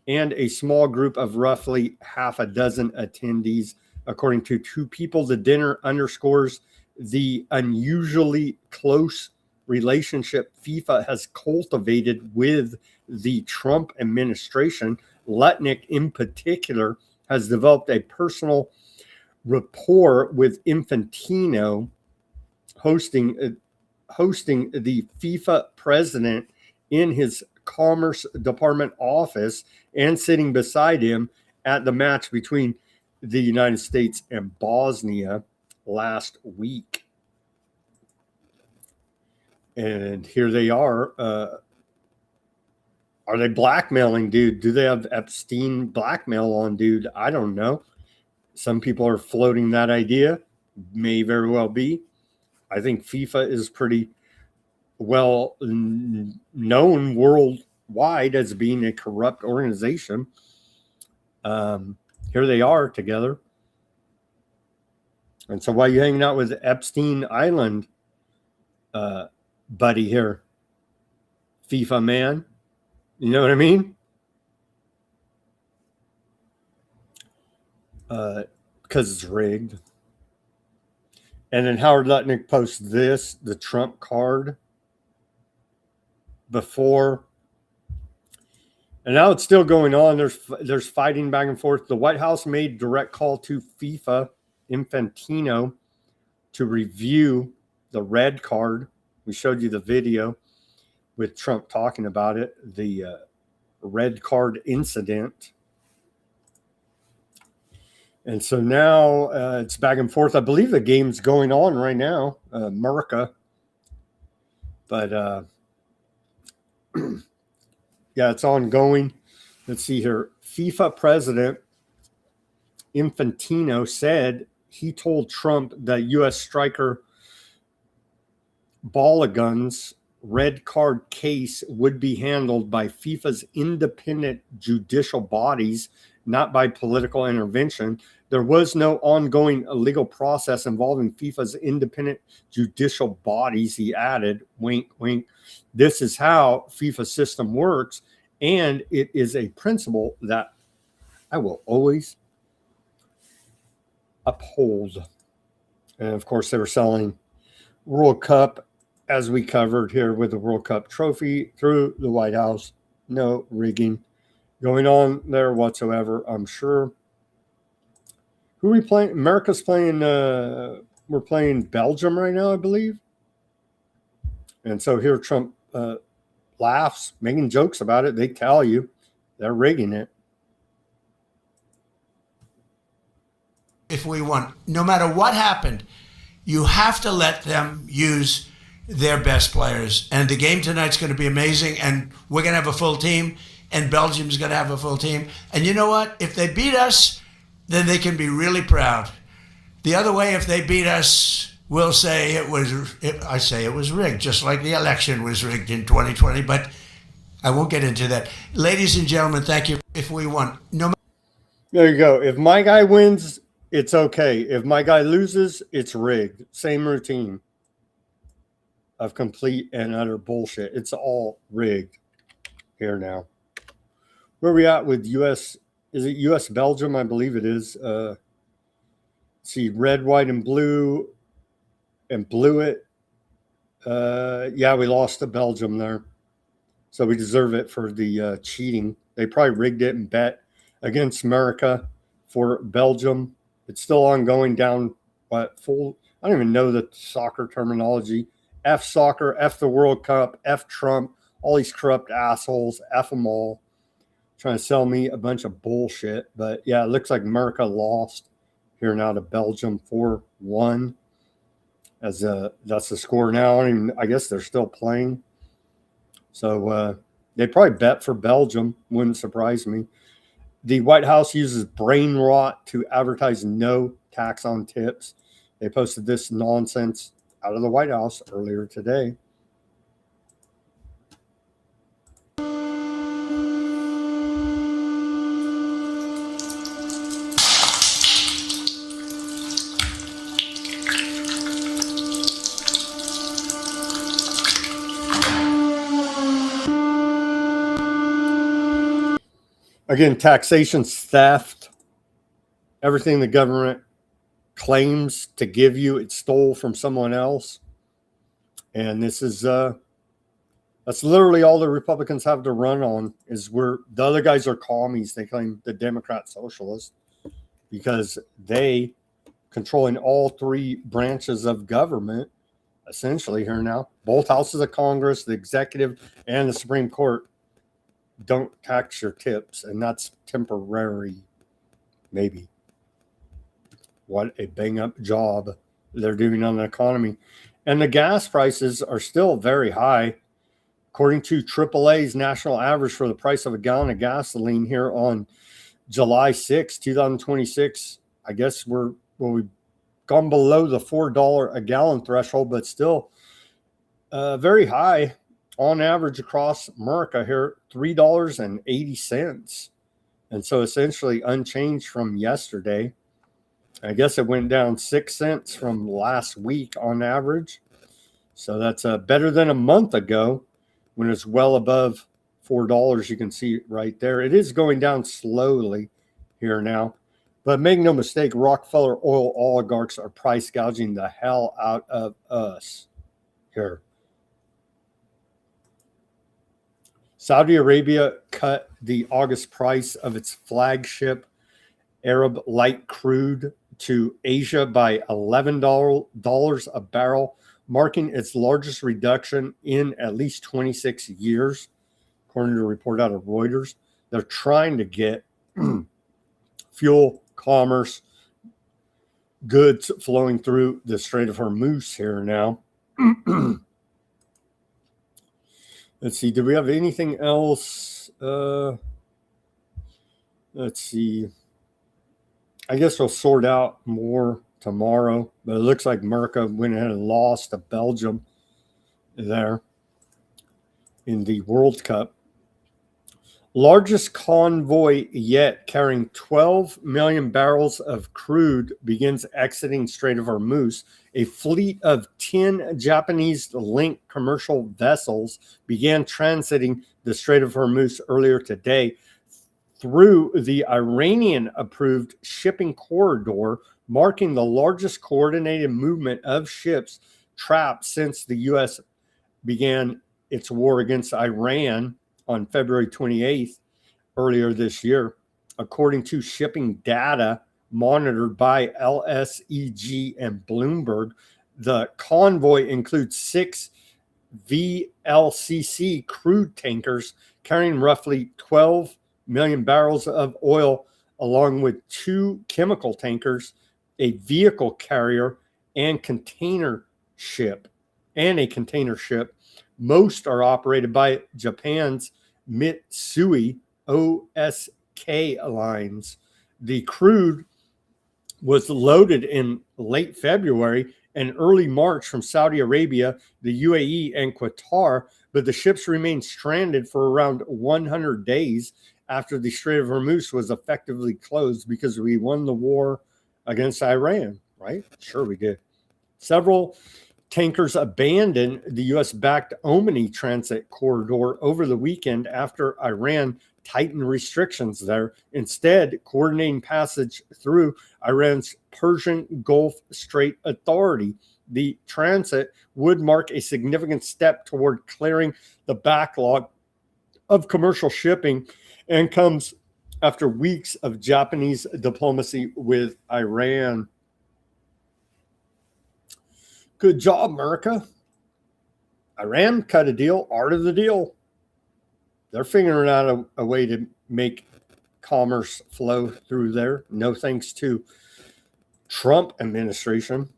and a small group of roughly half a dozen attendees. According to two people, the dinner underscores the unusually close relationship FIFA has cultivated with the Trump administration. Lutnick, in particular, has developed a personal rapport with Infantino hosting the FIFA president in his Commerce Department office and sitting beside him at the match between the United States and Bosnia last week. And here they are. Are they blackmailing dude? Do they have Epstein blackmail on dude? I don't know. Some people are floating that idea. May very well be. I think FIFA is pretty well known worldwide as being a corrupt organization. Here they are together. And so why are you hanging out with Epstein Island buddy here? FIFA man. You know what I mean? Because it's rigged. And then Howard Lutnick posts this, the Trump card, before. And now it's still going on. There's fighting back and forth. The White House made direct call to FIFA Infantino to review the red card. We showed you the video with Trump talking about it, the red card incident. And so now it's back and forth. I believe the game's going on right now, America. But yeah, it's ongoing. Let's see here. FIFA president Infantino said he told Trump that U.S. striker Balogun's red card case would be handled by FIFA's independent judicial bodies, not by political intervention. There was no ongoing legal process involving FIFA's independent judicial bodies, he added. Wink, wink. This is how FIFA system works, and it is a principle that I will always uphold. And of course, they were selling World Cup, as we covered here, with the World Cup trophy through the White House. No rigging going on there whatsoever, I'm sure. Who are we playing? America's playing, we're playing Belgium right now, I believe. And so here Trump laughs, making jokes about it. They tell you they're rigging it. If we want, no matter what happened, you have to let them use their best players. And the game tonight's going to be amazing. And we're going to have a full team. And Belgium's going to have a full team. And you know what? If they beat us, then they can be really proud. The other way, if they beat us, we'll say I say it was rigged, just like the election was rigged in 2020. But I won't get into that. Ladies and gentlemen, thank you. If we won, There you go. If my guy wins, it's okay. If my guy loses, it's rigged. Same routine of complete and utter bullshit. It's all rigged here now. Where are we at with U.S.? Is it U.S. Belgium? I believe it is. See, red, white, and blue blew it. Yeah, we lost to Belgium there. So we deserve it for the cheating. They probably rigged it and bet against America for Belgium. It's still ongoing down, full. I don't even know the soccer terminology. F soccer, F the World Cup, F Trump, all these corrupt assholes, F them all. Trying to sell me a bunch of bullshit. But yeah, it looks like America lost here now to Belgium 4-1. As that's the score now. I guess they're still playing. So they probably bet for Belgium. Wouldn't surprise me. The White House uses brain rot to advertise no tax on tips. They posted this nonsense out of the White House earlier today. Again, taxation's theft. Everything the government claims to give you, it stole from someone else. And this is that's literally all the Republicans have to run on, is where the other guys are commies. They claim the Democrat socialists because they controlling all three branches of government, essentially here now. Both houses of Congress, the executive, and the Supreme Court don't tax your tips, and that's temporary, maybe. What a bang-up job they're doing on the economy. And the gas prices are still very high. According to AAA's national average for the price of a gallon of gasoline here on July 6, 2026, I guess we've gone below the $4 a gallon threshold, but still very high on average across America here, $3.80. And so essentially unchanged from yesterday. I guess it went down 6 cents from last week on average. So that's better than a month ago when it's well above $4. You can see right there. It is going down slowly here now. But make no mistake, Rockefeller oil oligarchs are price gouging the hell out of us here. Saudi Arabia cut the August price of its flagship Arab light crude to Asia by $11 a barrel, marking its largest reduction in at least 26 years, according to a report out of Reuters. They're trying to get fuel, commerce, goods flowing through the Strait of Hormuz here now. Let's see. Do we have anything else? Let's see. I guess we'll sort out more tomorrow, but it looks like America went ahead and lost to Belgium there in the World Cup. Largest convoy yet, carrying 12 million barrels of crude, begins exiting Strait of Hormuz. A fleet of 10 Japanese-linked commercial vessels began transiting the Strait of Hormuz earlier today through the Iranian-approved shipping corridor, marking the largest coordinated movement of ships trapped since the U.S. began its war against Iran on February 28th earlier this year. According to shipping data monitored by LSEG and Bloomberg, the convoy includes 6 VLCC crude tankers carrying roughly 12 million barrels of oil, along with 2 chemical tankers, a vehicle carrier, and a container ship. Most are operated by Japan's Mitsui OSK lines. The crude was loaded in late February and early March from Saudi Arabia, the UAE, and Qatar, but the ships remained stranded for around 100 days after the Strait of Hormuz was effectively closed because we won the war against Iran, right? Sure we did. Several tankers abandoned the U.S.-backed Omani transit corridor over the weekend after Iran tightened restrictions there, instead coordinating passage through Iran's Persian Gulf Strait Authority. The transit would mark a significant step toward clearing the backlog of commercial shipping and comes after weeks of Japanese diplomacy with Iran. Good job, America. Iran cut a deal, art of the deal. They're figuring out a way to make commerce flow through there. No thanks to Trump administration.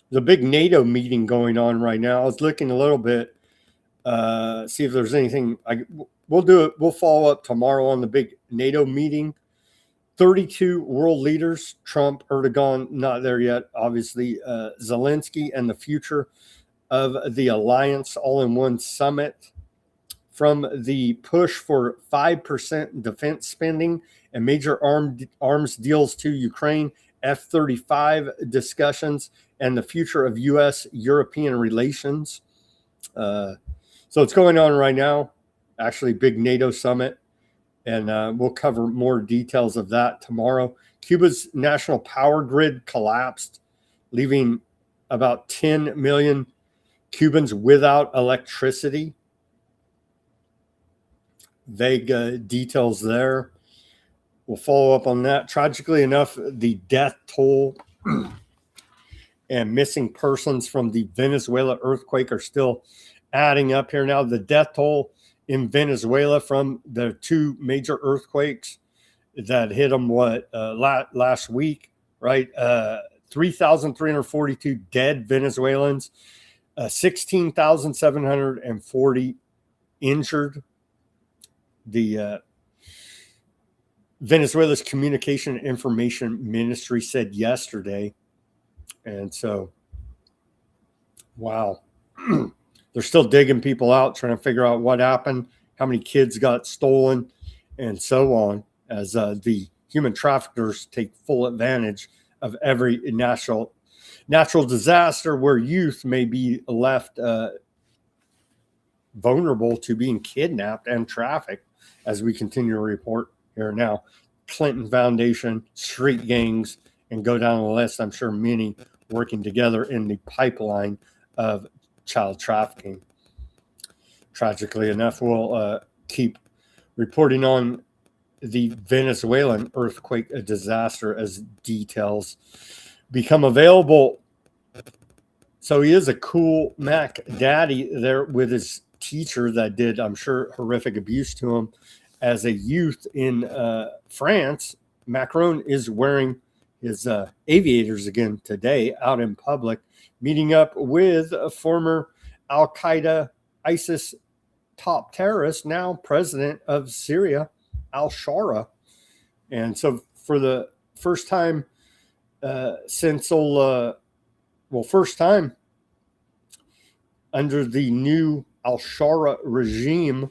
There's a big NATO meeting going on right now. I was looking a little bit, see if there's anything. We'll do it. We'll follow up tomorrow on the big NATO meeting. 32 world leaders, Trump, Erdogan, not there yet, obviously, Zelensky, and the future of the alliance all in one summit. From the push for 5% defense spending and major arms deals to Ukraine, F-35 discussions, and the future of U.S.-European relations. So it's going on right now, actually big NATO summit. And we'll cover more details of that tomorrow. Cuba's national power grid collapsed, leaving about 10 million Cubans without electricity. Vague details there. We'll follow up on that. Tragically enough, the death toll And missing persons from the Venezuela earthquake are still adding up here now. The death toll in Venezuela from the two major earthquakes that hit them last week, right? 3,342 dead Venezuelans, 16,740 injured. The Venezuela's Communication and Information Ministry said yesterday. And so, wow. They're still digging people out, trying to figure out what happened, how many kids got stolen, and so on, as the human traffickers take full advantage of every natural disaster where youth may be left vulnerable to being kidnapped and trafficked, as we continue to report here now. Clinton Foundation, street gangs, and go down the list. I'm sure many working together in the pipeline of child trafficking. Tragically enough, we'll keep reporting on the Venezuelan earthquake disaster as details become available. So he is a cool Mac daddy there with his teacher that did, I'm sure, horrific abuse to him as a youth in France. Macron is wearing his aviators again today out in public, meeting up with a former Al-Qaeda ISIS top terrorist, now president of Syria, al-Shara. And so for the first time first time under the new al-Shara regime,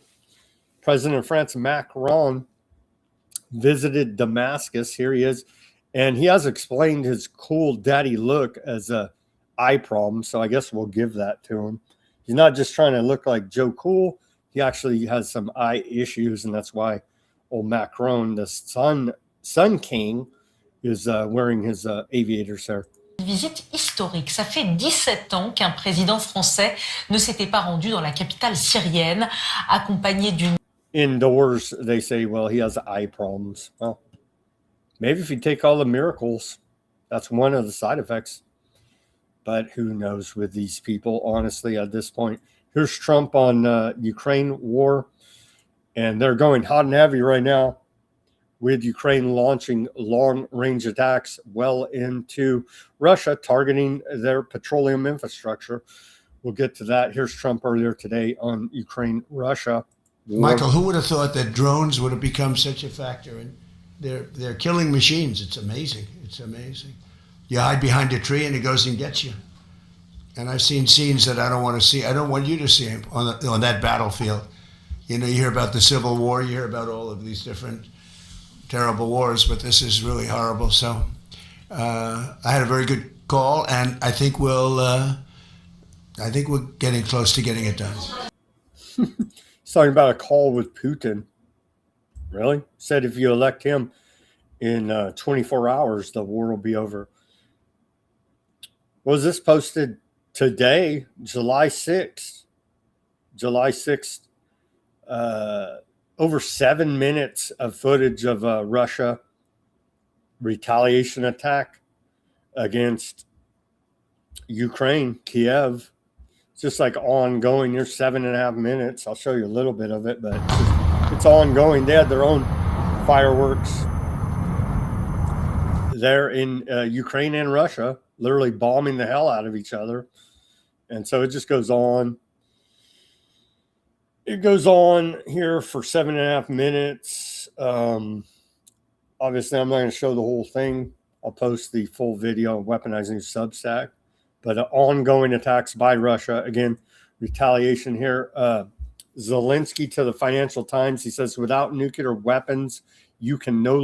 President of France, Macron, visited Damascus. Here he is. And he has explained his cool daddy look as a eye problem. So I guess we'll give that to him. He's not just trying to look like Joe Cool. He actually has some eye issues. And that's why old Macron, the Sun King, is wearing his aviators there. Visite historique. Ça fait 17 ans qu'un président français ne s'était pas rendu dans la capitale syrienne, accompagné d'une... Indoors, they say, well, he has eye problems. Well, maybe if you take all the miracles, that's one of the side effects. But who knows with these people, honestly, at this point. Here's Trump on Ukraine war. And they're going hot and heavy right now with Ukraine launching long-range attacks well into Russia, targeting their petroleum infrastructure. We'll get to that. Here's Trump earlier today on Ukraine-Russia war. Michael, who would have thought that drones would have become such a factor? And they're killing machines. It's amazing. It's amazing. You hide behind a tree and it goes and gets you. And I've seen scenes that I don't want to see. I don't want you to see on that battlefield. You know, you hear about the Civil War, you hear about all of these different terrible wars, but this is really horrible. So I had a very good call, and I think we're getting close to getting it done. He's talking about a call with Putin. Really? Said if you elect him in 24 hours, the war will be over. Was this posted today, July 6th? July 6th. Over 7 minutes of footage of a Russia retaliation attack against Ukraine, Kiev. It's just like ongoing. There's 7.5 minutes. I'll show you a little bit of it, but it's ongoing. They had their own fireworks there in Ukraine and Russia, literally bombing the hell out of each other. And so it just goes on. It goes on here for 7.5 minutes. Obviously, I'm not going to show the whole thing. I'll post the full video on Weaponized News Substack. But ongoing attacks by Russia. Again, retaliation here. Zelensky to the Financial Times. He says, without nuclear weapons, you are no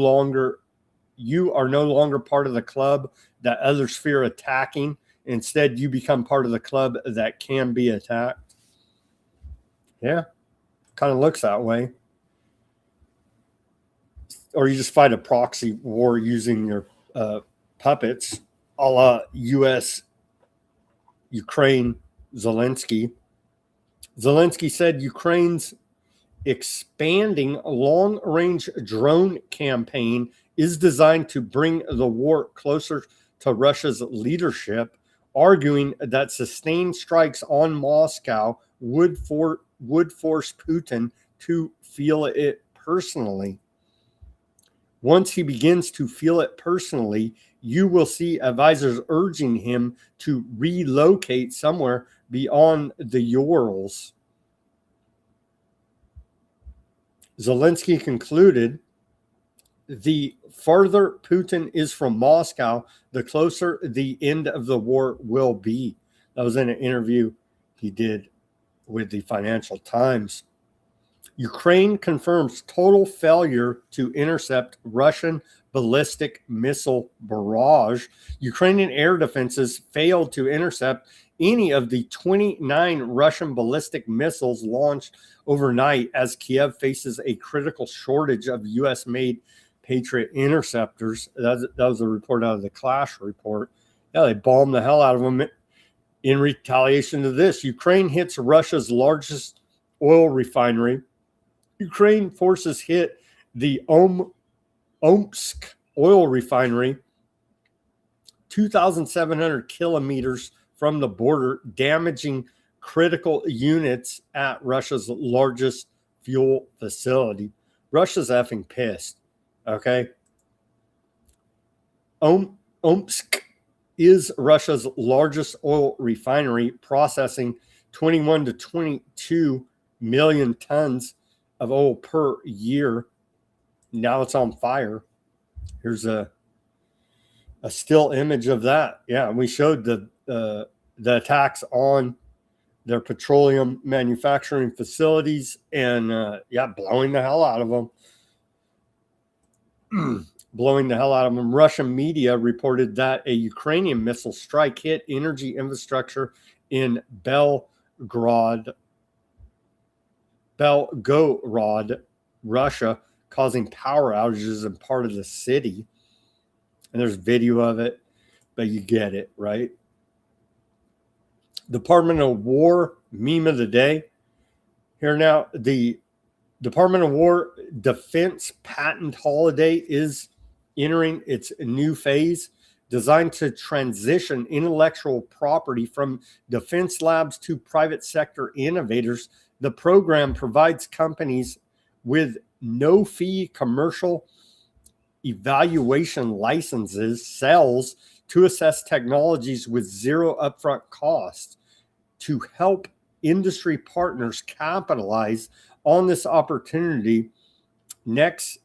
longer part of the club that others fear attacking. Instead, you become part of the club that can be attacked. Yeah, kind of looks that way. Or you just fight a proxy war using your puppets, a la U.S. Ukraine Zelensky. Zelensky said Ukraine's expanding long-range drone campaign is designed to bring the war closer to Russia's leadership, arguing that sustained strikes on Moscow would force Putin to feel it personally. Once he begins to feel it personally, you will see advisors urging him to relocate somewhere beyond the Urals. Zelensky concluded, the farther Putin is from Moscow, the closer the end of the war will be. That was in an interview he did with the Financial Times. Ukraine confirms total failure to intercept Russian ballistic missile barrage. Ukrainian air defenses failed to intercept any of the 29 Russian ballistic missiles launched overnight as Kiev faces a critical shortage of U.S.-made Patriot interceptors. That was a report out of the Clash report. Yeah, they bombed the hell out of them in retaliation to this. Ukraine hits Russia's largest oil refinery. Ukraine forces hit the Omsk oil refinery 2,700 kilometers from the border, damaging critical units at Russia's largest fuel facility. Russia's effing pissed, okay? Omsk is Russia's largest oil refinery, processing 21 to 22 million tons of oil per year. Now it's on fire. Here's a still image of that. Yeah, we showed the attacks on their petroleum manufacturing facilities and blowing the hell out of them. Blowing the hell out of them. Russian media reported that a Ukrainian missile strike hit energy infrastructure in Belgorod, Russia, causing power outages in part of the city. And there's video of it, but you get it, right? Department of War meme of the day. Here now, the Department of War defense patent holiday is entering its new phase, designed to transition intellectual property from defense labs to private sector innovators. The program provides companies with no-fee commercial evaluation licenses, cells to assess technologies with zero upfront cost. To help industry partners capitalize on this opportunity, Next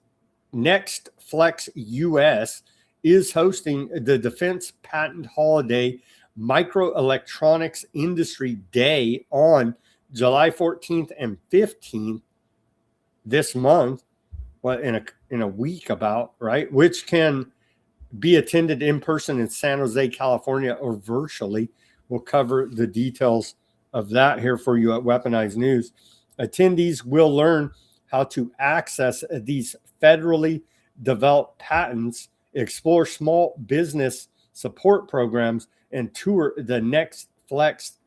Flex US is hosting the Defense Patent Holiday Microelectronics Industry Day on July 14th and 15th this month, in a week about, right? Which can be attended in person in San Jose, California, or virtually. We'll cover the details of that here for you at Weaponized News. Attendees will learn how to access these federally developed patents, explore small business support programs, and tour the Next Flex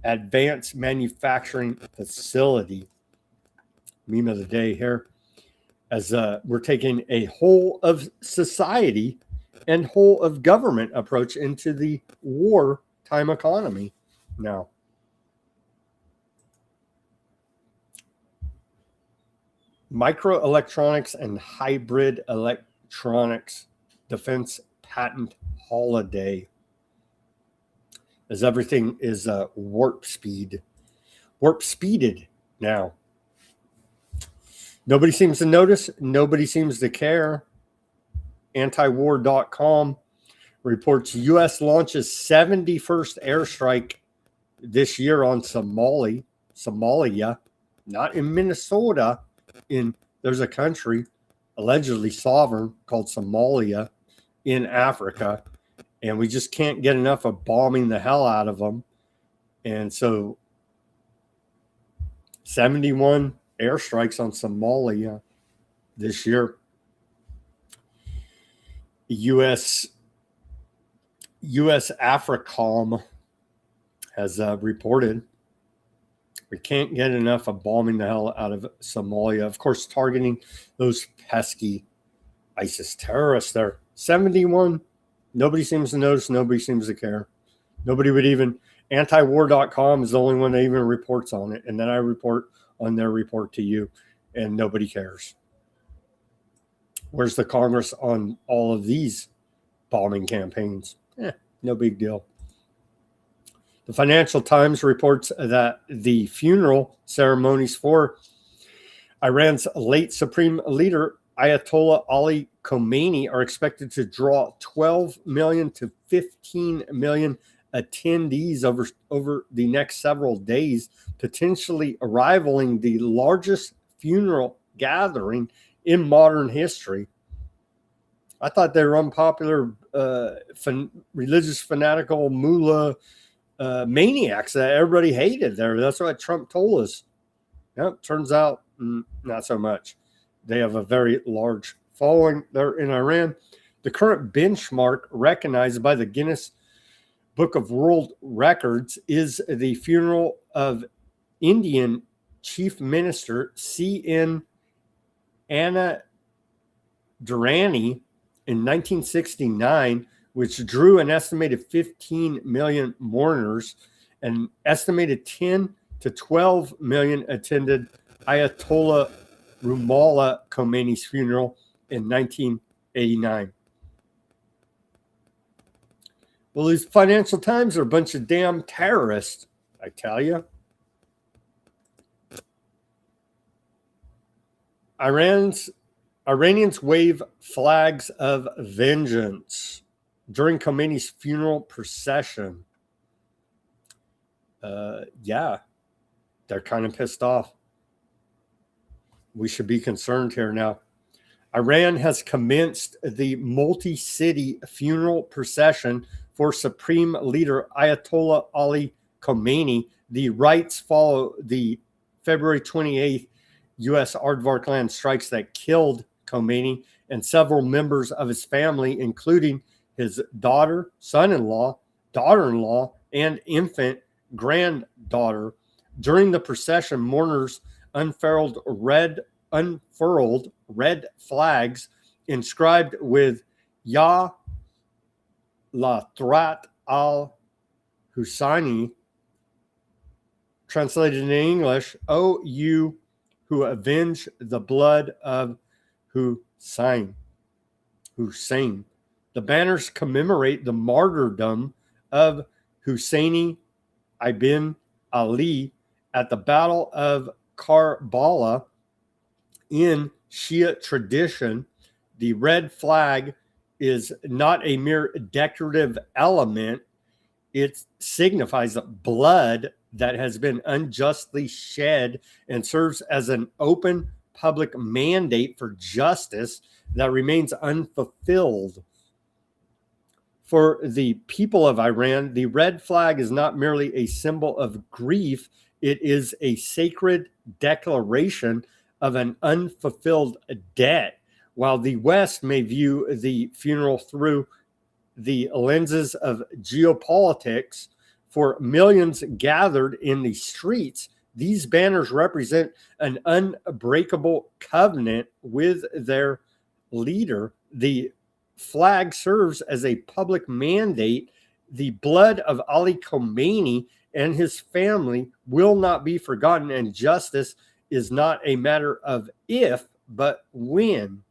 Advanced Manufacturing Facility. Meme of the day here, as we're taking a whole of society and whole of government approach into the wartime economy now. Microelectronics and hybrid electronics defense patent holiday, as everything is warp speeded now. Nobody seems to notice. Nobody seems to care. Antiwar.com reports U.S. launches 71st airstrike this year on Somalia, not in Minnesota. There's a country allegedly sovereign called Somalia in Africa, and we just can't get enough of bombing the hell out of them. And so 71 airstrikes on Somalia this year. U.S. AFRICOM has reported we can't get enough of bombing the hell out of Somalia. Of course, targeting those pesky ISIS terrorists there. 71 Nobody seems to notice. Nobody seems to care. Nobody would even, antiwar.com is the only one that even reports on it. And then I report on their report to you, and nobody cares. Where's the Congress on all of these bombing campaigns? No big deal. The Financial Times reports that the funeral ceremonies for Iran's late supreme leader, Ayatollah Ali Khomeini, are expected to draw 12 million to 15 million attendees over the next several days, potentially rivaling the largest funeral gathering in modern history. I thought they were unpopular, religious fanatical mullah maniacs that everybody hated there. That's what Trump told us. Yep, turns out not so much. They have a very large following there in Iran. The current benchmark recognized by the Guinness Book of World Records is the funeral of Indian Chief Minister C.N. Anna Durrani in 1969, which drew an estimated 15 million mourners. An estimated 10 to 12 million attended Ayatollah Ruhollah Khomeini's funeral in 1989. Well, these Financial Times are a bunch of damn terrorists, I tell you. Iranians wave flags of vengeance during Khomeini's funeral procession. Yeah, they're kind of pissed off. We should be concerned here now. Iran has commenced the multi-city funeral procession for Supreme Leader Ayatollah Ali Khomeini. The rites follow the February 28th U.S. Aardvark land strikes that killed Khomeini and several members of his family, including his daughter, son-in-law, daughter-in-law, and infant granddaughter. During the procession, mourners unfurled red flags inscribed with Ya Latrat al-Husseini, translated in English, "O you who avenge the blood of Hussein." The banners commemorate the martyrdom of Husseini ibn Ali at the Battle of Karbala. In Shia tradition, the red flag is not a mere decorative element. It signifies blood that has been unjustly shed and serves as an open public mandate for justice that remains unfulfilled. For the people of Iran, the red flag is not merely a symbol of grief, it is a sacred declaration of an unfulfilled debt. While the West may view the funeral through the lenses of geopolitics, for millions gathered in the streets, these banners represent an unbreakable covenant with their leader. The flag serves as a public mandate. The blood of Ali Khomeini and his family will not be forgotten, and justice is not a matter of if, but when.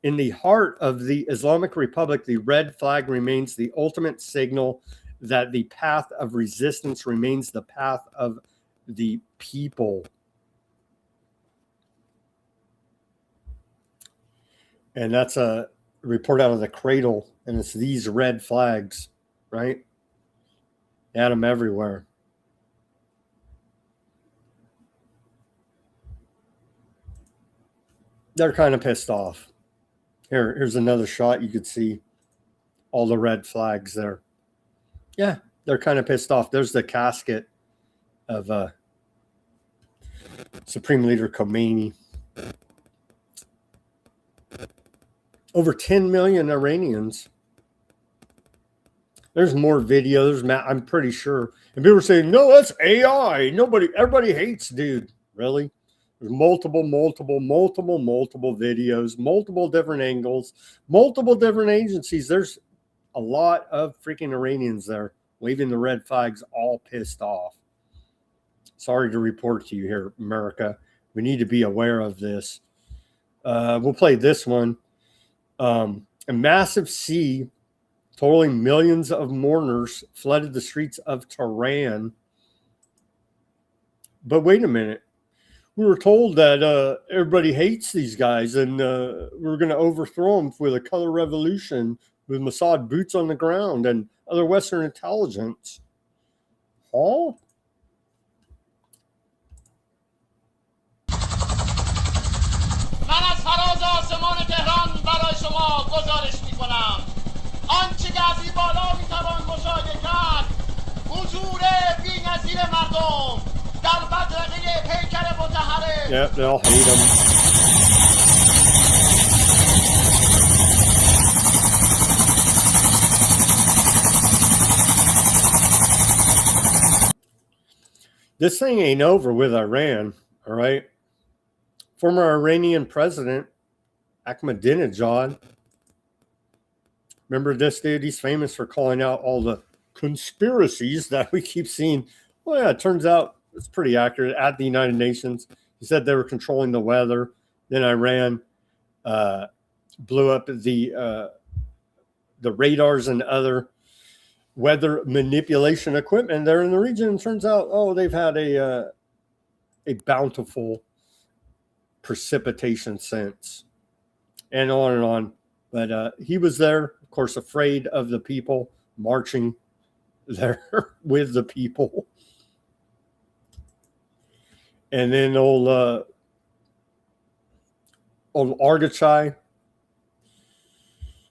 In the heart of the Islamic Republic, the red flag remains the ultimate signal that the path of resistance remains the path of the people. And that's a report out of the Cradle, and it's these red flags, right? Add them everywhere. They're kind of pissed off. Here's another shot. You could see all the red flags there. Yeah, they're kind of pissed off. There's the casket of Supreme Leader Khomeini. Over 10 million Iranians. There's more videos. I'm pretty sure. And people are saying, no, that's AI. Everybody hates dude. Really? There's multiple videos, multiple different angles, multiple different agencies. There's a lot of freaking Iranians there waving the red flags, all pissed off. Sorry to report to you here, America. We need to be aware of this. We'll play this one. A massive sea totaling millions of mourners flooded the streets of Tehran. But wait a minute. We were told that everybody hates these guys and we're going to overthrow them with a color revolution with Mossad boots on the ground and other Western intelligence. Huh? من از فراز آسمان تهران برای شما گزارش می‌کنم. آنچه که از این بالا می‌توان مشاهده کرد حضور بی‌نظیر مردم در بدرقه پیکر مطهره. Yep, they'll hate them. This thing ain't over with Iran, all right? Former Iranian President Ahmadinejad. Remember this dude? He's famous for calling out all the conspiracies that we keep seeing. Well, yeah, it turns out it's pretty accurate. At the United Nations, he said they were controlling the weather. Then Iran blew up the radars and other weather manipulation equipment there in the region. And turns out, oh, they've had a bountiful precipitation since, and on and on. But he was there, of course, afraid of the people, marching there with the people. And then old Argachai,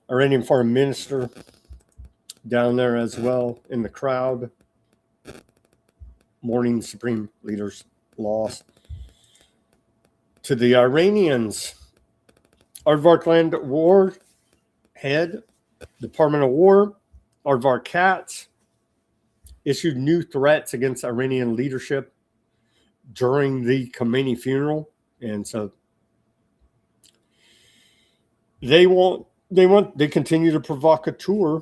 Iranian foreign minister, down there as well in the crowd, mourning the supreme leader's loss. To the Iranians, Aardvark Land War head, Department of War, Aardvark Katz, issued new threats against Iranian leadership during the Khomeini funeral. And so they continue to provocateur,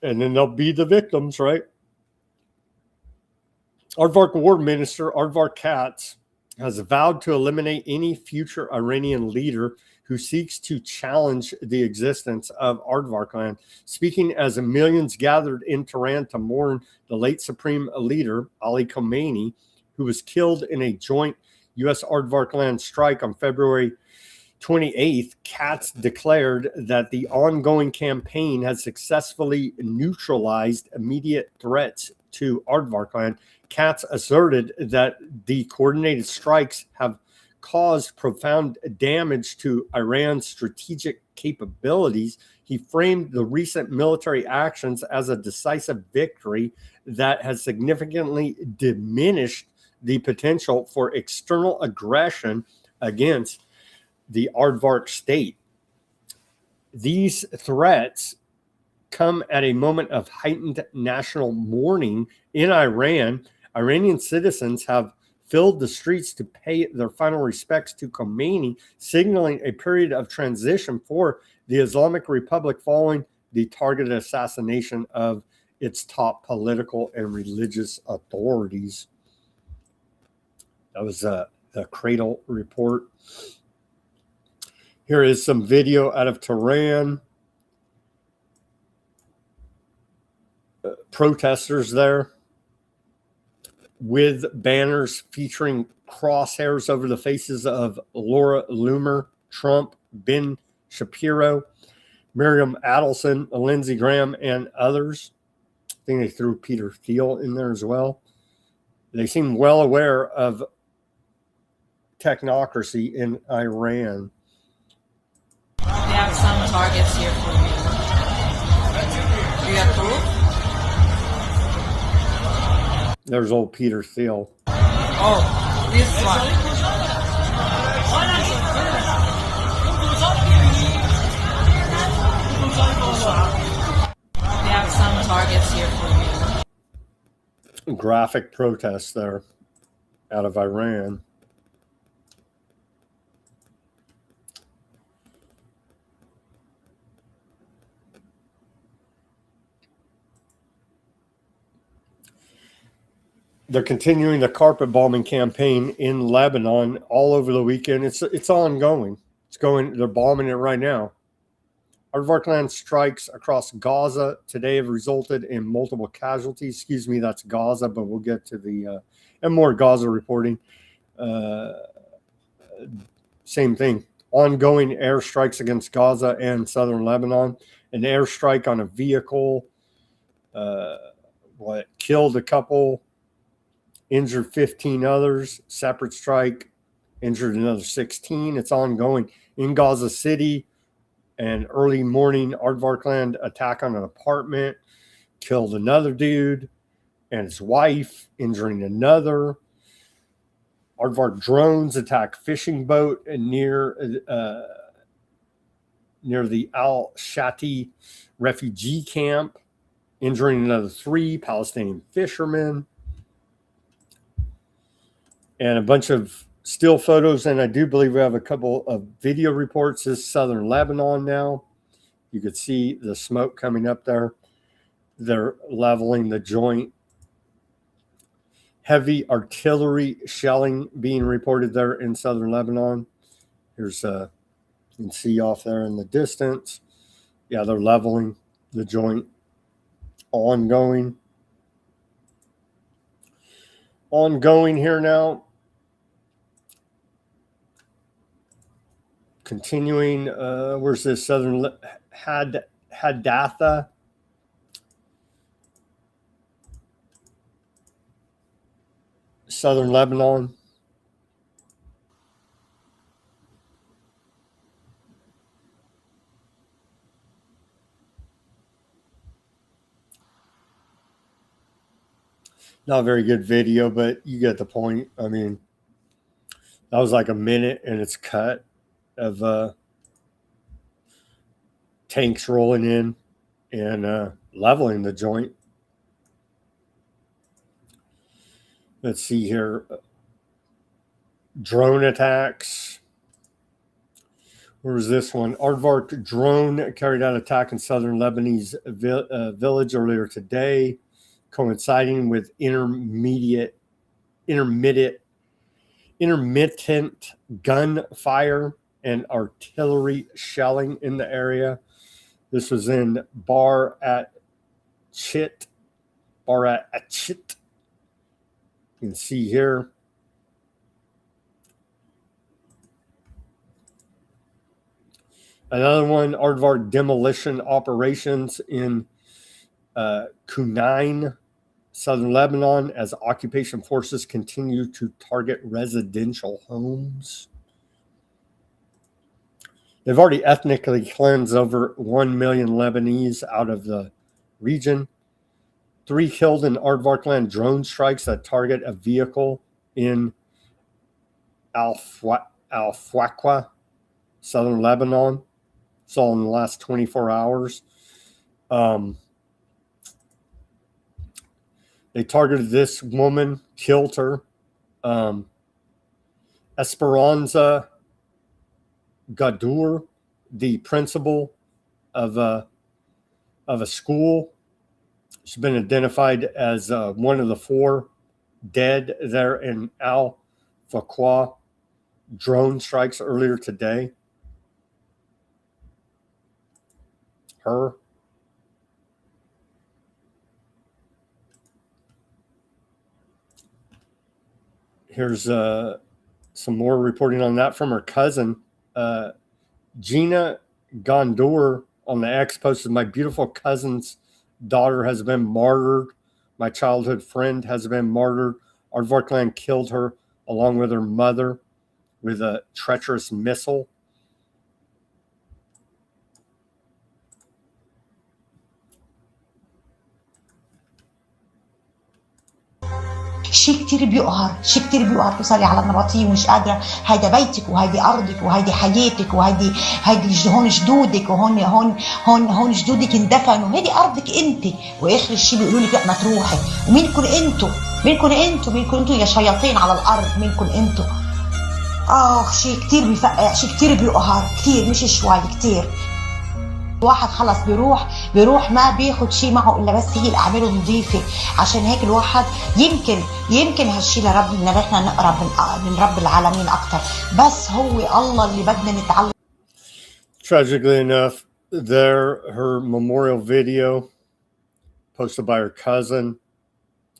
and then they'll be the victims, right? Aardvark War Minister Aardvark Katz has vowed to eliminate any future Iranian leader who seeks to challenge the existence of Aardvark land. Speaking as millions gathered in Tehran to mourn the late supreme leader, Ali Khamenei, who was killed in a joint U.S. Aardvark land strike on February 28th, Katz declared that the ongoing campaign has successfully neutralized immediate threats to Aardvark land. Katz asserted that the coordinated strikes have caused profound damage to Iran's strategic capabilities. He framed the recent military actions as a decisive victory that has significantly diminished the potential for external aggression against the Aardvark state. These threats come at a moment of heightened national mourning in Iran. Iranian citizens have filled the streets to pay their final respects to Khomeini, signaling a period of transition for the Islamic Republic following the targeted assassination of its top political and religious authorities. That was the Cradle report. Here is some video out of Tehran. Protesters there with banners featuring crosshairs over the faces of Laura Loomer, Trump, Ben Shapiro, Miriam Adelson, Lindsey Graham, and others. I think they threw Peter Thiel in there as well. They seem well aware of technocracy in Iran. We have some targets here for you. Do you have proof? There's old Peter Thiel. Oh, this one. We have some targets here for you. Graphic protests there out of Iran. they're continuing the carpet bombing campaign in Lebanon all over the weekend. It's ongoing. They're bombing it right now. Aviation strikes across Gaza today have resulted in multiple casualties. Excuse me, that's Gaza, but we'll get to the and more Gaza reporting. Same thing. Ongoing airstrikes against Gaza and southern Lebanon. An airstrike on a vehicle killed a couple, injured 15 others. Separate strike, injured another 16. It's ongoing. In Gaza City, an early morning Aviation attack on an apartment killed another dude and his wife, injuring another. Aviation drones attack fishing boat near the Al-Shati refugee camp, injuring another 3 Palestinian fishermen. And a bunch of still photos, and I do believe we have a couple of video reports. This is southern Lebanon now. You could see the smoke coming up there. They're leveling the joint. Heavy artillery shelling being reported there in southern Lebanon. Here's you can see off there in the distance. Yeah, they're leveling the joint. Ongoing here now. Continuing, where's this? Southern Hadatha. Southern Lebanon. Not a very good video, but you get the point. I mean, that was like a minute and it's cut of tanks rolling in and leveling the joint. Let's see here. Drone attacks. Where's this one? Aardvark drone carried out attack in southern Lebanese village earlier today, coinciding with intermittent gunfire and artillery shelling in the area. This was in Bar at Chit. You can see here. Another one, Aardvark demolition operations in Kunain, southern Lebanon, as occupation forces continue to target residential homes. They've already ethnically cleansed over 1 million Lebanese out of the region. 3 killed in Aardvark drone strikes that target a vehicle in Al-Fawqa, southern Lebanon. It's all in the last 24 hours. They targeted this woman, killed her. Esperanza Gadur, the principal of a school. She's been identified as one of the 4 dead there in Al-Fawqa. Drone strikes earlier today. Her. Here's some more reporting on that from her cousin. Gina Gondor on the X posted, "My beautiful cousin's daughter has been martyred. My childhood friend has been martyred. Aardvark killed her along with her mother with a treacherous missile." شيء كتير بيقهر توصلي على مراتي ومش قادرة. هيدا بيتك وهيدي أرضك وهيدي حياتك وهيدي هون جدودك هون جدودك اندفنوا. هيدي أرضك أنت. وآخر الشيء بيقولوا لك لا ما تروحي. ومينكن أنتوا يا شياطين على الأرض. مينكن أنتوا. شيء كتير بيفقع. شيء كتير بيقهر. كتير مش شوي كتير. الواحد خلص بيروح ما بياخد شيء معه الا بس هي الاعماله نظيفه. عشان هيك الواحد يمكن هالشيء لرب ان احنا نقرب من رب العالمين اكثر، بس هو الله اللي بدنا نتعلم. Tragically enough, her memorial video posted by her cousin.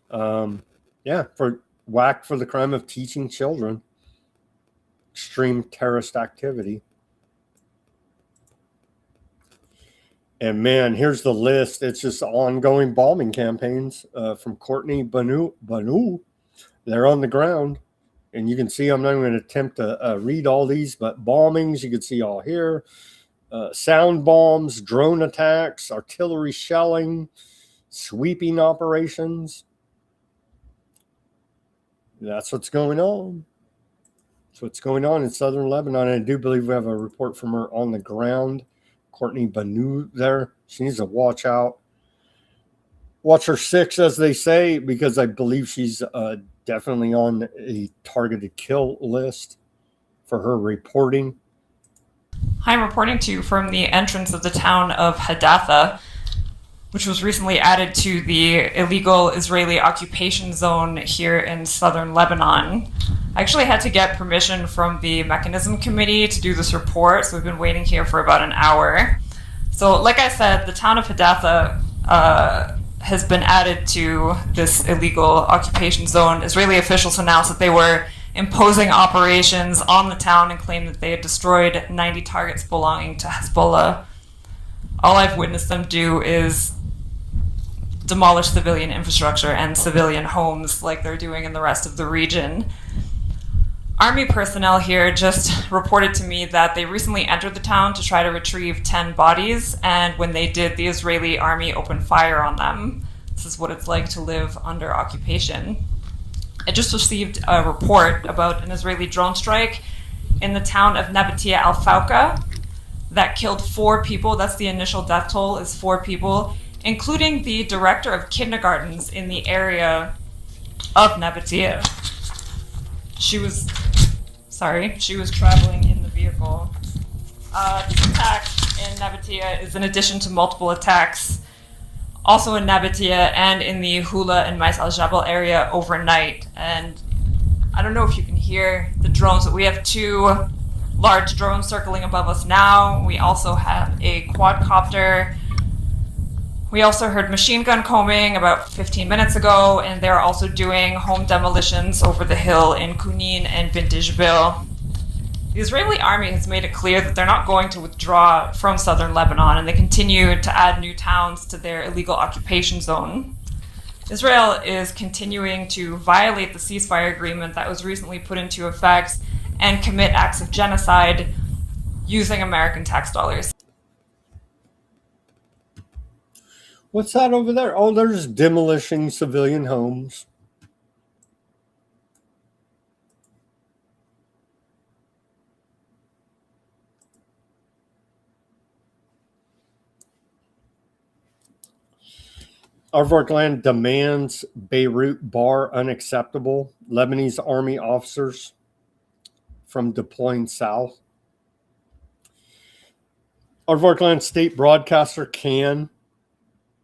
For whacked for the crime of teaching children extreme terrorist activity. And man, here's the list. It's just ongoing bombing campaigns from Courtney Banu. They're on the ground. And you can see, I'm not even going to attempt to read all these, but bombings, you can see all here. Sound bombs, drone attacks, artillery shelling, sweeping operations. That's what's going on. That's what's going on in southern Lebanon. And I do believe we have a report from her on the ground. Courtney Banu there. She needs to watch out. Watch her six, as they say, because I believe she's definitely on a targeted kill list for her reporting. I'm reporting to you from the entrance of the town of Hadassah, which was recently added to the illegal Israeli occupation zone here in southern Lebanon. I actually had to get permission from the Mechanism Committee to do this report, so we've been waiting here for about an hour. So, like I said, the town of Hadassah has been added to this illegal occupation zone. Israeli officials announced that they were imposing operations on the town and claimed that they had destroyed 90 targets belonging to Hezbollah. All I've witnessed them do is demolish civilian infrastructure and civilian homes like they're doing in the rest of the region. Army personnel here just reported to me that they recently entered the town to try to retrieve 10 bodies, and when they did, the Israeli army opened fire on them. This is what it's like to live under occupation. I just received a report about an Israeli drone strike in the town of Nabatea al-Fawqa that killed 4 people. That's the initial death toll, is 4 people, including the director of kindergartens in the area of Nabatea. She was traveling in the vehicle. This attack in Nabatea is in addition to multiple attacks also in Nabatea and in the Hula and Mais al-Jabal area overnight. And I don't know if you can hear the drones, but we have 2 large drones circling above us now. We also have a quadcopter. We also heard machine gun combing about 15 minutes ago, and they're also doing home demolitions over the hill in Kunin and Bint Jbeil. The Israeli army has made it clear that they're not going to withdraw from southern Lebanon, and they continue to add new towns to their illegal occupation zone. Israel is continuing to violate the ceasefire agreement that was recently put into effect and commit acts of genocide using American tax dollars. What's that over there? Oh, there's demolishing civilian homes. Aviation demands Beirut bar unacceptable Lebanese army officers from deploying south. Aviation state broadcaster CAN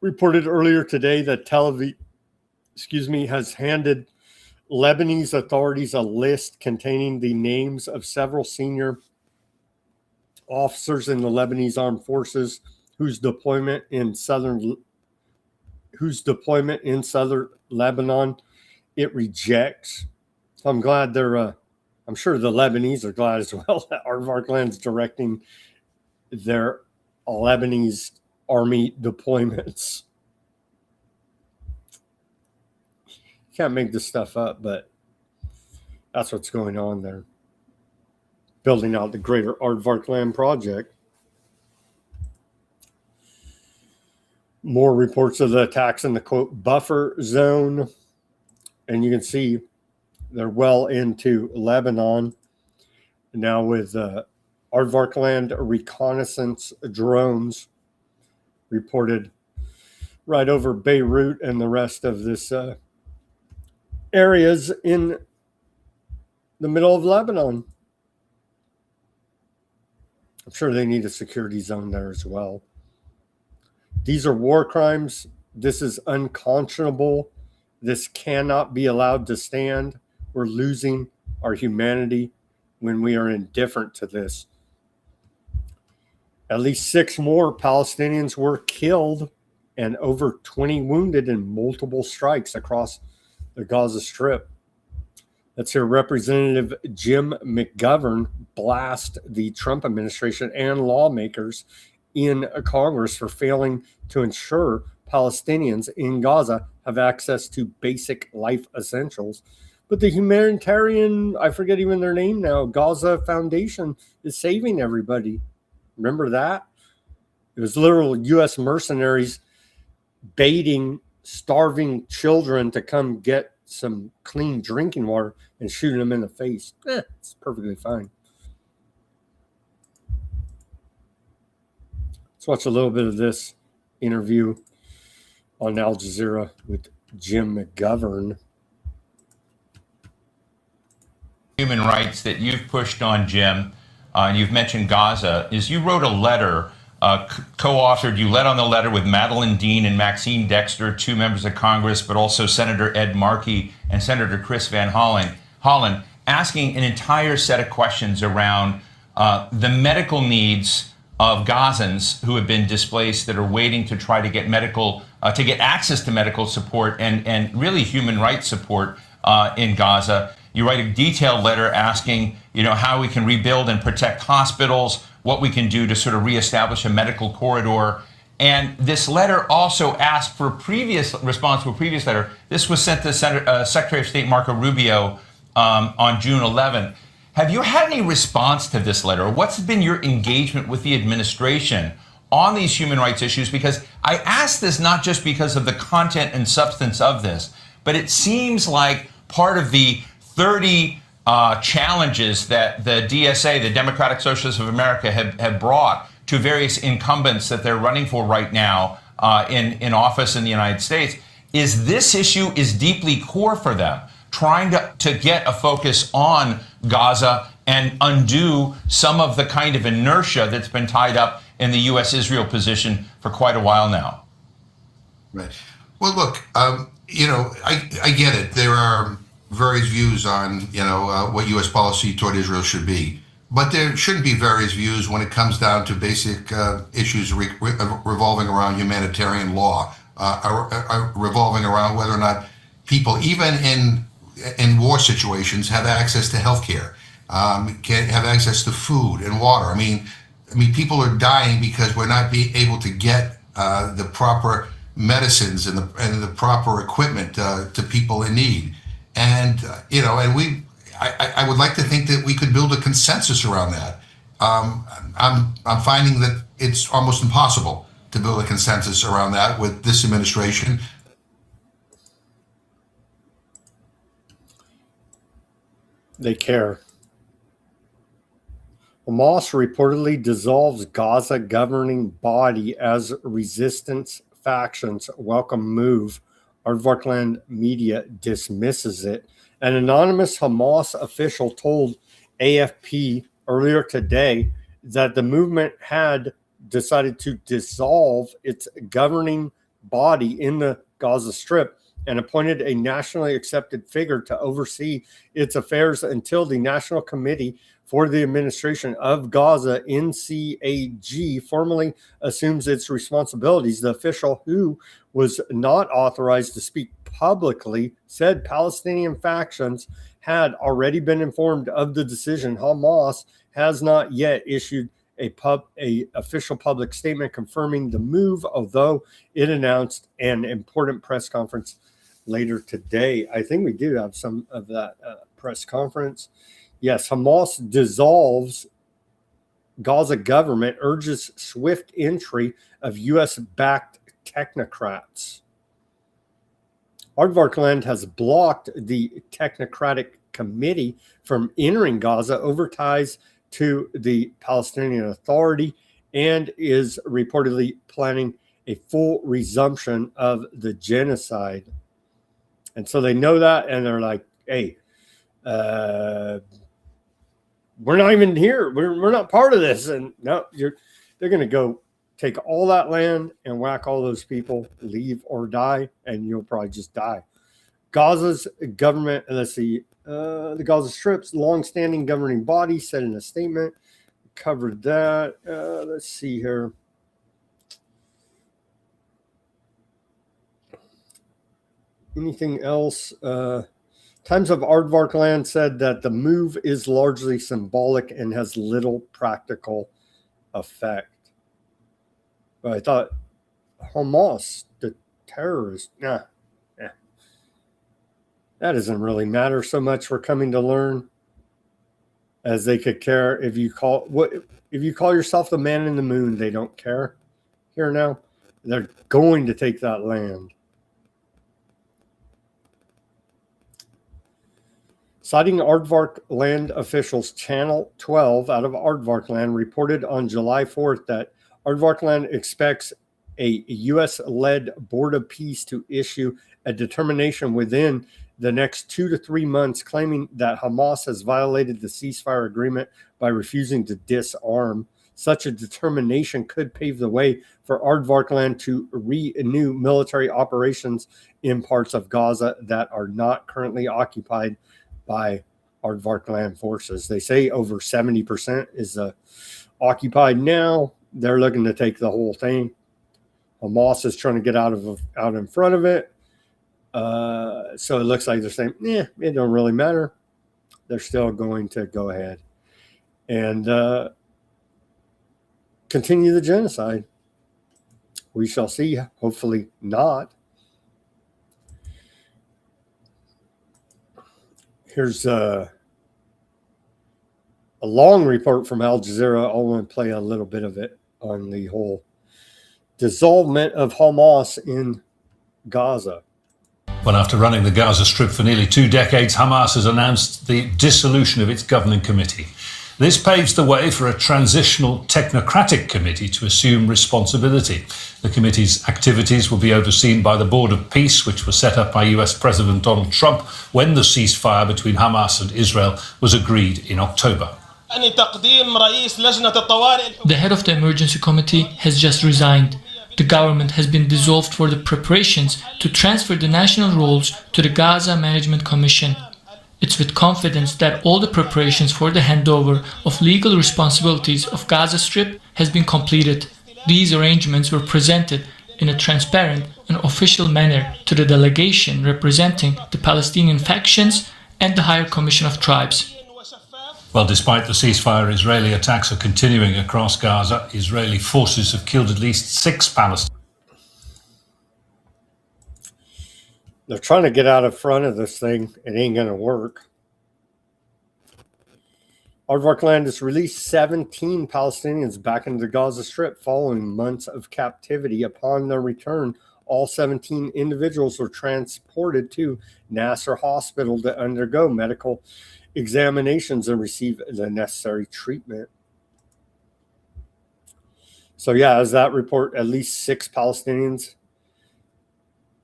reported earlier today that Tel Aviv, has handed Lebanese authorities a list containing the names of several senior officers in the Lebanese armed forces whose deployment in southern Lebanon it rejects. So I'm glad I'm sure the Lebanese are glad as well that Aviation's directing their Lebanese army deployments. You can't make this stuff up, but that's what's going on there. Building out the greater Aviation project. More reports of the attacks in the quote buffer zone. And you can see they're well into Lebanon. Now with Aviation reconnaissance drones reported right over Beirut and the rest of this areas in the middle of Lebanon. I'm sure they need a security zone there as well. These are war crimes. This is unconscionable. This cannot be allowed to stand. We're losing our humanity when we are indifferent to this. At least 6 more Palestinians were killed and over 20 wounded in multiple strikes across the Gaza Strip. Let's hear Representative Jim McGovern blast the Trump administration and lawmakers in Congress for failing to ensure Palestinians in Gaza have access to basic life essentials. But the humanitarian, I forget even their name now, Gaza Foundation is saving everybody. Remember that? It was literal U.S. mercenaries baiting starving children to come get some clean drinking water and shooting them in the face. It's perfectly fine. Let's watch a little bit of this interview on Al Jazeera with Jim McGovern. Human rights that you've pushed on, Jim, and you've mentioned Gaza, is you wrote a letter, co-authored, you led on the letter with Madeline Dean and Maxine Dexter, 2 members of Congress, but also Senator Ed Markey and Senator Chris Van Hollen, asking an entire set of questions around the medical needs of Gazans who have been displaced, that are waiting to try to get to get access to medical support and really human rights support in Gaza. You write a detailed letter asking, how we can rebuild and protect hospitals, what we can do to sort of reestablish a medical corridor. And this letter also asked for a previous response to a previous letter. This was sent to Secretary of State Marco Rubio on June 11th. Have you had any response to this letter? What's been your engagement with the administration on these human rights issues? Because I ask this not just because of the content and substance of this, but it seems like part of the 30 challenges that the DSA, the Democratic Socialists of America, have brought to various incumbents that they're running for right now in office in the United States, is this issue is deeply core for them, trying to get a focus on Gaza and undo some of the kind of inertia that's been tied up in the U.S.-Israel position for quite a while now. Right. Well, look, I get it. There are various views on, what U.S. policy toward Israel should be. But there shouldn't be various views when it comes down to basic issues revolving around humanitarian law, revolving around whether or not people, even in war situations, have access to health care, can have access to food and water. I mean, people are dying because we're not being able to get the proper medicines and the proper equipment to people in need. And I would like to think that we could build a consensus around that. I'm finding that it's almost impossible to build a consensus around that with this administration. They care. Hamas reportedly dissolves Gaza governing body as resistance factions welcome move. Aardvarkland Media dismisses it. An anonymous Hamas official told AFP earlier today that the movement had decided to dissolve its governing body in the Gaza Strip and appointed a nationally accepted figure to oversee its affairs until the National Committee for the Administration of Gaza, NCAG, formally assumes its responsibilities. The official, who was not authorized to speak publicly, said Palestinian factions had already been informed of the decision. Hamas has not yet issued a official public statement confirming the move, although it announced an important press conference later today. I think we do have some of that press conference. Yes, Hamas dissolves Gaza government, urges swift entry of U.S.-backed technocrats. Aardvarkland has blocked the technocratic committee from entering Gaza over ties to the Palestinian Authority and is reportedly planning a full resumption of the genocide. And so they know that, and they're like, hey, we're not even here. We're not part of this. And no, they're going to go take all that land and whack all those people, leave or die, and you'll probably just die. Gaza's government, let's see, the Gaza Strip's longstanding governing body said in a statement, covered that. Let's see here. Anything else? Times of Aardvark Land said that the move is largely symbolic and has little practical effect. But I thought Hamas, the terrorist, that doesn't really matter so much. We're coming to learn, as they could care if you call yourself the man in the moon. They don't care. Here now, they're going to take that land. Citing Aardvark Land officials, Channel 12 out of Aardvark Land reported on July 4th that Aardvark Land expects a U.S.-led Board of Peace to issue a determination within the next 2 to 3 months, claiming that Hamas has violated the ceasefire agreement by refusing to disarm. Such a determination could pave the way for Aardvark Land to renew military operations in parts of Gaza that are not currently occupied by Aardvark Land forces. They say over 70% is occupied now. They're looking to take the whole thing. Hamas is trying to get out in front of it. So it looks like they're saying, it don't really matter. They're still going to go ahead and continue the genocide. We shall see. Hopefully not. Here's a long report from Al Jazeera. I want to play a little bit of it on the whole dissolvement of Hamas in Gaza. Well, after running the Gaza Strip for nearly 2 decades, Hamas has announced the dissolution of its governing committee. This paves the way for a transitional technocratic committee to assume responsibility. The committee's activities will be overseen by the Board of Peace, which was set up by US President Donald Trump when the ceasefire between Hamas and Israel was agreed in October. The head of the emergency committee has just resigned. The government has been dissolved for the preparations to transfer the national roles to the Gaza Management Commission. It's with confidence that all the preparations for the handover of legal responsibilities of Gaza Strip has been completed. These arrangements were presented in a transparent and official manner to the delegation representing the Palestinian factions and the Higher Commission of Tribes. Well, despite the ceasefire, Israeli attacks are continuing across Gaza. Israeli forces have killed at least 6 Palestinians. They're trying to get out in front of this thing. It ain't going to work. Aardvark Land has released 17 Palestinians back into the Gaza Strip following months of captivity. Upon their return, all 17 individuals were transported to Nasser Hospital to undergo medical examinations and receive the necessary treatment. So yeah, as that report, at least 6 Palestinians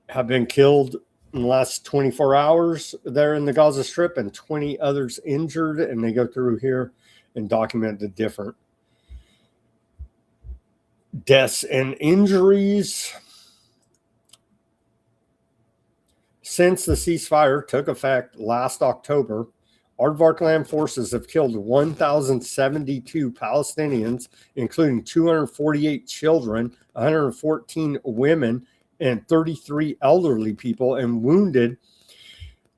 have been killed in the last 24 hours there in the Gaza Strip and 20 others injured. And they go through here and document the different deaths and injuries. Since the ceasefire took effect last October, Aardvark Land forces have killed 1,072 Palestinians, including 248 children, 114 women, and 33 elderly people, and wounded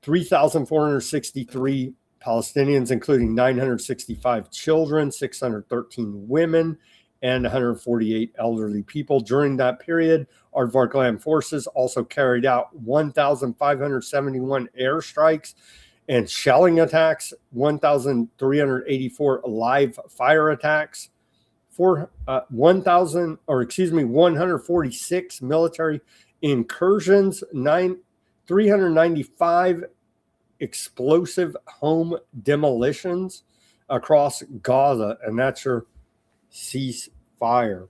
3,463 Palestinians, including 965 children, 613 women, and 148 elderly people. During that period, Aardvark Land forces also carried out 1,571 airstrikes and shelling attacks, 1,384 live fire attacks, 146 military incursions, 395 explosive home demolitions across Gaza, and that's your ceasefire.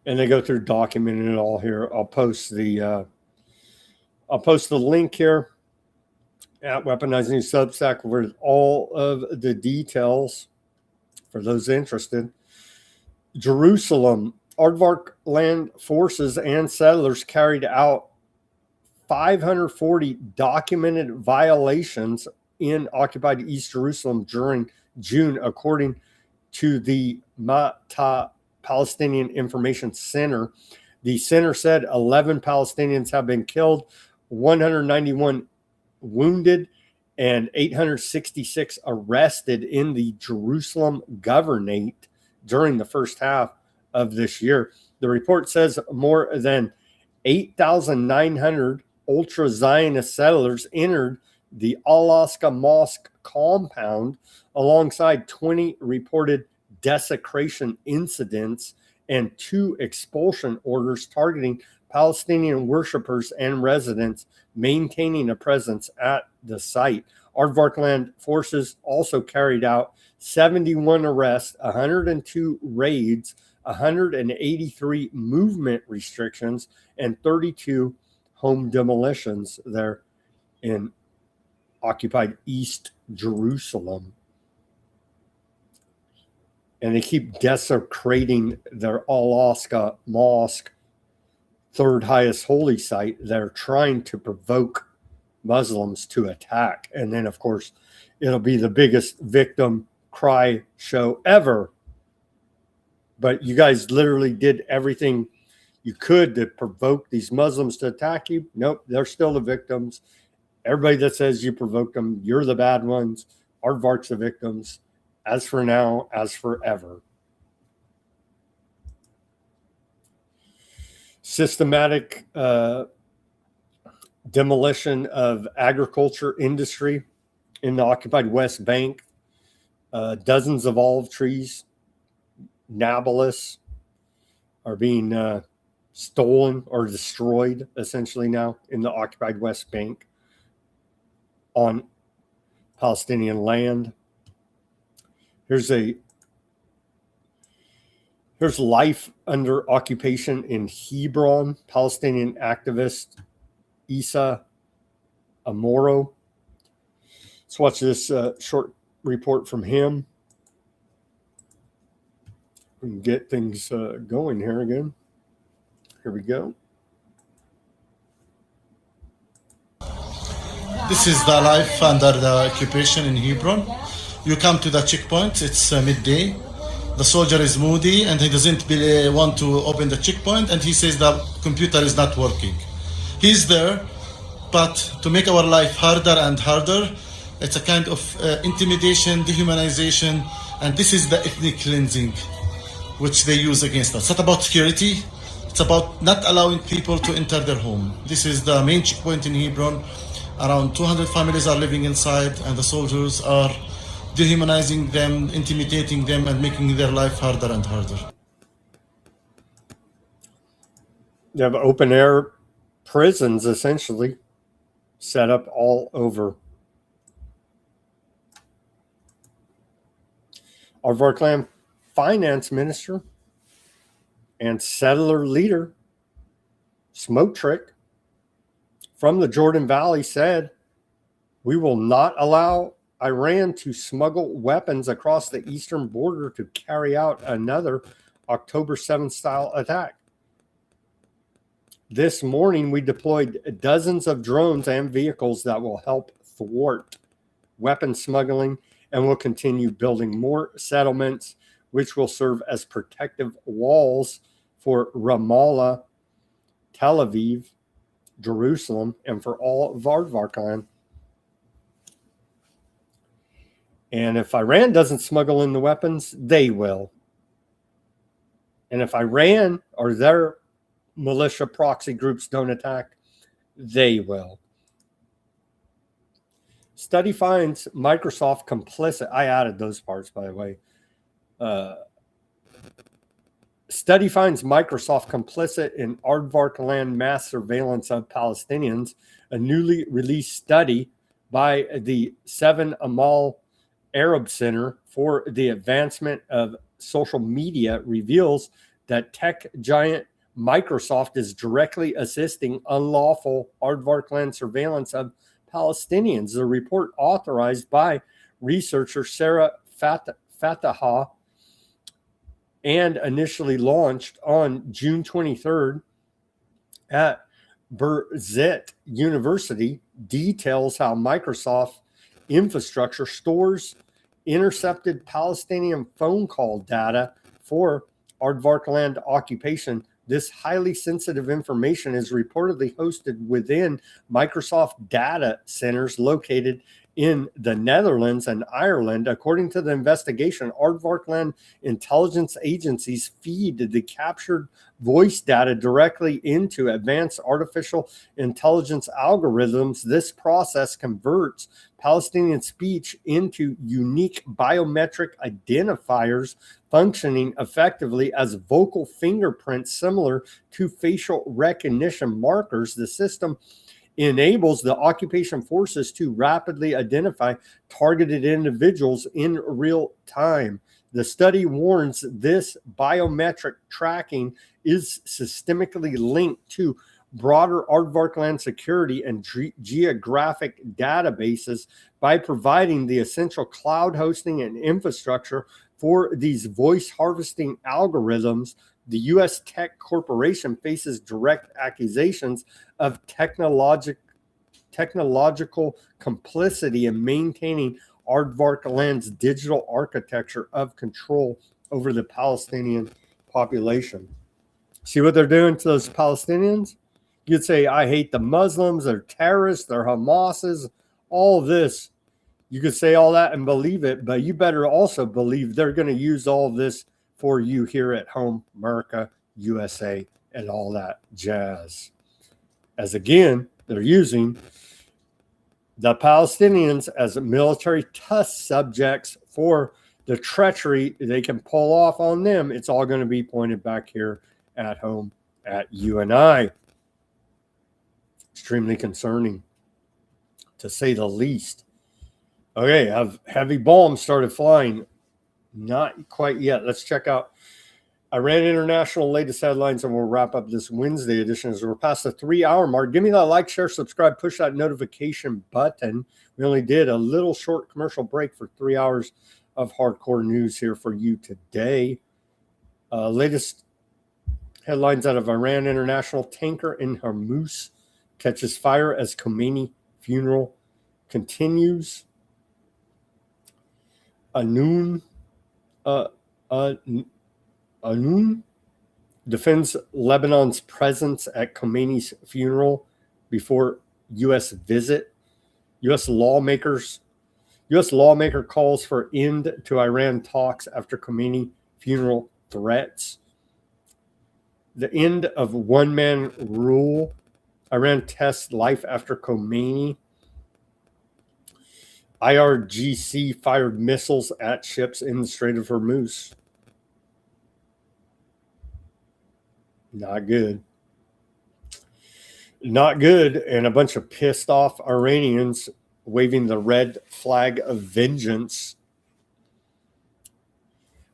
And they go through documenting it all here. I'll post the link here at Weaponized News Substack with all of the details for those interested. Jerusalem, Aardvark land forces and settlers carried out 540 documented violations in occupied East Jerusalem during June, according to the Mata Palestinian Information Center. The center said 11 Palestinians have been killed, 191 wounded, and 866 arrested in the Jerusalem governorate during the first half of this year. The report says more than 8,900 ultra-Zionist settlers entered the Al-Aqsa Mosque compound alongside 20 reported desecration incidents and 2 expulsion orders targeting Palestinian worshipers and residents maintaining a presence at the site. Aardvark land forces also carried out 71 arrests, 102 raids, 183 movement restrictions, and 32 home demolitions there in occupied East Jerusalem. And they keep desecrating their Al-Aqsa Mosque, third highest holy site. They're trying to provoke Muslims to attack. And then, of course, it'll be the biggest victim cry show ever. But you guys literally did everything you could to provoke these Muslims to attack you. Nope, they're still the victims. Everybody that says you provoked them, you're the bad ones. Aardvark's the victims. As for now, as forever. Systematic demolition of agriculture industry in the occupied West Bank. Dozens of olive trees, Nablus, are being stolen or destroyed essentially now in the occupied West Bank on Palestinian land. Here's life under occupation in Hebron. Palestinian activist Issa Amoro. Let's watch this short report from him. We can get things going here again. Here we go. This is the life under the occupation in Hebron. You come to the checkpoint, it's midday. The soldier is moody and he doesn't want to open the checkpoint, and he says the computer is not working. He's there, but to make our life harder and harder, it's a kind of intimidation, dehumanization, and this is the ethnic cleansing which they use against us. It's not about security, it's about not allowing people to enter their home. This is the main checkpoint in Hebron. Around 200 families are living inside, and the soldiers are dehumanizing them, intimidating them, and making their life harder and harder. They have open air prisons essentially set up all over. Aardvark land finance minister and settler leader Smotrich from the Jordan Valley said, "We will not allow Iran to smuggle weapons across the eastern border to carry out another October 7th style attack. This morning, we deployed dozens of drones and vehicles that will help thwart weapon smuggling, and will continue building more settlements, which will serve as protective walls for Ramallah, Tel Aviv, Jerusalem, and for all of Aardvark land. And if Iran doesn't smuggle in the weapons, they will. And if Iran or their militia proxy groups don't attack, they will." Study finds Microsoft complicit. I added those parts, by the way. Study finds Microsoft complicit in Aardvark land mass surveillance of Palestinians. A newly released study by the 7 Amal Arab Center for the Advancement of Social Media reveals that tech giant Microsoft is directly assisting unlawful Aardvark land surveillance of Palestinians. The report, authorized by researcher Sarah Fataha and initially launched on June 23rd at Birzeit University, details how Microsoft infrastructure stores intercepted Palestinian phone call data for aardvark land occupation. This highly sensitive information is reportedly hosted within Microsoft data centers located in the Netherlands and Ireland. According to the investigation, aardvark land intelligence agencies feed the captured voice data directly into advanced artificial intelligence algorithms. This process converts Palestinian speech into unique biometric identifiers functioning effectively as vocal fingerprints similar to facial recognition markers. The system enables the occupation forces to rapidly identify targeted individuals in real time. The study warns this biometric tracking is systemically linked to broader aardvark land security and geographic databases. By providing the essential cloud hosting and infrastructure for these voice harvesting algorithms, the U.S. tech corporation faces direct accusations of technological complicity in maintaining aardvark land's digital architecture of control over the Palestinian population. See what they're doing to those Palestinians? You'd say, I hate the Muslims, they're terrorists, they're Hamases, all of this. You could say all that and believe it, but you better also believe they're going to use all of this for you here at home, America, USA, and all that jazz. As again, they're using the Palestinians as military test subjects for the treachery they can pull off on them. It's all going to be pointed back here at home at you and I. Extremely concerning, to say the least. Okay, have heavy bombs started flying? Not quite yet. Let's check out Iran International latest headlines, and we'll wrap up this Wednesday edition as we're past the 3-hour mark. Give me that like, share, subscribe, push that notification button. We only did a little short commercial break for 3 hours of hardcore news here for you today. Latest headlines out of Iran International: tanker in Hormuz catches fire as Khomeini funeral continues. Anun defends Lebanon's presence at Khomeini's funeral before U.S. visit. U.S. lawmaker calls for end to Iran talks after Khomeini funeral threats. The end of one-man rule. Iran tests life after Khomeini. IRGC fired missiles at ships in the Strait of Hormuz. Not good. Not good. And a bunch of pissed off Iranians waving the red flag of vengeance.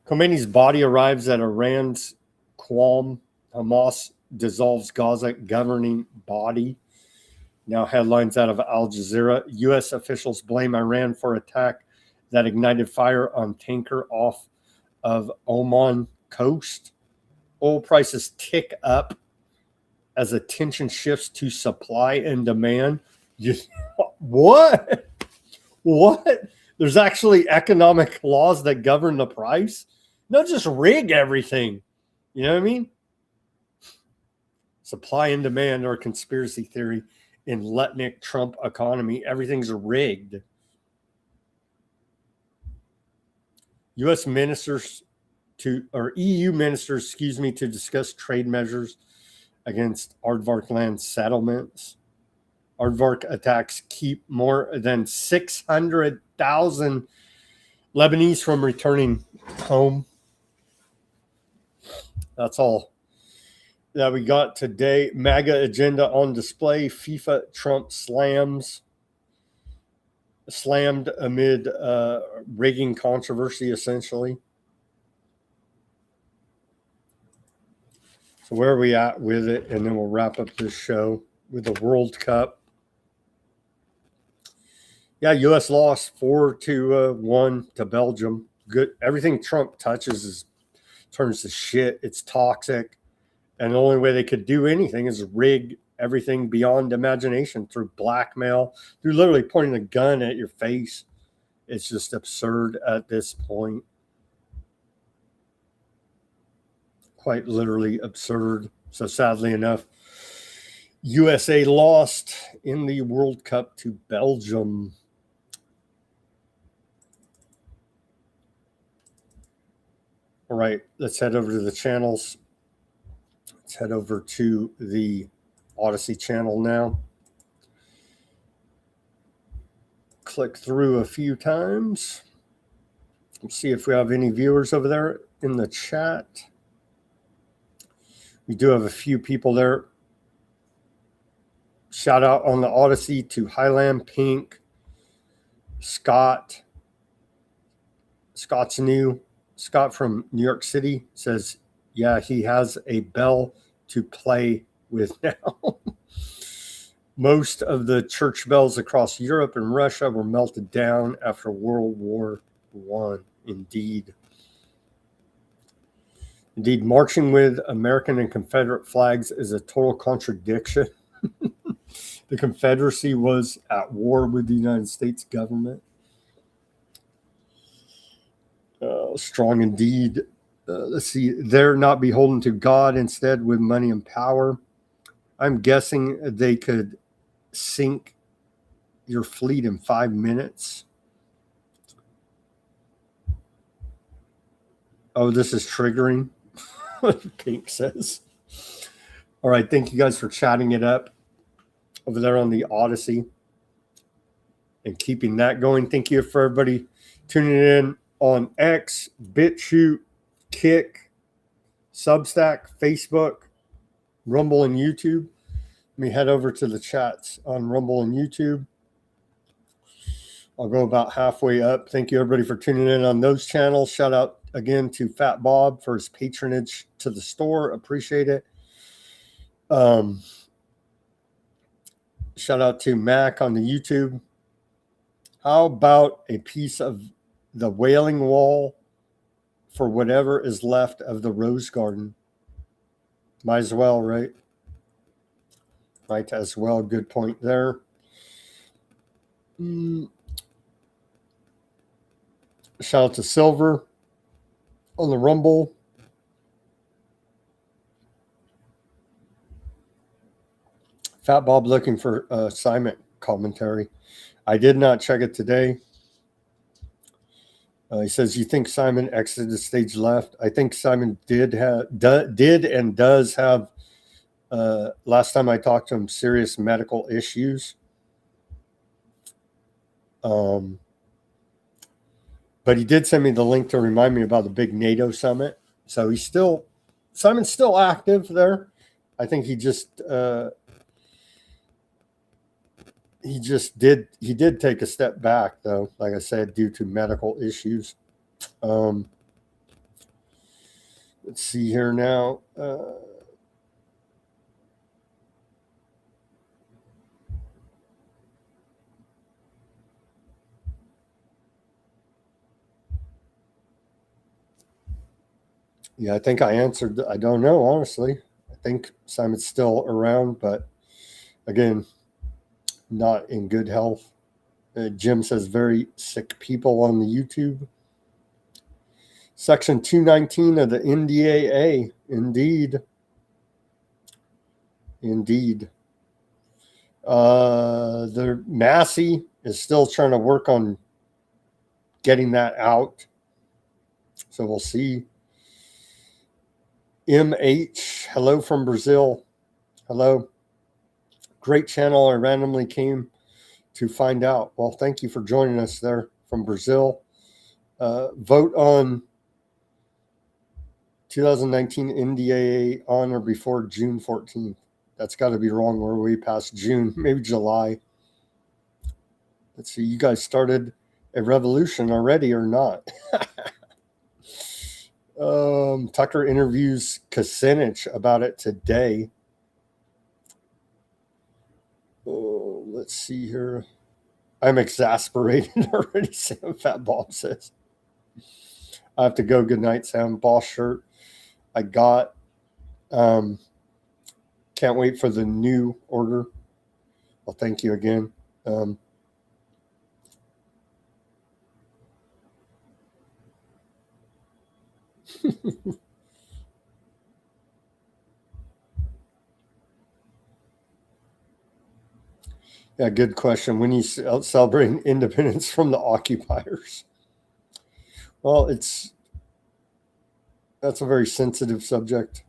Khomeini's body arrives at Iran's Qom. Hamas dissolves Gaza governing body. Now headlines out of Al Jazeera. U.S. officials blame Iran for attack that ignited fire on tanker off of Oman coast. Oil prices tick up as attention shifts to supply and demand. What? What? There's actually economic laws that govern the price? Not just rig everything. You know what I mean? Supply and demand are a conspiracy theory in Letnick Trump economy. Everything's rigged. U.S. ministers EU ministers, to discuss trade measures against aardvark land settlements. Aardvark attacks keep more than 600,000 Lebanese from returning home. That's all that we got today. MAGA agenda on display. FIFA Trump slammed amid rigging controversy, essentially. So where are we at with it? And then we'll wrap up this show with the World Cup. Yeah, U.S. lost 4-1 to Belgium. Good. Everything Trump touches turns to shit. It's toxic. And the only way they could do anything is rig everything beyond imagination through blackmail, through literally pointing a gun at your face. It's just absurd at this point. Quite literally absurd. So sadly enough, USA lost in the World Cup to Belgium. All right, let's head over to the channels. Let's head over to the Odysee channel now. Click through a few times. Let's see if we have any viewers over there in the chat. We do have a few people there. Shout out on the Odysee to Highland Pink, Scott. Scott's new. Scott from New York City says, yeah, he has a bell to play with now. Most of the church bells across Europe and Russia were melted down after World War I. Indeed. Indeed, marching with American and Confederate flags is a total contradiction. The Confederacy was at war with the United States government. Strong indeed. Let's see. They're not beholden to God, instead with money and power. I'm guessing they could sink your fleet in 5 minutes. Oh, this is triggering. Pink says. All right. Thank you guys for chatting it up over there on the Odysee and keeping that going. Thank you for everybody tuning in on X, Bitchute, Kick, Substack, Facebook, Rumble, and YouTube. Let me head over to the chats on Rumble and YouTube. I'll go about halfway up. Thank you, everybody, for tuning in on those channels. Shout out again to Fat Bob for his patronage to the store. Appreciate it. Shout out to Mac on the YouTube. How about a piece of the Wailing Wall for whatever is left of the Rose Garden? Might as well, right? Might as well. Good point there. Shout out to Silver on the Rumble. Fat Bob looking for assignment commentary. I did not check it today. He says, you think Simon exited stage left? I think Simon did and does have, last time I talked to him, serious medical issues. But he did send me the link to remind me about the big NATO summit. So Simon's still active there. I think he did take a step back, though, like I said, due to medical issues. Let's see here now. Yeah, I think I answered. I don't know, honestly. I think Simon's still around, but again, not in good health. Jim says very sick people on the YouTube. Section 219 of the NDAA. Indeed. The Massey is still trying to work on getting that out. So we'll see. MH, hello from Brazil. Hello. Great channel. I randomly came to find out. Well, thank you for joining us there from Brazil. Vote on 2019 NDAA on or before June 14th. That's got to be wrong. We're way past June, maybe July. Let's see. You guys started a revolution already or not? Tucker interviews Kucinich about it today. Let's see here. I'm exasperated already, Sam Fat Bob says. I have to go. Good night, Sam. Boss shirt I got. Can't wait for the new order. Well, thank you again. Yeah, good question. When you celebrating independence from the occupiers? Well, that's a very sensitive subject.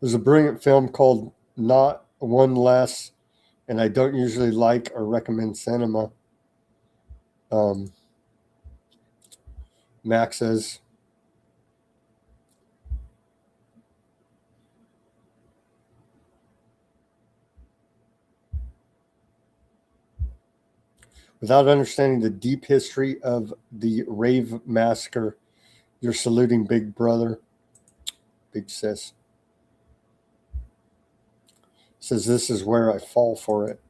There's a brilliant film called Not One Less, and I don't usually like or recommend cinema. Max says, without understanding the deep history of the rave massacre, you're saluting Big Brother. Big sis. Says this is where I fall for it.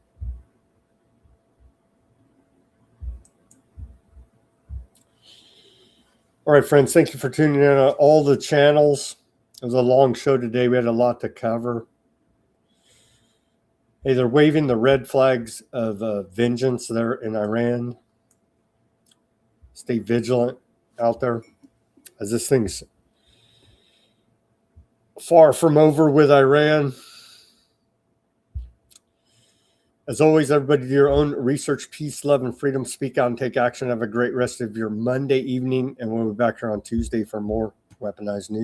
All right, friends, thank you for tuning in on all the channels. It was a long show today. We had a lot to cover. Hey, they're waving the red flags of vengeance there in Iran. Stay vigilant out there, as this thing's far from over with Iran. As always, everybody, do your own research, peace, love, and freedom. Speak out and take action. Have a great rest of your Monday evening, and we'll be back here on Tuesday for more Weaponized News.